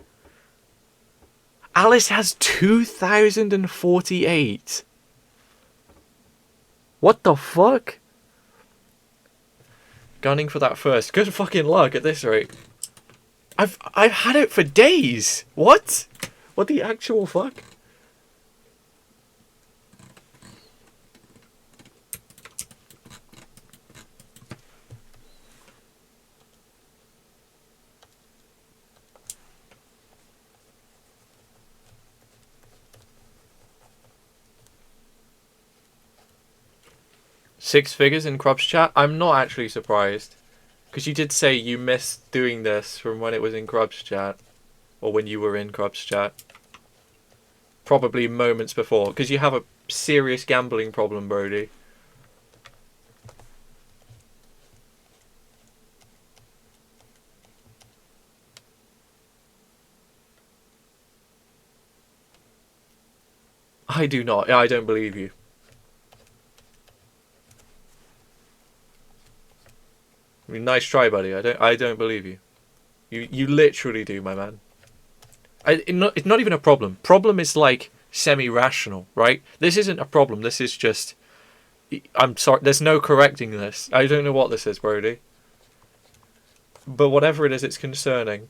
Alice has 2,048. What the fuck? Gunning for that first. Good fucking luck at this rate. I've had it for days. What? What the actual fuck? Six figures in Crub's chat? I'm not actually surprised. Because you did say you missed doing this from when it was in Crub's chat. Or when you were in Crub's chat. Probably moments before. Because you have a serious gambling problem, Brody. I do not. I don't believe you. I mean, nice try, buddy. I don't believe you. You literally do, my man. It's not even a problem. Problem is like semi-rational, right? This isn't a problem. This is just... I'm sorry. There's no correcting this. I don't know what this is, Brody. But whatever it is, it's concerning.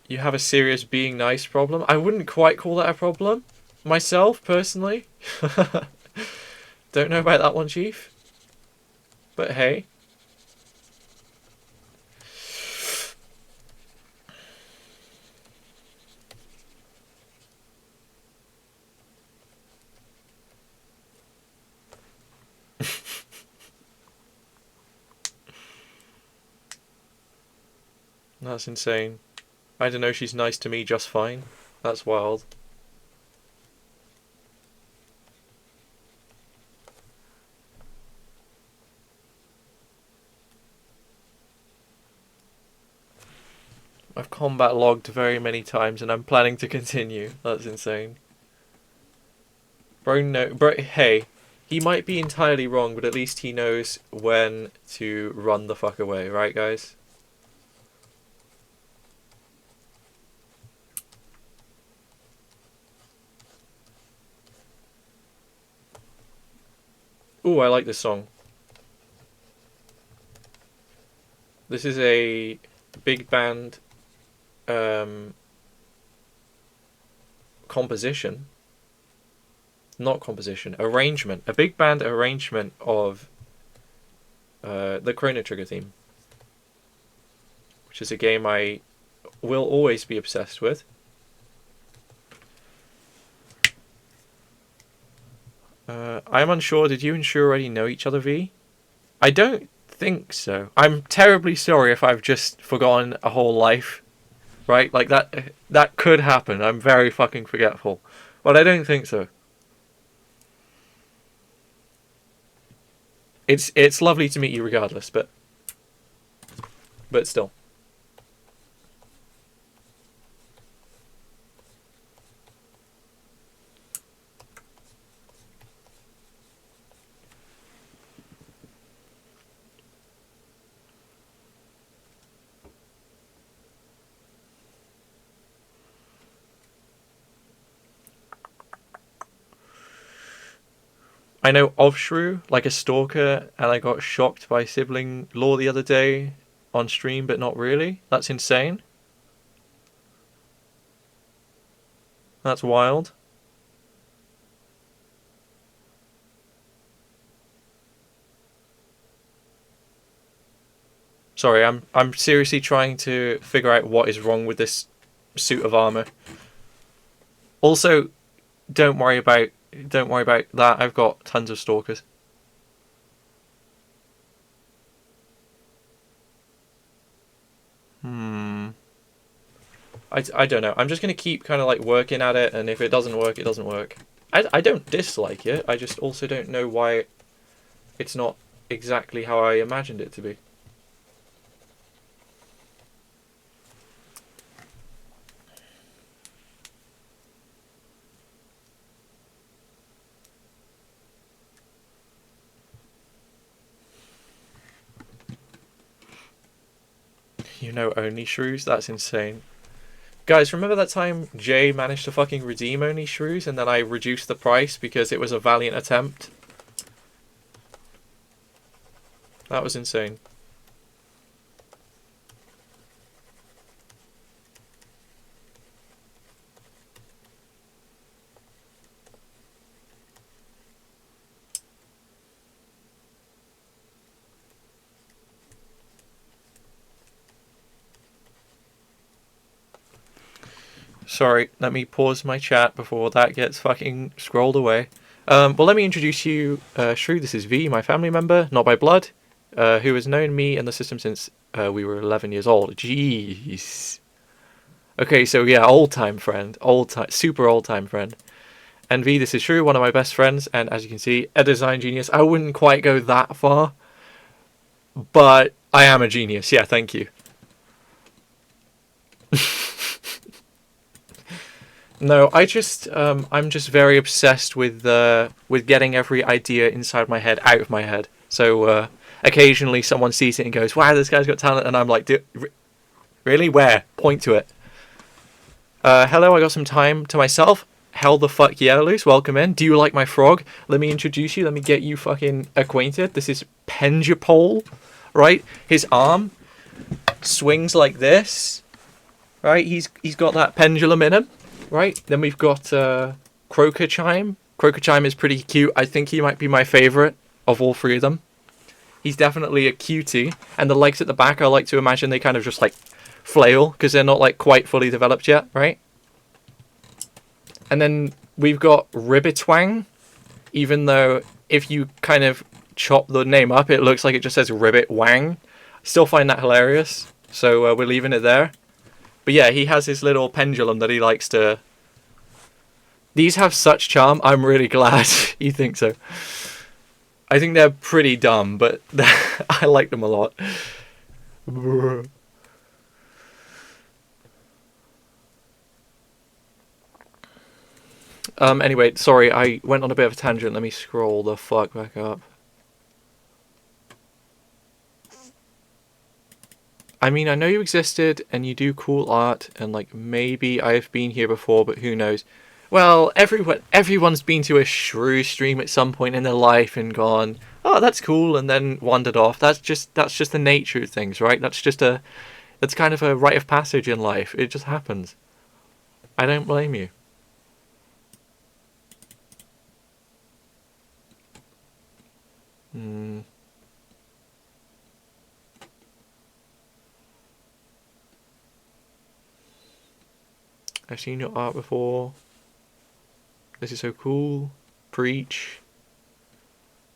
You have a serious being nice problem? I wouldn't quite call that a problem. Myself, personally. Don't know about that one, Chief. But hey. That's insane. I don't know, she's nice to me just fine. That's wild. I've combat logged very many times and I'm planning to continue. That's insane. Bro, hey, he might be entirely wrong, but at least he knows when to run the fuck away, right guys? Ooh, I like this song. This is a big band composition. Not composition, arrangement. A big band arrangement of the Chrono Trigger theme, which is a game I will always be obsessed with. I'm unsure, did you and Shrew already know each other, V? I don't think so. I'm terribly sorry if I've just forgotten a whole life, right? Like, that could happen. I'm very fucking forgetful. But I don't think so. It's lovely to meet you regardless, but still. I know of Shrew, like a stalker, and I got shocked by sibling law the other day on stream, but not really. That's insane. That's wild. Sorry, I'm seriously trying to figure out what is wrong with this suit of armor. Also, don't worry about that. I've got tons of stalkers. I don't know. I'm just going to keep kind of like working at it, and if it doesn't work, it doesn't work. I don't dislike it. I just also don't know why it's not exactly how I imagined it to be. You know only shrews? That's insane. Guys, remember that time Jay managed to fucking redeem only shrews and then I reduced the price because it was a valiant attempt? That was insane. Sorry, let me pause my chat before that gets fucking scrolled away. Well, let me introduce you, Shrew. This is V, my family member, not by blood, who has known me and the system since we were 11 years old. Jeez. Okay, so yeah, old-time friend. Super old-time friend. And V, this is Shrew, one of my best friends, and as you can see, a design genius. I wouldn't quite go that far, but I am a genius. Yeah, thank you. No, I'm just very obsessed with getting every idea inside my head out of my head. So occasionally someone sees it and goes, "Wow, this guy's got talent," and I'm like, "Really? Where? Point to it." Hello, I got some time to myself. Hell the fuck yeah, Luce. Welcome in. Do you like my frog? Let me introduce you. Let me get you fucking acquainted. This is Penjapole, right? His arm swings like this, right? He's got that pendulum in him. Right, then we've got Croaker Chime. Croaker Chime is pretty cute. I think he might be my favourite of all three of them. He's definitely a cutie. And the legs at the back, I like to imagine they kind of just like flail because they're not like quite fully developed yet, right? And then we've got Ribbitwang. Even though if you kind of chop the name up, it looks like it just says Ribbit Wang. I still find that hilarious. So we're leaving it there. But yeah, he has his little pendulum that he likes to... These have such charm. I'm really glad you think so. I think they're pretty dumb, but I like them a lot. Anyway, sorry, I went on a bit of a tangent. Let me scroll the fuck back up. I mean, I know you existed and you do cool art and like maybe I've been here before, but who knows. Well, everyone's been to a Shrew stream at some point in their life and gone, "Oh, that's cool," and then wandered off. That's just the nature of things, right? That's kind of a rite of passage in life. It just happens. I don't blame you. Hmm. I've seen your art before. This is so cool. Preach.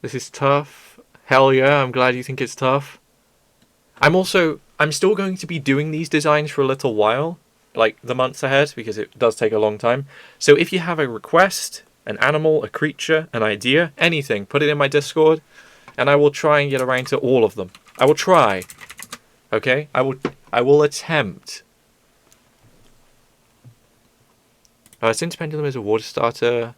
This is tough. Hell yeah, I'm glad you think it's tough. I'm still going to be doing these designs for a little while, like the months ahead, because it does take a long time. So if you have a request, an animal, a creature, an idea, anything, put it in my Discord, and I will try and get around to all of them. I will try. Okay? I will attempt. Since Pendulum is a water starter,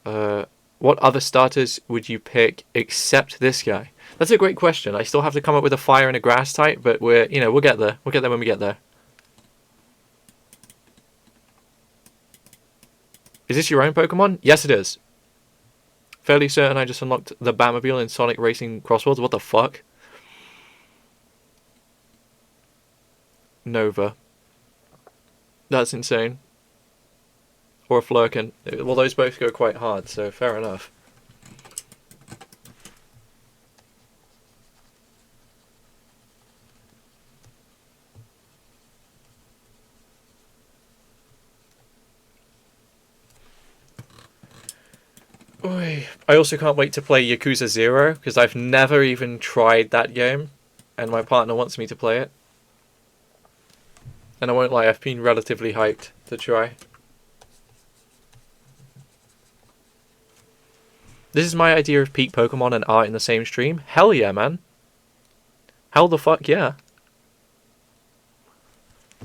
what other starters would you pick except this guy? That's a great question. I still have to come up with a fire and a grass type, but we'll get there. We'll get there when we get there. Is this your own Pokemon? Yes, it is. Fairly certain I just unlocked the Batmobile in Sonic Racing Crossworlds. What the fuck? Nova. That's insane. Or a Flurkin. Well, those both go quite hard, so fair enough. Oy. I also can't wait to play Yakuza 0, because I've never even tried that game, and my partner wants me to play it. And I won't lie, I've been relatively hyped to try. This is my idea of peak Pokemon and art in the same stream. Hell yeah, man. Hell the fuck yeah.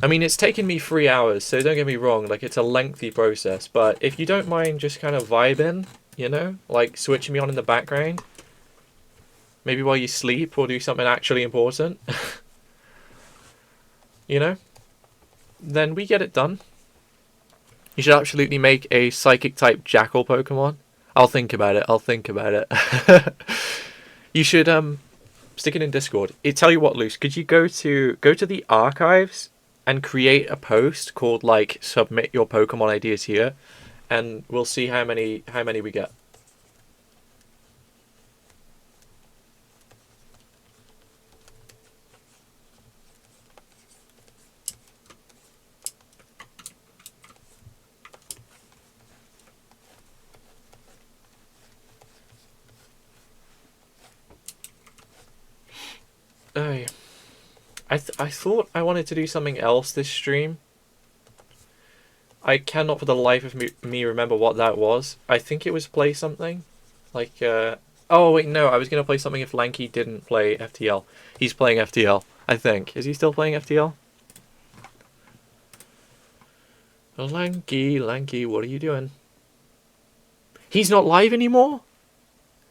I mean, it's taken me 3 hours, so don't get me wrong, like, it's a lengthy process, but if you don't mind just kind of vibing, you know, like switching me on in the background, maybe while you sleep or do something actually important, you know, then we get it done. You should absolutely make a psychic type jackal Pokemon. I'll think about it. I'll think about it. You should stick it in Discord. Tell you what, Luce, could you go to the archives and create a post called like submit your Pokemon ideas here, and we'll see how many we get. Oh, I thought I wanted to do something else this stream. I cannot for the life of me remember what that was. I think it was play something. Like, oh wait, no, I was going to play something if Lanky didn't play FTL. He's playing FTL, I think. Is he still playing FTL? Lanky, what are you doing? He's not live anymore?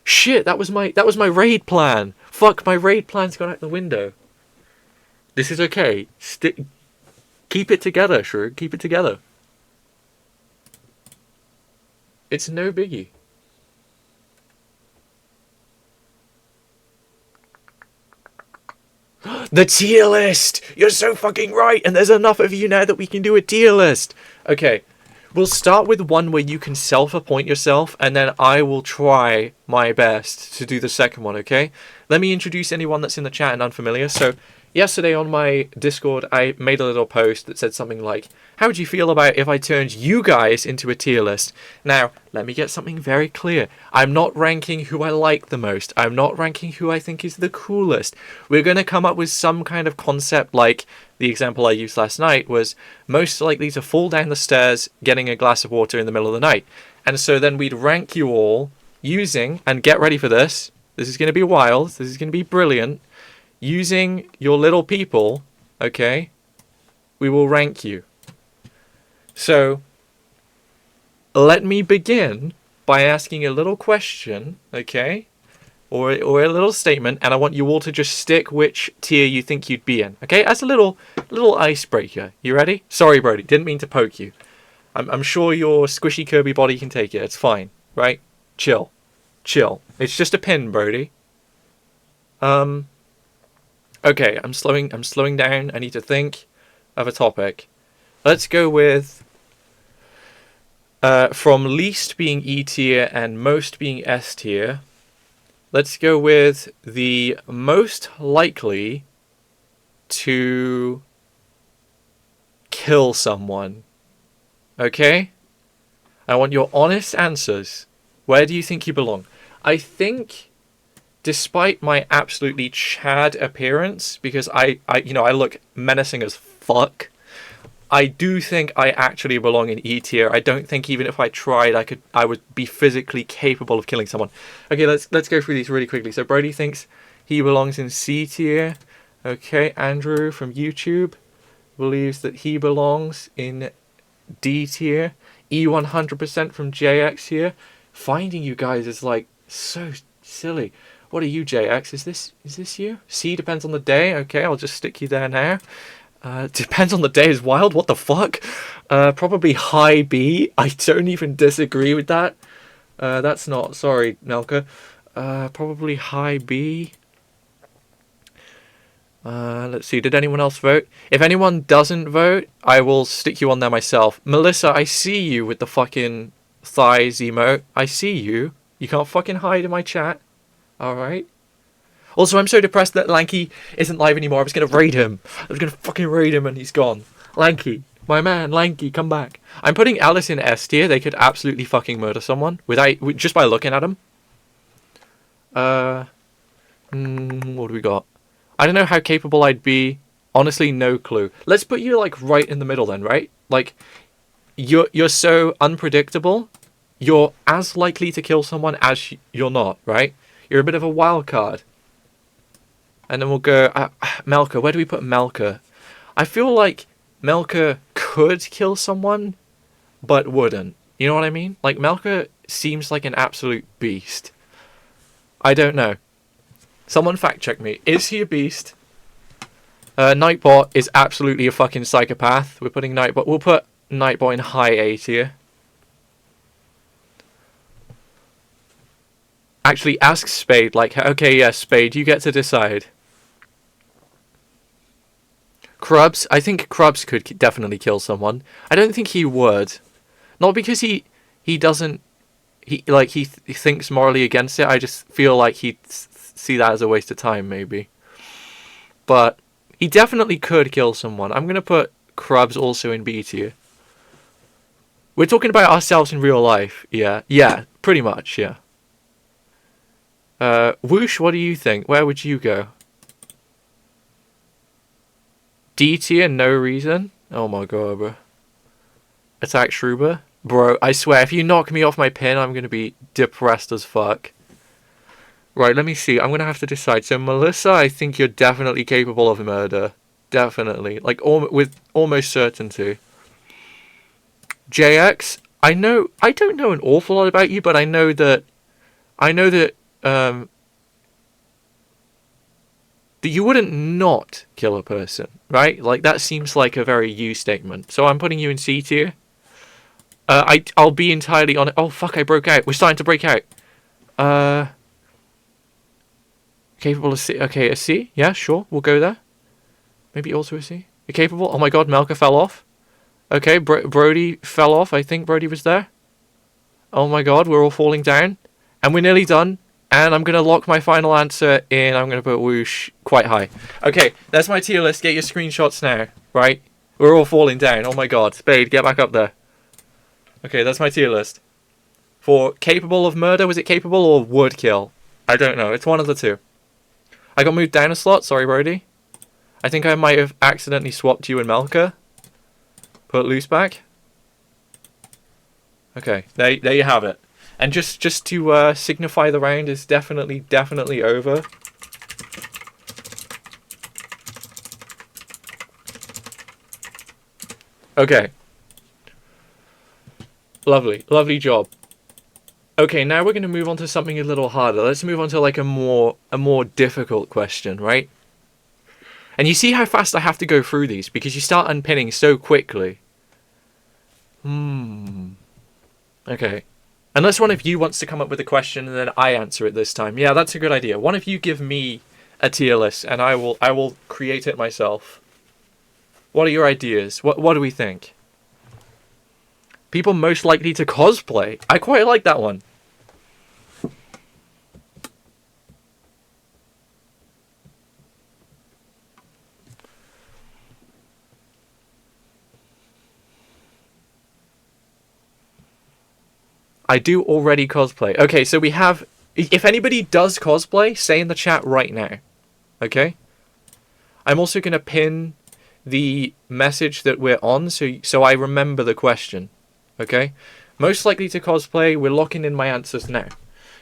Shit, that was my raid plan. Fuck, my raid plan's gone out the window. This is okay. Keep it together, Shrew. Keep it together. It's no biggie. The tier list! You're so fucking right, and there's enough of you now that we can do a tier list. Okay, we'll start with one where you can self-appoint yourself, and then I will try my best to do the second one, okay? Let me introduce anyone that's in the chat and unfamiliar. So, yesterday on my Discord, I made a little post that said something like, how would you feel about if I turned you guys into a tier list? Now, let me get something very clear. I'm not ranking who I like the most. I'm not ranking who I think is the coolest. We're going to come up with some kind of concept, like the example I used last night was most likely to fall down the stairs getting a glass of water in the middle of the night. And so then we'd rank you all using, and get ready for this, this is going to be wild, this is going to be brilliant, using your little people, okay, we will rank you. So, let me begin by asking a little question, okay, or a little statement, and I want you all to just stick which tier you think you'd be in, okay, as a little icebreaker. You ready? Sorry, Brody, didn't mean to poke you. I'm sure your squishy Kirby body can take it. It's fine, right? Chill. Chill. It's just a pin, Brody. Okay, I'm slowing down. I need to think of a topic. Let's go with from least being E tier and most being S tier. Let's go with the most likely to kill someone. Okay? I want your honest answers. Where do you think you belong? I think, despite my absolutely Chad appearance, because I look menacing as fuck, I do think I actually belong in E tier. I don't think even if I tried, I would be physically capable of killing someone. Okay, let's go through these really quickly. So Brody thinks he belongs in C tier. Okay, Andrew from YouTube believes that he belongs in D tier. E100% from JX here. Finding you guys is like so silly. What are you, JX? Is this you? C depends on the day. Okay, I'll just stick you there now. Depends on the day is wild. What the fuck? Probably high B. I don't even disagree with that. That's not. Sorry, Nelka. Probably high B. Let's see. Did anyone else vote? If anyone doesn't vote, I will stick you on there myself. Melissa, I see you with the fucking thighs emote. I see you. You can't fucking hide in my chat. Alright. Also, I'm so depressed that Lanky isn't live anymore. I was going to raid him. I was going to fucking raid him and he's gone. Lanky. My man, Lanky, come back. I'm putting Alice in S tier. They could absolutely fucking murder someone just by looking at him. What do we got? I don't know how capable I'd be. Honestly, no clue. Let's put you like right in the middle then, right? Like, you're so unpredictable. You're as likely to kill someone as you're not, right? You're a bit of a wild card. And then we'll go... Melka. Where do we put Melka? I feel like Melka could kill someone, but wouldn't. You know what I mean? Like, Melka seems like an absolute beast. I don't know. Someone fact check me. Is he a beast? Nightbot is absolutely a fucking psychopath. We're putting Nightbot... We'll put Nightbot in high A tier. Actually, ask Spade. Like, okay, yeah, Spade, you get to decide. Krubs, I think Krubs could definitely kill someone. I don't think he would. Not because he doesn't... He thinks morally against it. I just feel like he'd see that as a waste of time, maybe. But he definitely could kill someone. I'm going to put Krubs also in B tier. We're talking about ourselves in real life. Yeah. Yeah, pretty much, yeah. Whoosh, what do you think? Where would you go? D tier, no reason. Oh my god, bro. Attack Shrew. Bro, I swear, if you knock me off my pin, I'm going to be depressed as fuck. Right, let me see. I'm going to have to decide. So, Melissa, I think you're definitely capable of murder. Definitely. Like, with almost certainty. JX, I don't know an awful lot about you, but I know that that you wouldn't not kill a person, right? Like, that seems like a very you statement. So I'm putting you in C tier. I'll be entirely on it. Oh, fuck, I broke out. We're starting to break out. Capable of C. Okay, a C? Yeah, sure. We'll go there. Maybe also a C. You're capable? Oh my god, Melka fell off. Okay, Brody fell off. I think Brody was there. Oh my god, we're all falling down. And we're nearly done. And I'm going to lock my final answer in. I'm going to put Whoosh quite high. Okay, that's my tier list. Get your screenshots now, right? We're all falling down. Oh my god. Spade, get back up there. Okay, that's my tier list. For capable of murder, was it capable or would kill? I don't know. It's one of the two. I got moved down a slot. Sorry, Brody. I think I might have accidentally swapped you and Melka. Put Loose back. Okay, there you have it. And just to signify the round is definitely over. Okay. Lovely job. Okay, now we're going to move on to something a little harder. Let's move on to like a more difficult question, right? And you see how fast I have to go through these because you start unpinning so quickly. Okay. Unless one of you wants to come up with a question and then I answer it this time. Yeah, that's a good idea. One of you give me a tier list and I will create it myself. What are your ideas? What do we think? People most likely to cosplay. I quite like that one. I do already cosplay. Okay, so we have... If anybody does cosplay, say in the chat right now. Okay? I'm also going to pin the message that we're on so I remember the question. Okay? Most likely to cosplay, we're locking in my answers now.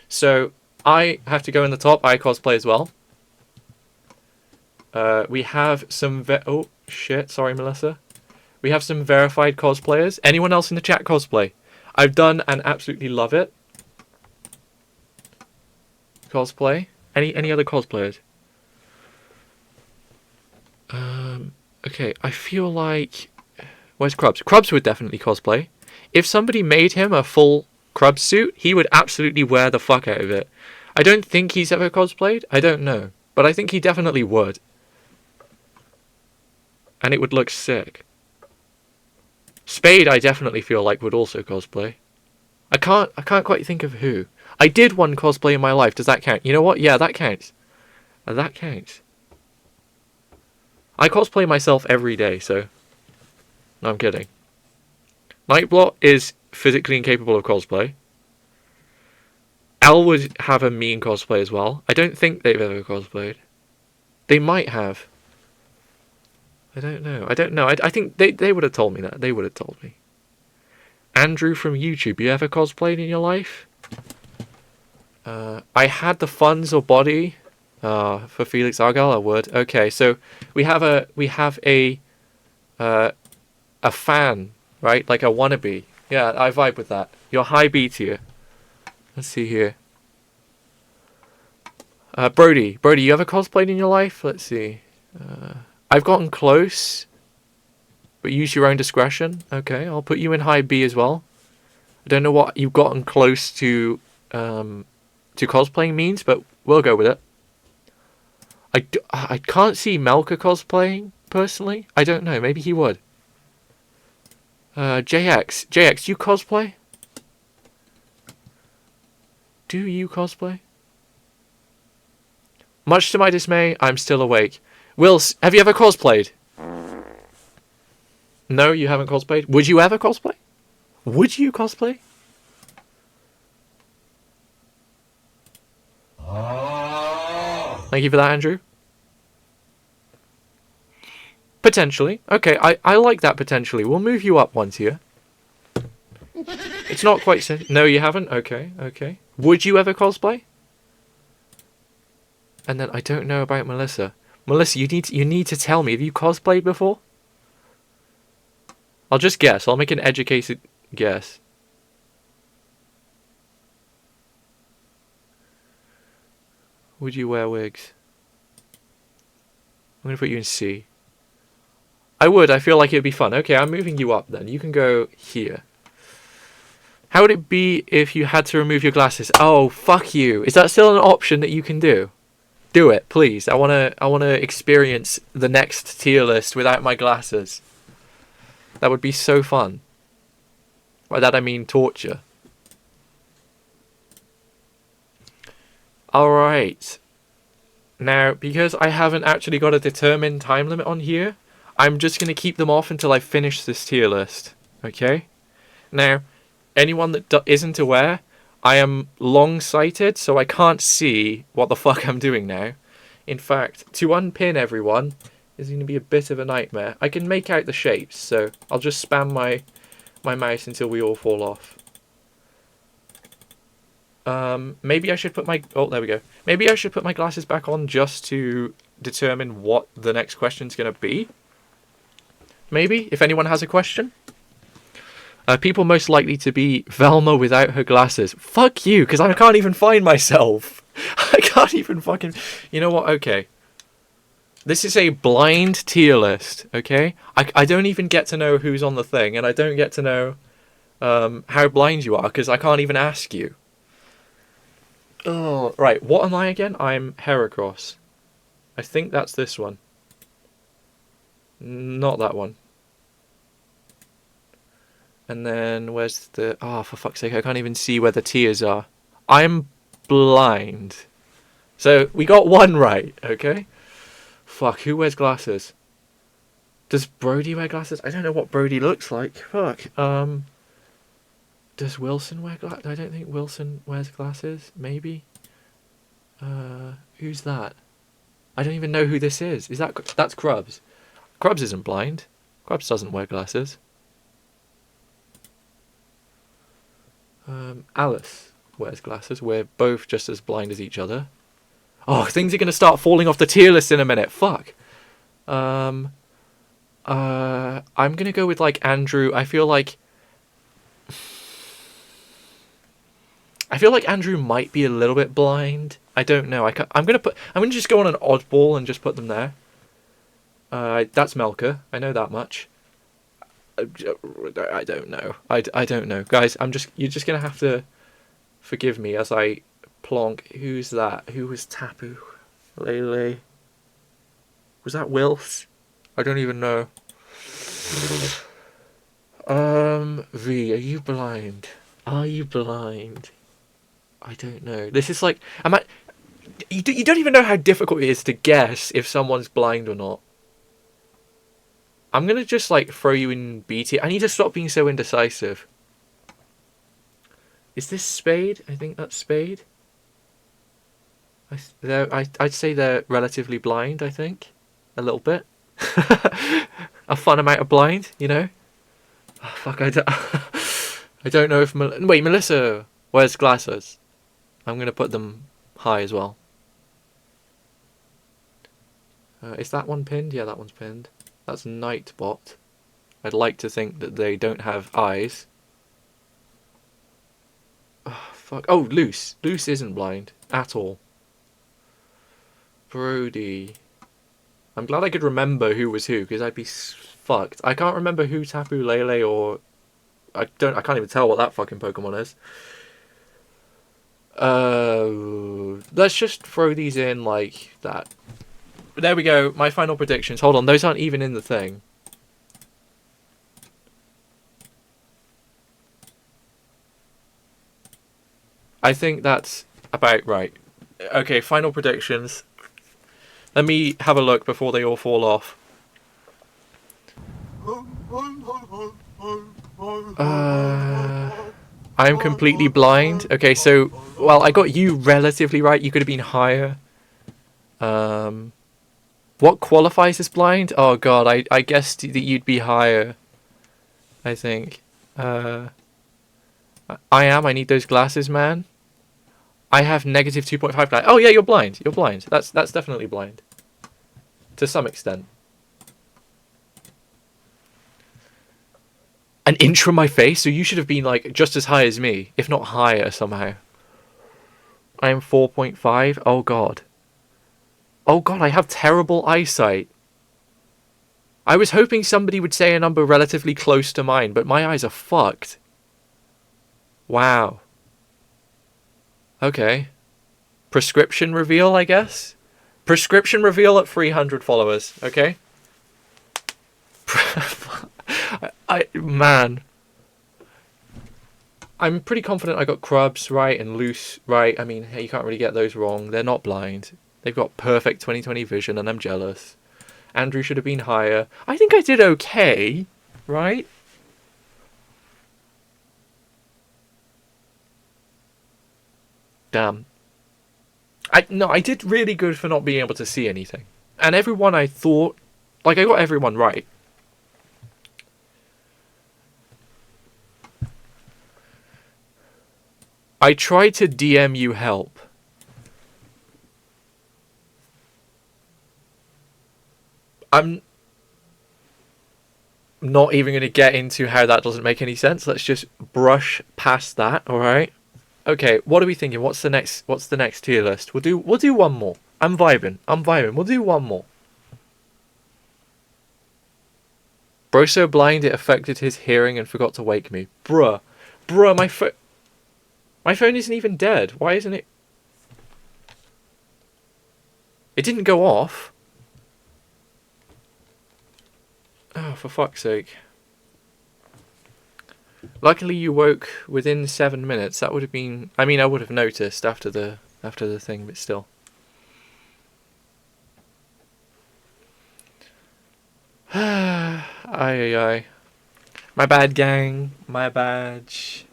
So, I have to go in the top. I cosplay as well. We have some... oh, shit. Sorry, Melissa. We have some verified cosplayers. Anyone else in the chat cosplay? I've done and absolutely love it. Cosplay. Any other cosplayers? Okay, I feel like... Where's Krubs? Krubs would definitely cosplay. If somebody made him a full Krubs suit, he would absolutely wear the fuck out of it. I don't think he's ever cosplayed. I don't know. But I think he definitely would. And it would look sick. Spade, I definitely feel like would also cosplay. I can't quite think of who. I did one cosplay in my life. Does that count? You know what? Yeah, that counts. That counts. I cosplay myself every day, so... No, I'm kidding. Nightblot is physically incapable of cosplay. Al would have a mean cosplay as well. I don't think they've ever cosplayed. They might have. I don't know. I think they would have told me that. They would have told me. Andrew from YouTube, you ever cosplayed in your life? I had the funds or body for Felix Argyle. I would. Okay, so we have a fan, right? Like a wannabe. Yeah, I vibe with that. You're high B tier. Let's see here. Brody, you ever cosplayed in your life? Let's see. I've gotten close, but use your own discretion. Okay, I'll put you in high B as well. I don't know what you've gotten close to cosplaying means, but we'll go with it. I can't see Melka cosplaying, personally. I don't know, maybe he would. JX, do you cosplay? Do you cosplay? Much to my dismay, I'm still awake. Wills, have you ever cosplayed? No, you haven't cosplayed? Would you ever cosplay? Would you cosplay? Thank you for that, Andrew. Potentially. Okay, I like that potentially. We'll move you up one tier. It's not quite so... No, you haven't? Okay, okay. Would you ever cosplay? And then I don't know about Melissa. Melissa, you need to tell me. Have you cosplayed before? I'll just guess. I'll make an educated guess. Would you wear wigs? I'm going to put you in C. I would. I feel like it would be fun. Okay, I'm moving you up then. You can go here. How would it be if you had to remove your glasses? Oh, fuck you. Is that still an option that you can do? Do it, please. I wanna experience the next tier list without my glasses. That would be so fun. By that I mean torture. Alright. Now, because I haven't actually got a determined time limit on here, I'm just going to keep them off until I finish this tier list. Okay? Now, anyone that isn't aware, I am long-sighted, so I can't see what the fuck I'm doing now. In fact, to unpin everyone is going to be a bit of a nightmare. I can make out the shapes, so I'll just spam my mouse until we all fall off. Maybe I should put my... Oh, there we go. Maybe I should put my glasses back on just to determine what the next question's going to be. Maybe, if anyone has a question. People most likely to be Velma without her glasses. Fuck you, because I can't even find myself. I can't even fucking... You know what? Okay. This is a blind tier list, okay? I don't even get to know who's on the thing, and I don't get to know how blind you are, because I can't even ask you. Oh, right. What am I again? I'm Heracross. I think that's this one. Not that one. And then where's the... Oh, for fuck's sake, I can't even see where the tiers are. I'm blind. So we got one right, okay? Fuck, who wears glasses? Does Brody wear glasses? I don't know what Brody looks like. Fuck. Does Wilson wear glasses? I don't think Wilson wears glasses. Maybe. Who's that? I don't even know who this is. Is that... That's Krubs. Krubs isn't blind. Krubs doesn't wear glasses. Alice wears glasses. We're both just as blind as each other. Oh, things are going to start falling off the tier list in a minute. Fuck. I'm going to go with, like, Andrew. I feel like Andrew might be a little bit blind. I don't know. I'm going to just go on an oddball and just put them there. That's Melka. I know that much. I don't know. I don't know. Guys, you're just going to have to forgive me as I plonk. Who's that? Who was Tapu? Lele. Was that Wills? I don't even know. V, are you blind? Are you blind? I don't know. This is like... You don't even know how difficult it is to guess if someone's blind or not. I'm going to just, like, throw you in B tier. I need to stop being so indecisive. Is this Spade? I think that's Spade. I'd say they're relatively blind, I think. A little bit. A fun amount of blind, you know? Oh, fuck, I don't know if... Wait, Melissa wears glasses. I'm going to put them high as well. Is that one pinned? Yeah, that one's pinned. That's Nightbot. I'd like to think that they don't have eyes. Oh, fuck. Oh, Loose. Loose isn't blind. At all. Brody. I'm glad I could remember who was who, because I'd be fucked. I can't remember who Tapu Lele or... I can't even tell what that fucking Pokemon is. Let's just throw these in like that. There we go, my final predictions. Hold on, those aren't even in the thing. I think that's about right. Okay, final predictions. Let me have a look before they all fall off. I'm completely blind. Okay, so... Well, I got you relatively right. You could have been higher. What qualifies as blind? Oh god, I guessed that you'd be higher. I think. I need those glasses, man. I have negative 2.5 blind. Oh yeah, you're blind. You're blind. That's definitely blind. To some extent. An inch from my face? So you should have been like just as high as me, if not higher somehow. I am 4.5. Oh god. Oh god, I have terrible eyesight. I was hoping somebody would say a number relatively close to mine, but my eyes are fucked. Wow. Okay. Prescription reveal, I guess? Prescription reveal at 300 followers, okay? Man. I'm pretty confident I got Krubs right and Loose right. I mean, hey, you can't really get those wrong. They're not blind. They've got perfect 20/20 vision, and I'm jealous. Andrew should have been higher. I think I did okay, right? Damn. I did really good for not being able to see anything. And everyone I thought... Like, I got everyone right. I tried to DM you help. I'm not even going to get into how that doesn't make any sense. Let's just brush past that, alright? Okay, what are we thinking? What's the next tier list? We'll do one more. I'm vibing. We'll do one more. Bro so blind it affected his hearing and forgot to wake me. Bruh. Bruh, my phone isn't even dead. Why isn't it? It didn't go off. Oh, for fuck's sake. Luckily you woke within 7 minutes. That would have been... I mean, I would have noticed after the thing, but still. Aye. My bad, gang. My badge.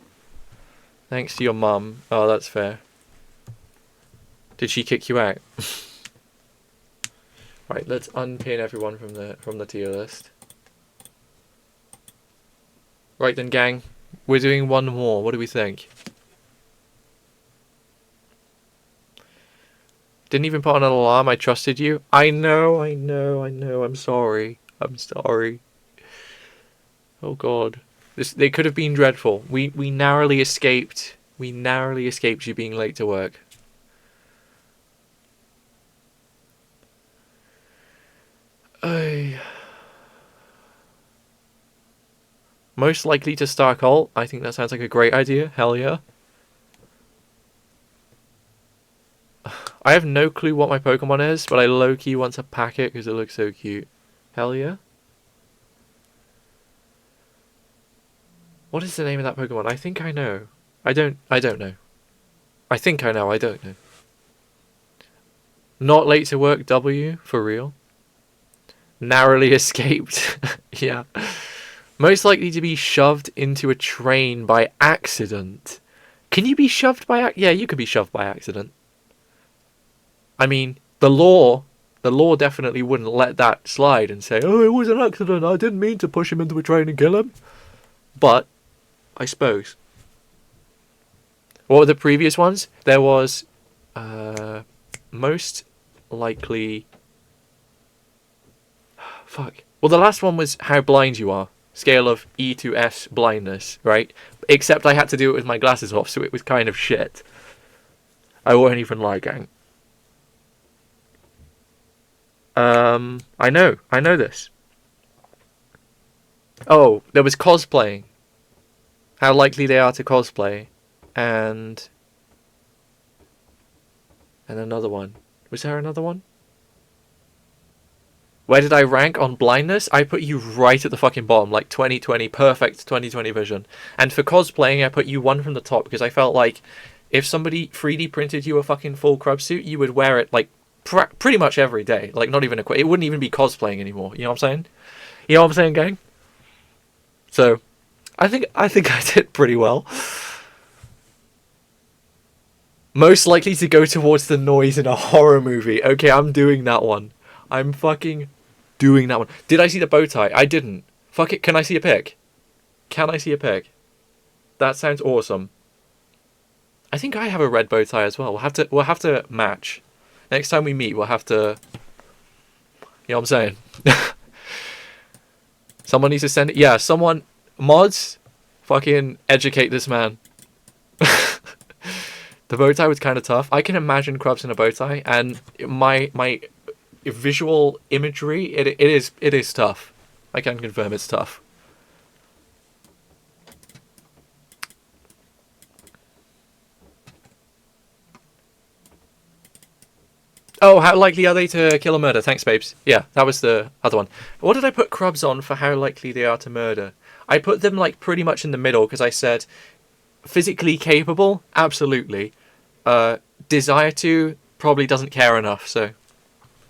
Thanks to your mum. Oh, that's fair. Did she kick you out? Right, let's unpin everyone from the tier list. Right then, gang. We're doing one more. What do we think? Didn't even put on an alarm. I trusted you. I know. I'm sorry. Oh god. They could have been dreadful. We narrowly escaped. We narrowly escaped you being late to work. Most likely to star cult. I think that sounds like a great idea. Hell yeah. I have no clue what my Pokemon is, but I low-key want to pack it because it looks so cute. Hell yeah. What is the name of that Pokemon? I think I know. I don't know. I think I know, I don't know. Not late to work, W, for real. Narrowly escaped. Yeah. Most likely to be shoved into a train by accident. Can you be shoved by yeah, you could be shoved by accident. I mean, the law definitely wouldn't let that slide and say, oh, it was an accident, I didn't mean to push him into a train and kill him. But, I suppose. What were the previous ones? There was, most likely... Fuck. Well, the last one was how blind you are. Scale of E to S blindness, right? Except I had to do it with my glasses off, so it was kind of shit. I won't even lie, gang. I know this. Oh, there was cosplaying. How likely they are to cosplay. And another one. Was there another one? Where did I rank on blindness? I put you right at the fucking bottom, like 20/20, perfect 20/20 vision. And for cosplaying, I put you one from the top because I felt like if somebody 3D printed you a fucking full Crub suit, you would wear it like pretty much every day. Like not even it wouldn't even be cosplaying anymore. You know what I'm saying? You know what I'm saying, gang? So, I think I did pretty well. Most likely to go towards the noise in a horror movie. Okay, I'm doing that one. I'm fucking doing that one. Did I see the bow tie? I didn't. Fuck it. Can I see a pic? Can I see a pic? That sounds awesome. I think I have a red bow tie as well. We'll have to match. Next time we meet, we'll have to... You know what I'm saying? Someone needs to send it. Yeah, someone... Mods, fucking educate this man. The bow tie was kind of tough. I can imagine Krubs in a bow tie, and my visual imagery, it is tough. I can confirm it's tough. Oh, how likely are they to kill or murder? Thanks, babes. Yeah, that was the other one. What did I put Krubs on for how likely they are to murder? I put them like pretty much in the middle because I said physically capable, absolutely. Desire to, probably doesn't care enough. So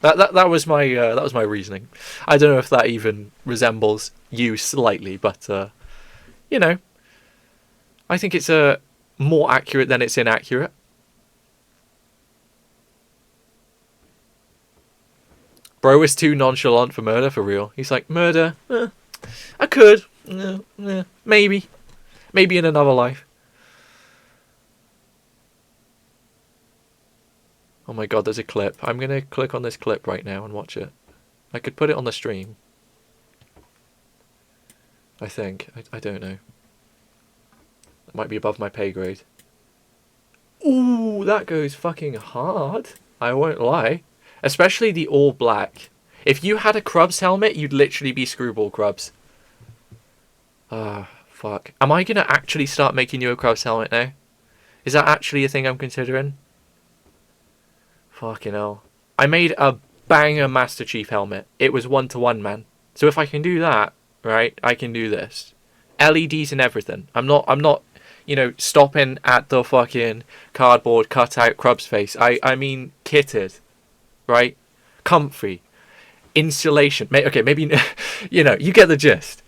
that was my reasoning. I don't know if that even resembles you slightly, but you know, I think it's more accurate than it's inaccurate. Bro was too nonchalant for murder, for real. He's like, murder? I could. Maybe. Maybe in another life. Oh my god, there's a clip. I'm going to click on this clip right now and watch it. I could put it on the stream. I think. I don't know. It might be above my pay grade. Ooh, that goes fucking hard. I won't lie. Especially the all black. If you had a Krubs helmet, you'd literally be Screwball Krubs. Ah, fuck. Am I gonna actually start making you a Krabs helmet now? Is that actually a thing I'm considering? Fucking hell. I made a banger Master Chief helmet. It was 1-to-1, man. So if I can do that, right, I can do this. LEDs and everything. I'm not, stopping at the fucking cardboard cutout Krabs face. I mean kitted, right? Comfy. Insulation. Okay, maybe, you get the gist.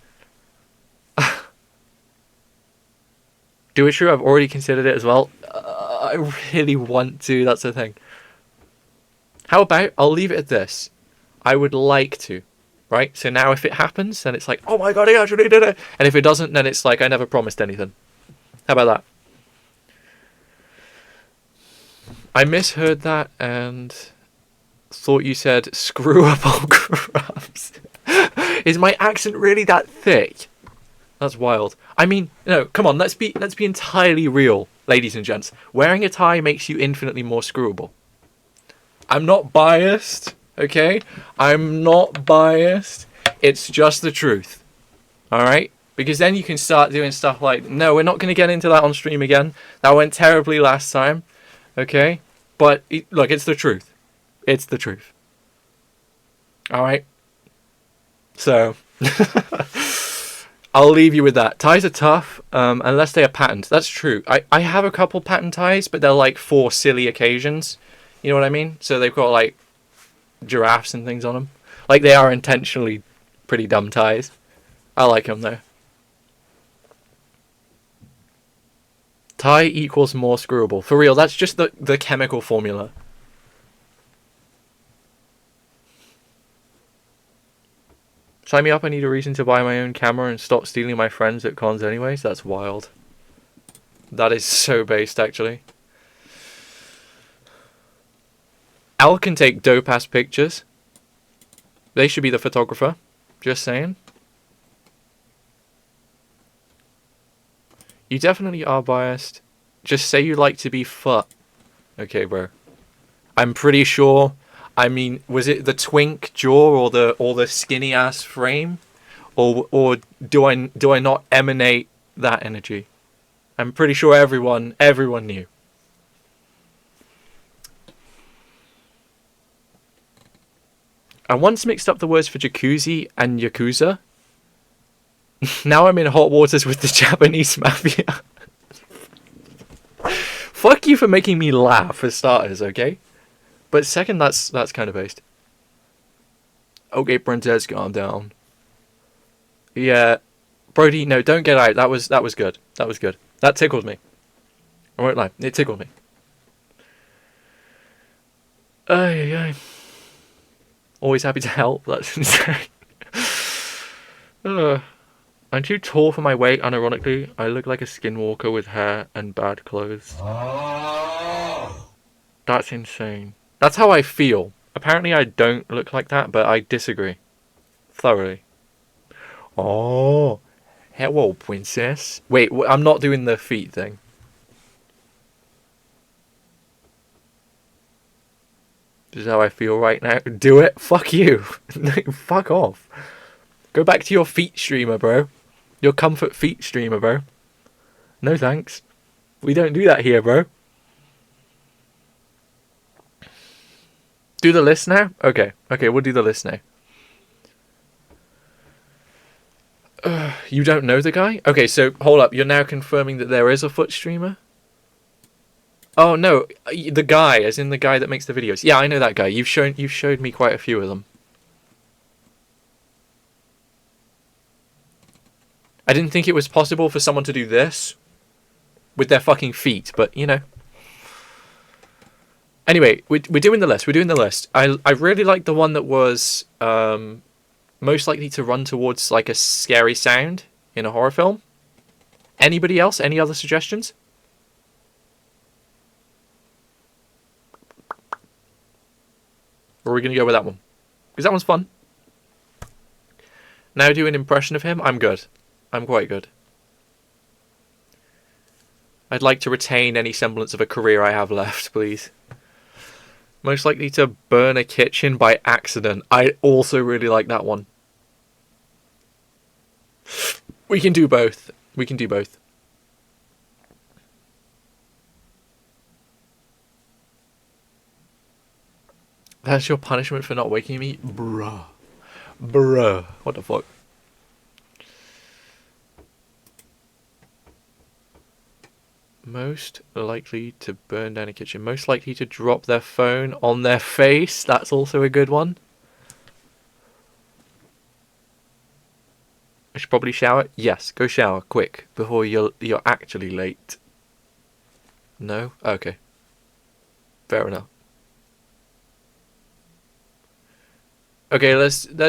Do it, Shrew. I've already considered it as well. I really want to. That's the thing. How about I'll leave it at this? I would like to, right? So now if it happens, then it's like, oh my god, he actually did it. And if it doesn't, then it's like I never promised anything. How about that? I misheard that and thought you said screw up all Krabs. Is my accent really that thick? That's wild. I mean, no, come on, let's be entirely real, ladies and gents. Wearing a tie makes you infinitely more screwable. I'm not biased, okay? I'm not biased. It's just the truth. Alright? Because then you can start doing stuff like, no, we're not going to get into that on stream again. That went terribly last time. Okay? But, look, it's the truth. It's the truth. Alright? So, I'll leave you with that. Ties are tough, unless they are patterned. That's true. I have a couple patterned ties, but they're like for silly occasions. You know what I mean? So they've got like giraffes and things on them. Like they are intentionally pretty dumb ties. I like them though. Tie equals more screwable. For real, that's just the chemical formula. Sign me up, I need a reason to buy my own camera and stop stealing my friends at cons anyways. That's wild. That is so based, actually. Al can take dope-ass pictures. They should be the photographer. Just saying. You definitely are biased. Just say you like to be fucked. Okay, bro. I'm pretty sure. I mean, was it the twink jaw or the skinny ass frame, or do I not emanate that energy? I'm pretty sure everyone knew. I once mixed up the words for jacuzzi and yakuza. Now I'm in hot waters with the Japanese mafia. Fuck you for making me laugh for starters, okay? But second, that's kind of based. Okay, princess, calm down. Yeah, Brody, no, don't get out. That was good. That was good. That tickled me. I won't lie, it tickled me. Ay. Always happy to help. That's insane. I'm too tall for my weight. Unironically, I look like a skinwalker with hair and bad clothes. That's insane. That's how I feel. Apparently I don't look like that, but I disagree. Thoroughly. Oh. Hello, princess. Wait, I'm not doing the feet thing. This is how I feel right now. Do it? Fuck you. Fuck off. Go back to your feet streamer, bro. Your comfort feet streamer, bro. No thanks. We don't do that here, bro. Do the list now? Okay, we'll do the list now. You don't know the guy? Okay, so hold up. You're now confirming that there is a foot streamer? Oh no, the guy, as in the guy that makes the videos. Yeah, I know that guy. You've showed me quite a few of them. I didn't think it was possible for someone to do this with their fucking feet, but you know. Anyway, we're doing the list. We're doing the list. I really like the one that was most likely to run towards like a scary sound in a horror film. Anybody else? Any other suggestions? Or are we going to go with that one? Because that one's fun. Now do an impression of him. I'm good. I'm quite good. I'd like to retain any semblance of a career I have left, please. Most likely to burn a kitchen by accident. I also really like that one. We can do both. We can do both. That's your punishment for not waking me? Bruh. Bruh. What the fuck? Most likely to burn down a kitchen. Most likely to drop their phone on their face. That's also a good one. I should probably shower. Yes, go shower quick before you're actually late. No? Okay. Fair enough. Okay,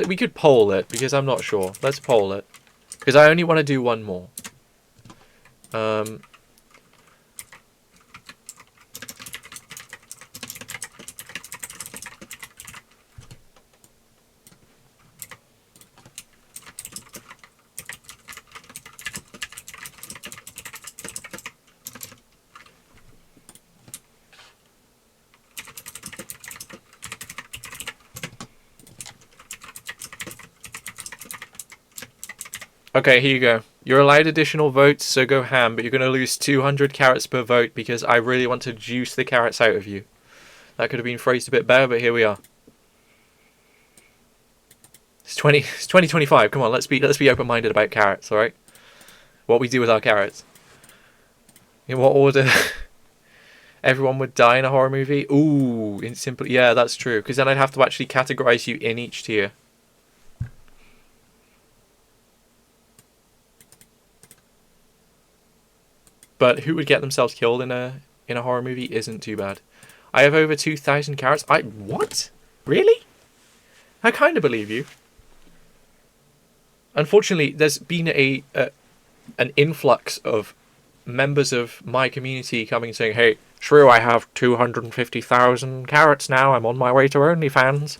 we could poll it because I'm not sure. Let's poll it because I only want to do one more. Um. Okay, here you go. You're allowed additional votes, so go ham, but you're going to lose 200 carrots per vote because I really want to juice the carrots out of you. That could have been phrased a bit better, but here we are. It's 2025. Come on, let's be open-minded about carrots, all right? What we do with our carrots. In what order everyone would die in a horror movie? Ooh, in simple. Yeah, that's true. Because then I'd have to actually categorize you in each tier. But who would get themselves killed in a horror movie isn't too bad. I have over 2,000 carrots. What? Really? I kind of believe you. Unfortunately, there's been an influx of members of my community coming saying, "Hey, Shrew, I have 250,000 carrots now. I'm on my way to OnlyFans."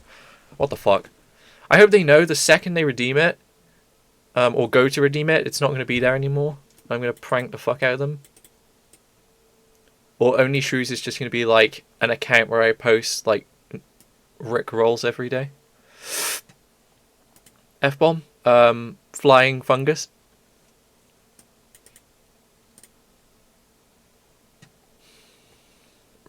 What the fuck? I hope they know the second they redeem it, or go to redeem it, it's not going to be there anymore. I'm going to prank the fuck out of them. Or Only Shrews is just going to be like an account where I post like Rick rolls every day. F-bomb. Flying fungus.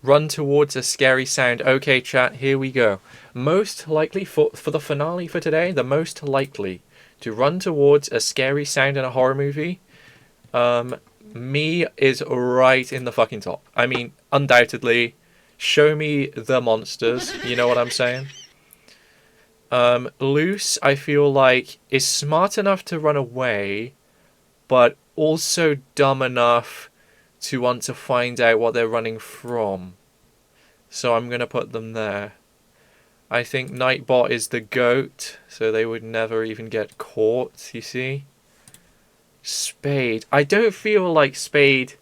Run towards a scary sound. Okay, chat, here we go. Most likely, for the finale for today, the most likely to run towards a scary sound in a horror movie, me is right in the fucking top. I mean, undoubtedly, show me the monsters, you know what I'm saying? Loose, I feel like, is smart enough to run away, but also dumb enough to want to find out what they're running from. So I'm going to put them there. I think Nightbot is the goat, so they would never even get caught, you see? Spade. I don't feel like Spade...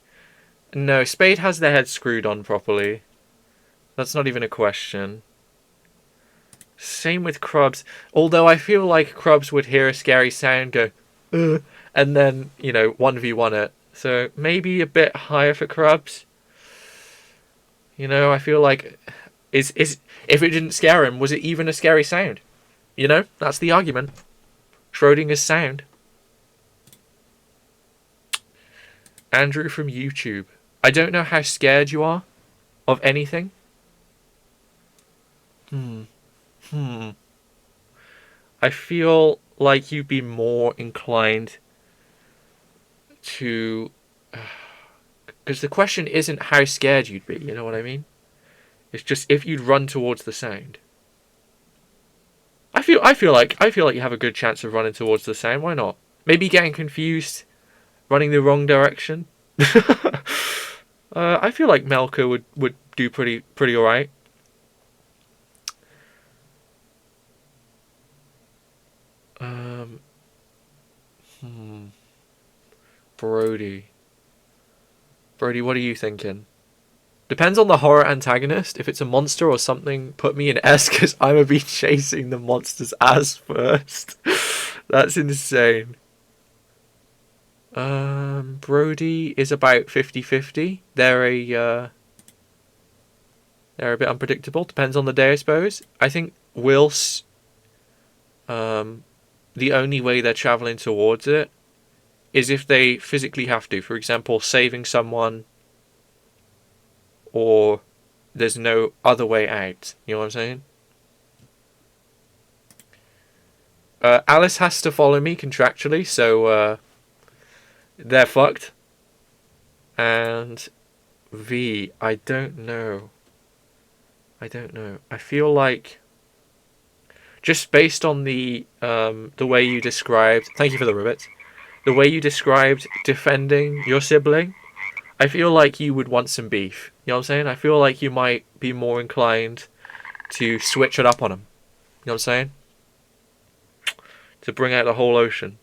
No, Spade has their head screwed on properly. That's not even a question. Same with Krubs. Although I feel like Krubs would hear a scary sound, go, ugh, and then, 1v1 it. So maybe a bit higher for Krubs. I feel like... Is if it didn't scare him, was it even a scary sound? That's the argument. Schrodinger's sound. Andrew from YouTube. I don't know how scared you are of anything. I feel like you'd be more inclined to... Because the question isn't how scared you'd be, you know what I mean? It's just if you'd run towards the sound. I feel like you have a good chance of running towards the sound. Why not? Maybe getting confused, running the wrong direction. I feel like Melka would do pretty alright. Brody, what are you thinking? Depends on the horror antagonist. If it's a monster or something, put me in S because I'm going to be chasing the monster's ass first. That's insane. Brody is about 50-50. They're a bit unpredictable. Depends on the day, I suppose. I think Will's the only way they're traveling towards it is if they physically have to. For example, saving someone, or there's no other way out. You know what I'm saying? Alice has to follow me contractually, so they're fucked. And V, I don't know. I feel like, just based on the way you described, thank you for the ribbit, the way you described defending your sibling, I feel like you would want some beef. You know what I'm saying? I feel like you might be more inclined to switch it up on him. You know what I'm saying? To bring out the whole ocean.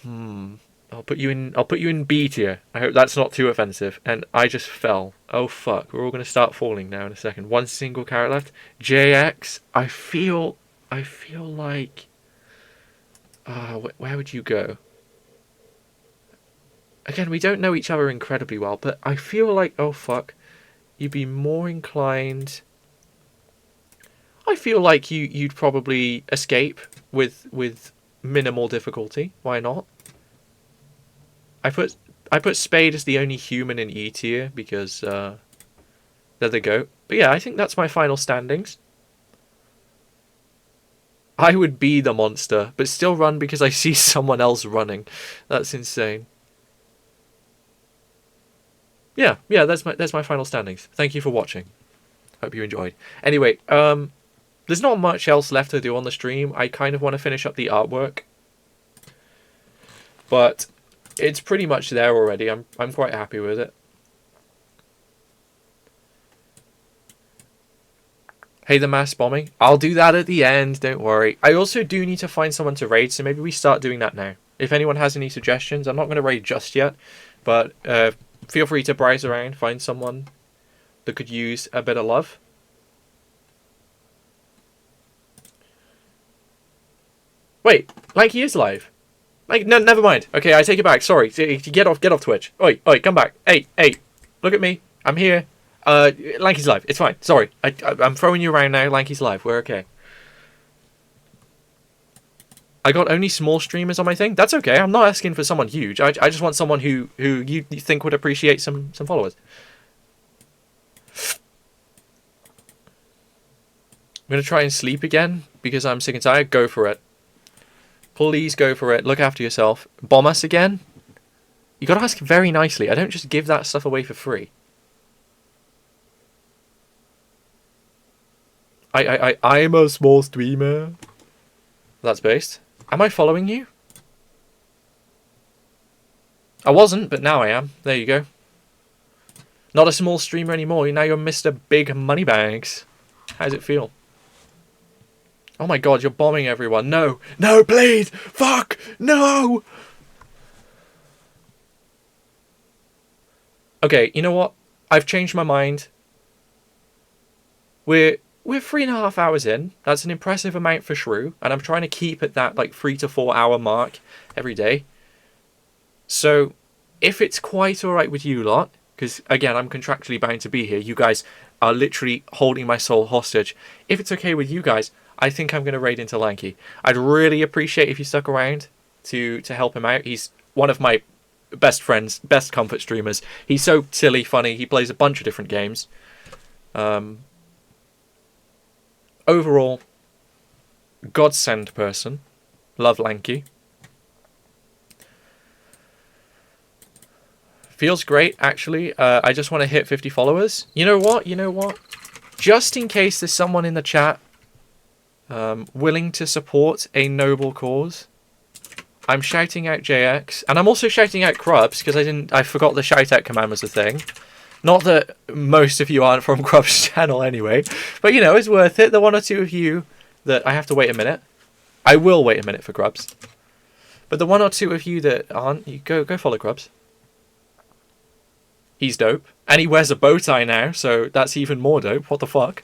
I'll put you in B tier. I hope that's not too offensive. And I just fell. Oh fuck. We're all gonna start falling now in a second. One single carrot left. JX. I feel like. Where would you go? Again, we don't know each other incredibly well, but I feel like, oh fuck, you'd be more inclined. I feel like you'd probably escape with minimal difficulty. Why not? I put Spade as the only human in E tier because they're the GOAT. But yeah, I think that's my final standings. I would be the monster, but still run because I see someone else running. That's insane. Yeah, that's my final standings. Thank you for watching. Hope you enjoyed. Anyway, there's not much else left to do on the stream. I kind of want to finish up the artwork, but it's pretty much there already. I'm quite happy with it. Hey, the mass bombing. I'll do that at the end, don't worry. I also do need to find someone to raid, so maybe we start doing that now. If anyone has any suggestions, I'm not going to raid just yet, but feel free to browse around, find someone that could use a bit of love. Wait, Lanky is live. Like, no, never mind. Okay, I take it back. Sorry. Get off Twitch. Oi, come back. Hey, look at me. I'm here. Lanky's live. It's fine. Sorry. I'm throwing you around now. Lanky's live. We're okay. I got only small streamers on my thing. That's okay. I'm not asking for someone huge. I just want someone who you think would appreciate some followers. I'm going to try and sleep again because I'm sick and tired. Go for it. Please go for it. Look after yourself. Bomb us again? You got to ask very nicely. I don't just give that stuff away for free. I'm a small streamer. That's based. Am I following you? I wasn't, but now I am. There you go. Not a small streamer anymore. Now you're Mr. Big Moneybags. How does it feel? Oh my god, you're bombing everyone. No, please! Fuck! No! Okay, you know what? I've changed my mind. We're 3.5 hours in. That's an impressive amount for Shrew, and I'm trying to keep at that like 3 to 4 hour mark every day. So, if it's quite alright with you lot, because again, I'm contractually bound to be here. You guys are literally holding my soul hostage. If it's okay with you guys, I think I'm going to raid into Lanky. I'd really appreciate if you stuck around to help him out. He's one of my best friends, best comfort streamers. He's so silly, funny. He plays a bunch of different games. Overall, godsend person. Love Lanky. Feels great, actually. I just want to hit 50 followers. You know what? Just in case there's someone in the chat willing to support a noble cause, I'm shouting out JX, and I'm also shouting out Krubs because I forgot the shout out command was a thing. Not that most of you aren't from Krubs' channel anyway, but you know, it's worth it. The one or two of you that I have to wait a minute. I will wait a minute for Krubs. But the one or two of you that aren't, you go follow Krubs. He's dope. And he wears a bow tie now, so that's even more dope. What the fuck?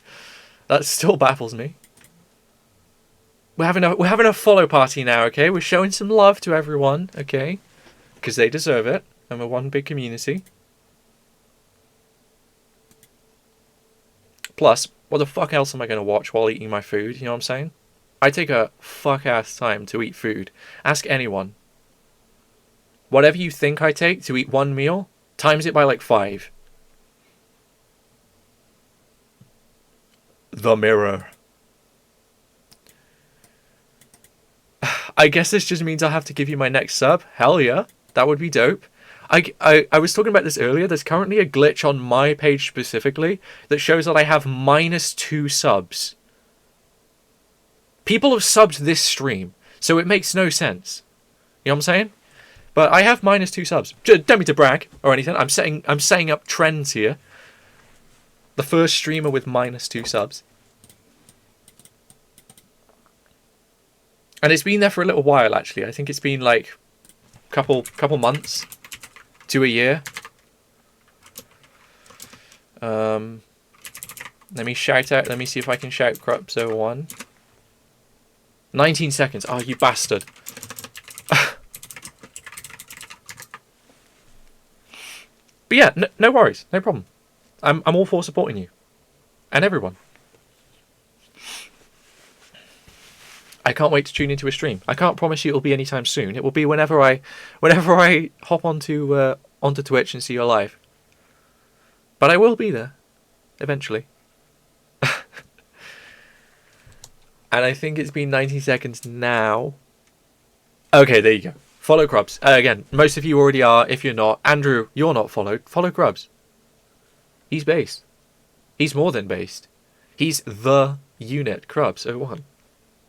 That still baffles me. We're having a follow party now, okay? We're showing some love to everyone, okay? Because they deserve it, and we're one big community. Plus, what the fuck else am I going to watch while eating my food? You know what I'm saying? I take a fuck-ass time to eat food. Ask anyone. Whatever you think I take to eat one meal, times it by like 5. The mirror. I guess this just means I'll have to give you my next sub. Hell yeah. That would be dope. I was talking about this earlier. There's currently a glitch on my page specifically that shows that I have -2 subs. People have subbed this stream, so it makes no sense. You know what I'm saying? But I have -2 subs. Don't mean to brag or anything. I'm setting up trends here. The first streamer with -2 subs. And it's been there for a little while, actually. I think it's been like couple months to a year. Let me shout out. Let me see if I can shout Krups01. 19 seconds. Oh, you bastard. But yeah, no worries. No problem. I'm all for supporting you. And everyone. I can't wait to tune into a stream. I can't promise you it'll be anytime soon. It will be whenever I hop onto Twitch and see you live. But I will be there eventually. And I think it's been 90 seconds now. Okay, there you go. Follow Krubs. Again, most of you already are. If you're not, Andrew, you're not followed. Follow Krubs. He's based. He's more than based. He's the unit Krubs01.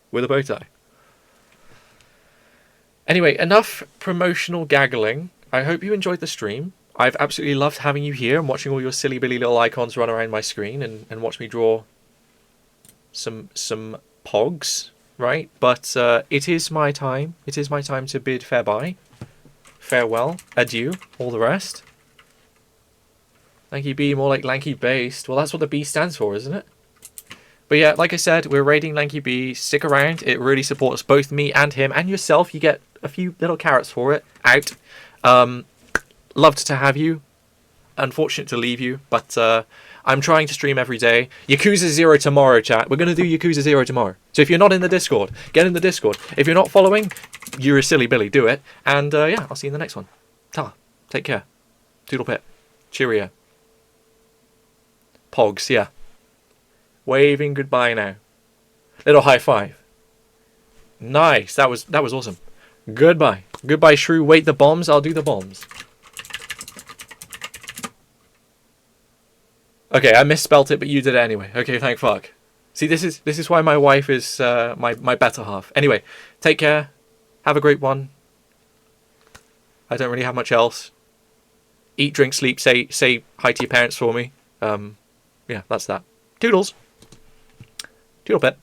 With a bow tie. Anyway, enough promotional gaggling. I hope you enjoyed the stream. I've absolutely loved having you here and watching all your silly billy little icons run around my screen and watch me draw some pogs, right? But it is my time. It is my time to bid farewell, adieu, all the rest. Lanky B, more like Lanky Based. Well, that's what the B stands for, isn't it? But yeah, like I said, we're raiding Lanky B. Stick around. It really supports both me and him and yourself. You get a few little carrots for it. Out. Loved to have you. Unfortunate to leave you, but I'm trying to stream every day. Yakuza 0 tomorrow, chat. We're going to do Yakuza 0 tomorrow. So if you're not in the Discord, get in the Discord. If you're not following, you're a silly Billy. Do it. And yeah, I'll see you in the next one. Ta. Take care. Toodle pip. Cheerio. Pogs, yeah. Waving goodbye now. Little high five. Nice. That was awesome. Goodbye. Goodbye, Shrew. Wait the bombs. I'll do the bombs. Okay, I misspelt it, but you did it anyway. Okay, thank fuck. See, this is why my wife is my better half. Anyway, take care. Have a great one. I don't really have much else. Eat, drink, sleep. Say hi to your parents for me. Yeah, that's that. Toodles. Toodle pet.